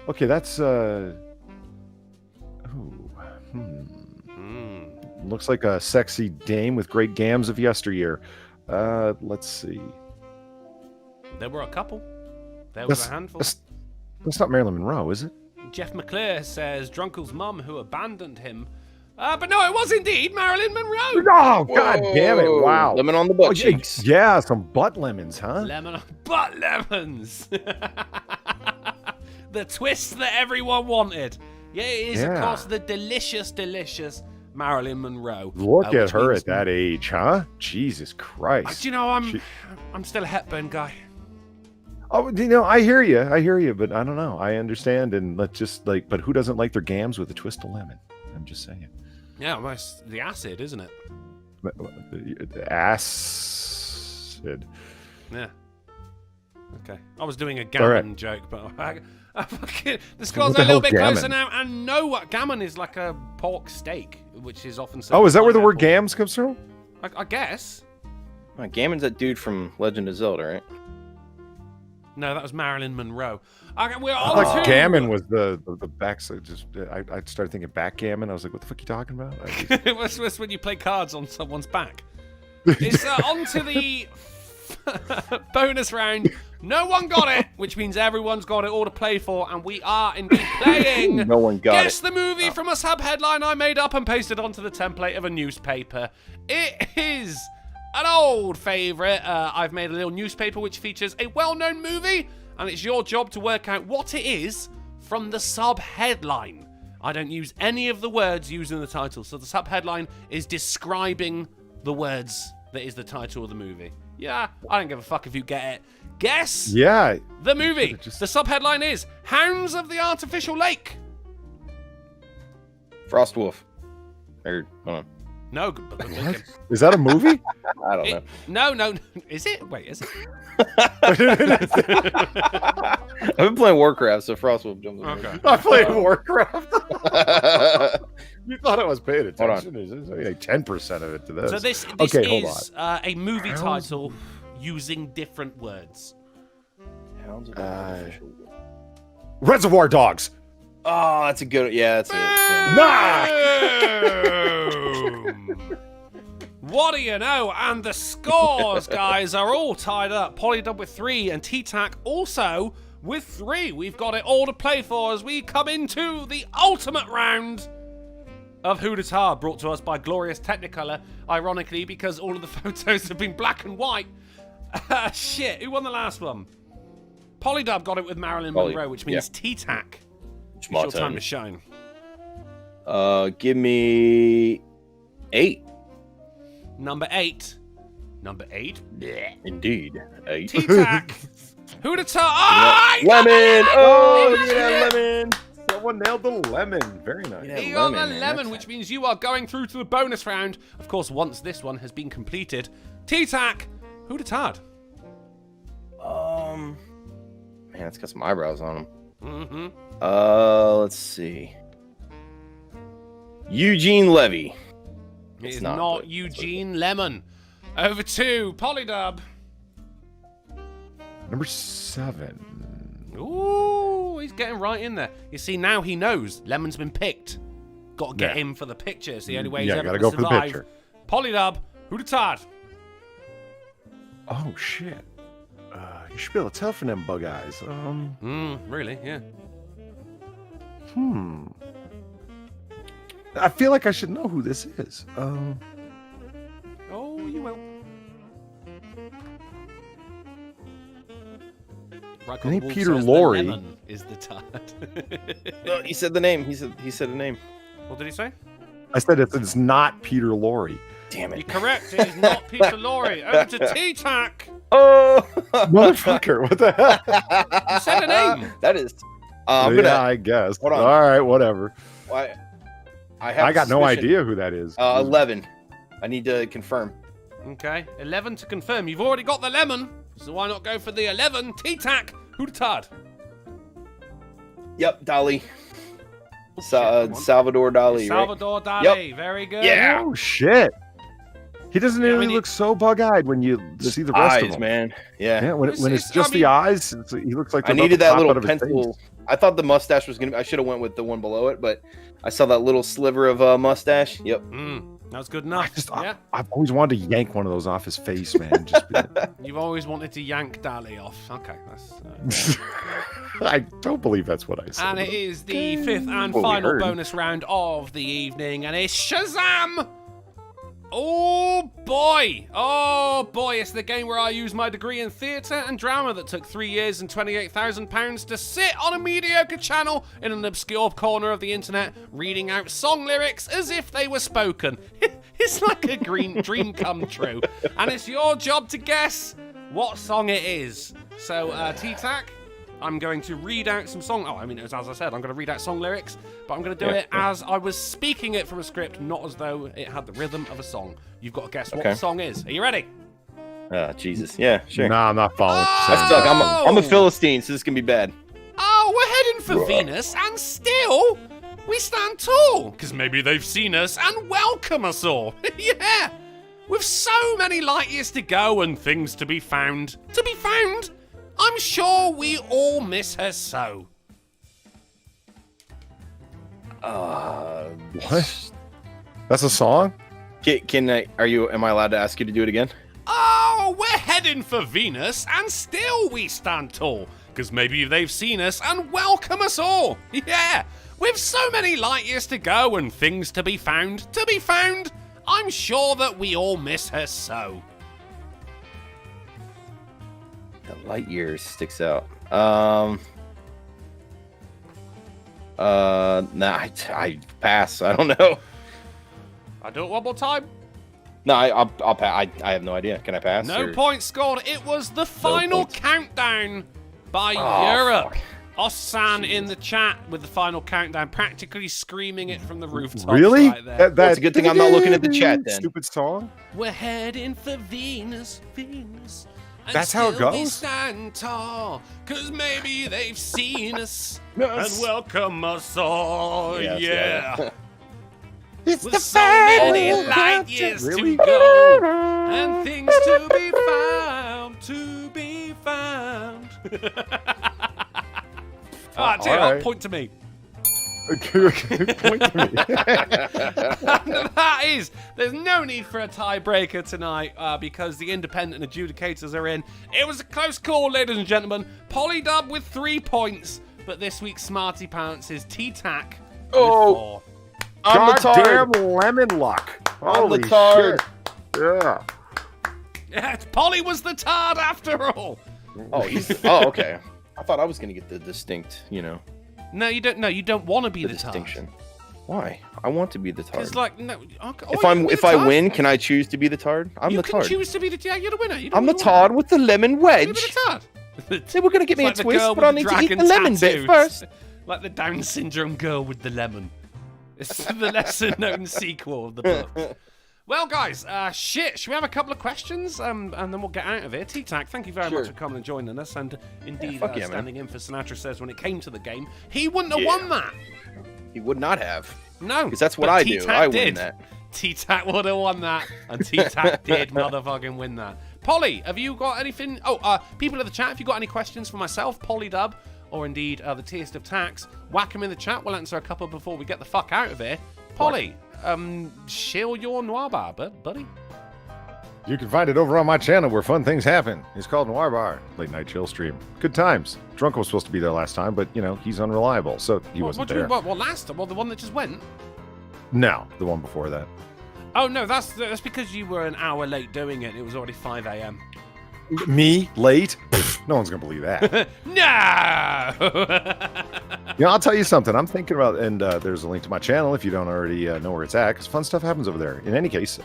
Okay, that's looks like a sexy dame with great gams of yesteryear. Let's see. There were a couple. There was a handful. That's not Marilyn Monroe, is it? Jeff McClure says Drunkel's mum who abandoned him. But no, it was indeed Marilyn Monroe. Oh, god damn it. Wow. Lemon on the butt cheeks. Yeah, some butt lemons, huh? Lemon on butt lemons. The twist that everyone wanted. Yeah, it is, of course, the delicious, delicious Marilyn Monroe. Look at her at that age, huh? Jesus Christ. Do you know, I'm still a Hepburn guy. Oh, you know, I hear you, but I don't know. I understand, and let's just but who doesn't like their gams with a twist of lemon? I'm just saying. Yeah, well, it's the acid, isn't it? The acid. Yeah. Okay. I was doing a gammon joke, but I fucking, the score's a little bit closer now, and know what gammon is, like a pork steak, which is often served. Oh, is that where the word gams comes from? I guess. Gammon's that dude from Legend of Zelda, right? No, that was Marilyn Monroe. Okay, we're I on thought to... gammon was the backside. I started thinking backgammon. I was like, what the fuck are you talking about? What's when you play cards on someone's back? It's on to the bonus round. No one got it, which means everyone's got it all to play for, and we are indeed playing. No one got Guess the movie from a sub-headline I made up and pasted onto the template of a newspaper. It is an old favourite. I've made a little newspaper which features a well-known movie, and it's your job to work out what it is from the sub-headline. I don't use any of the words used in the title, so the sub-headline is describing the words that is the title of the movie. Yeah, I don't give a fuck if you get it. Guess the movie. The sub-headline is Hounds of the Artificial Lake. Frost Wolf. Hold on. No, but What? Is that a movie? I don't know. No. Is it? Wait, is it? I've been playing Warcraft, so Frost Wolf jumps in. Okay. I played Warcraft. You thought I was paying attention. There's like 10% of it to this. So this okay, is a movie title using different words. Hounds of the Artificial Lake. Reservoir Dogs. Oh, that's a good. Yeah, that's it. Boom! What do you know? And the scores, guys, are all tied up. Polydub with 3 and T-Tac also with 3. We've got it all to play for as we come into the ultimate round of Who Does Hard, brought to us by Glorious Technicolor, ironically, because all of the photos have been black and white. Shit, who won the last one? Polydub got it with Marilyn Monroe, which means T-Tac. It's your time to shine. Give me 8. Number 8. Number 8? Indeed. 8. T-Tac. Who to tell? Oh, lemon! Oh, give me that lemon! Someone nailed the lemon. Very nice. You got the lemon, which means you are going through to the bonus round. Of course, once this one has been completed. T-Tac, who to tard? Man, it's got some eyebrows on him. Mm-hmm. Let's see. Eugene Levy. It is not Eugene Lemon. Over to Polydub. Number 7. Ooh, he's getting right in there. You see, now he knows Lemon's been picked. Got to get him for the picture. It's the only way he's ever gotta going go to for the survive. picture. Polydub, who to tard? Oh shit. You should be able to tell from them bug eyes. Really? Yeah. I feel like I should know who this is. Oh, you will. Right, Any Peter Lorre. Lemon is the tard. No, he said the name. He said a name. What did he say? I said it's not Peter Lorre. Damn it. You're correct. It is not Peter Lorre. Over to T-Tac. Oh, Motherfucker! What the hell? You said a name. That is. I guess. Hold on. All right, whatever. I got no suspicion. idea who that is. 11. I need to confirm. Okay, 11 to confirm. You've already got the lemon, so why not go for the 11? T-Tac, who the tard? Yep, Dali. come on. Salvador Dali. Right? Salvador Dali, very good. Yeah. Oh shit! He doesn't Yeah, I really mean, look so bug-eyed when you see the rest Eyes, of him. man. Yeah. Yeah, when It's- it's just I mean- the eyes, he looks like I they're about needed to that pop little out of his pencil. face. I thought the mustache was gonna. I should have went with the one below it, but I saw that little sliver of mustache. Yep. That was good enough. Yeah, I've always wanted to yank one of those off his face, man. Just you've always wanted to yank Dali off. Okay, that's... I don't believe that's what I said. And it is the fifth and What we final heard. bonus round of the evening, and it's Shazam! Oh boy! Oh boy, it's the game where I used my degree in theatre and drama that took 3 years and £28,000 to sit on a mediocre channel in an obscure corner of the internet, reading out song lyrics as if they were spoken. It's like a green dream come true. And it's your job to guess what song it is. So, T-Tac, I'm going to read out some song. Oh, I mean, as I said, I'm going to read out song lyrics, but I'm going to do it as I was speaking it from a script, not as though it had the rhythm of a song. You've got to guess what the song is. Are you ready? Jesus. Yeah. Sure. No, I'm not following. I suck. I'm a Philistine, so this can be bad. Oh, we're heading for Venus, and still we stand tall, because maybe they've seen us and welcome us all. Yeah, with so many light years to go and things to be found. I'm sure we all miss her so. What? That's a song? Am I allowed to ask you to do it again? Oh, we're heading for Venus, and still we stand tall, because maybe they've seen us and welcome us all. Yeah, with so many light years to go and things to be found, I'm sure that we all miss her so. The light years sticks out. Nah, I pass. I don't know. I'll do it one more time. No, I'll pass. I have no idea. Can I pass? No or- points scored. It was the final points. countdown by Oh, Europe. fuck. Ossan in the chat with the final countdown, practically screaming it from the rooftops Really? right there. Well, it's a good thing I'm not looking at the chat then. Stupid song. We're heading for Venus. And That's how it still We goes? stand tall, 'cause maybe they've seen us Yes. and welcome us all. Yes, yeah. yeah. It's With so many light years Really? to go and things to be found. Ah, dear, All right. point to me. Point to me. That is, there's no need for a tiebreaker tonight because the independent adjudicators are in. It was a close call, ladies and gentlemen. Polydub with 3 points, but this week's Smarty Pants is T-Tac with Oh. 4. I'm the Goddamn tard. lemon luck. I'm Holy the tard. shit. Yeah. Yes, Polly was the tard after all. Oh, okay. I thought I was gonna get the distinct, No, you don't. No, you don't want to be the the tard. distinction. Why? I want to be the tard. Because, like, no. If I win, can I choose to be the tard? I'm you the can tard. choose to be the. Yeah, you're the winner. I'm the tard with the lemon You're wedge. the tard. They were gonna give me a It's like the twist, girl but I with need the to eat dragon the lemon bit tattoos. first. Like the Down syndrome girl with the lemon. It's the lesser-known sequel of the book. Well, guys, should we have a couple of questions, and then we'll get out of here. T-Tac, thank you very much for coming and joining us, and indeed fuck yeah, man. standing in for Sinatra Says when it came to the game. He wouldn't have won that. He would not have, No. because that's what but I do. T-Tac I did. win that. T-Tac would have won that, and T-Tac did motherfucking win that. Polly, have you got anything? Oh, people in the chat, if you got any questions for myself, Polydub, or indeed the Taste of Tax, whack them in the chat. We'll answer a couple before we get the fuck out of here. Polly, shill your noir bar, buddy. You can find it over on my channel where fun things happen. It's called Noir Bar, late night chill stream. Good times. Drunken was supposed to be there last time, but he's unreliable, so he wasn't there. What last time? Well, the one that just went. No, the one before that. Oh no, that's because you were an hour late doing it. It was already 5 a.m. Me late? Pfft, no one's gonna believe that. No. I'll tell you something. I'm thinking about, and there's a link to my channel if you don't already know where it's at, because fun stuff happens over there. In any case,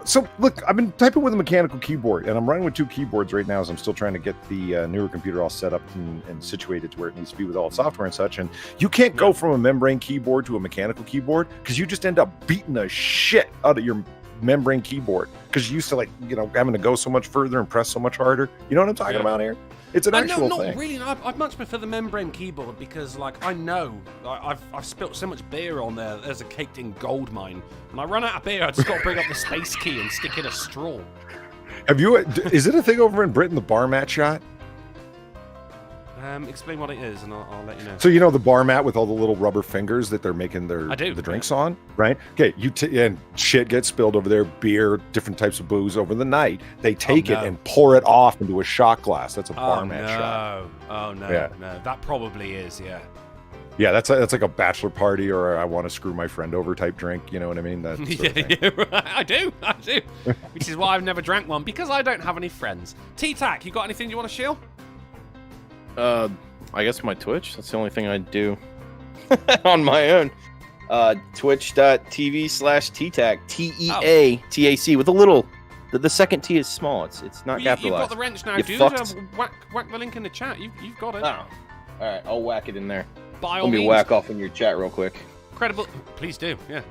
So look, I've been typing with a mechanical keyboard, and I'm running with 2 keyboards right now as I'm still trying to get the newer computer all set up and situated to where it needs to be with all the software and such. And you can't go from a membrane keyboard to a mechanical keyboard because you just end up beating the shit out of your membrane keyboard because you used to having to go so much further and press so much harder. You know what I'm talking about here? It's an actual no, thing. not really. I'd much prefer the membrane keyboard because, I know I've spilt so much beer on there. There's a caked-in gold mine. When I run out of beer, I just got to bring up the space key and stick in a straw. Is it a thing over in Britain, the bar mat shot? Explain what it is, and I'll let you know. So the bar mat with all the little rubber fingers that they're making the drinks on, right? Okay, and shit gets spilled over there, beer, different types of booze over the night. They take it and pour it off into a shot glass. That's a bar mat shot. Oh no, no, that probably is, yeah. Yeah, that's like a bachelor party or I want to screw my friend over type drink. You know what I mean? That sort of thing. Yeah, right. I do. Which is why I've never drank one because I don't have any friends. T-Tac, you got anything you want to shield? I guess my Twitch. That's the only thing I do on my own. Twitch.tv/TTAC. TEATAC with a little. The second T is small. It's not capitalized. You've got the wrench now, You dude. fucked. Whack the link in the chat. You've got it. Oh. All right, I'll whack it in there. By all Let me means. whack off in your chat real quick. Credible. Please do. Yeah.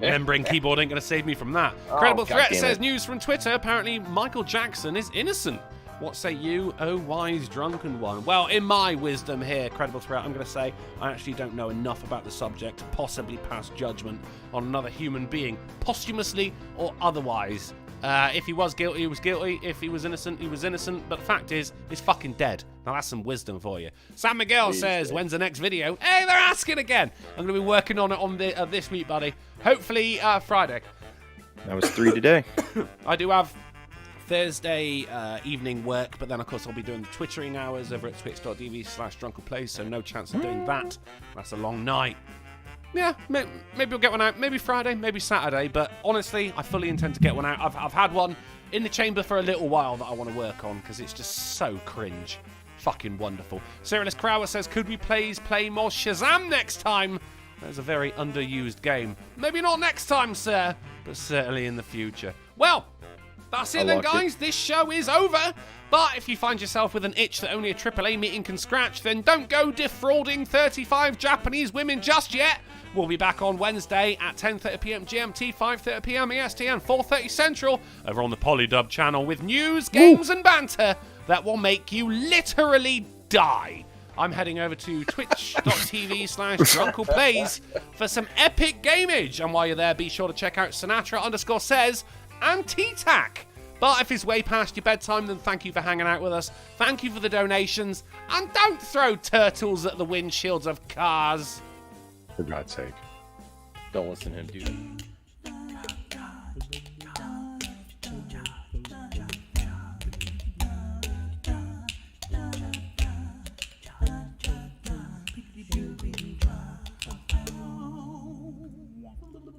Membrane keyboard ain't gonna save me from that. Oh, Credible God Threat damn says it. news from Twitter. Apparently, Michael Jackson is innocent. What say you, oh wise drunken one? Well, in my wisdom here, Credible Threat, I'm going to say I actually don't know enough about the subject to possibly pass judgment on another human being, posthumously or otherwise. If he was guilty, he was guilty. If he was innocent, he was innocent. But the fact is, he's fucking dead. Now that's some wisdom for you. Sam Miguel says, when's the next video? Hey, they're asking again. I'm going to be working on it this week, buddy. Hopefully Friday. That was 3 today. I do have Thursday evening work, but then of course I'll be doing the Twittering hours over at twitch.tv/drunkenplays, so no chance of doing that. That's a long night. Yeah, maybe we'll get one out. Maybe Friday, maybe Saturday, but honestly, I fully intend to get one out. I've had one in the chamber for a little while that I want to work on because it's just so cringe. Fucking wonderful. Cyrillus Crower says, could we please play more Shazam next time? That's a very underused game. Maybe not next time, sir, but certainly in the future. Well, that's it then, guys. This show is over. But if you find yourself with an itch that only a AAA meeting can scratch, then don't go defrauding 35 Japanese women just yet. We'll be back on Wednesday at 10:30 p.m. GMT, 5:30 p.m. EST, and 4:30 Central over on the Polydub channel with news, games, and banter that will make you literally die. I'm heading over to twitch.tv/drunkleplays for some epic gameage. And while you're there, be sure to check out Sinatra_says and T-Tac. But if it's way past your bedtime, then thank you for hanging out with us. Thank you for the donations. And don't throw turtles at the windshields of cars. For God's sake. Don't listen to him, dude.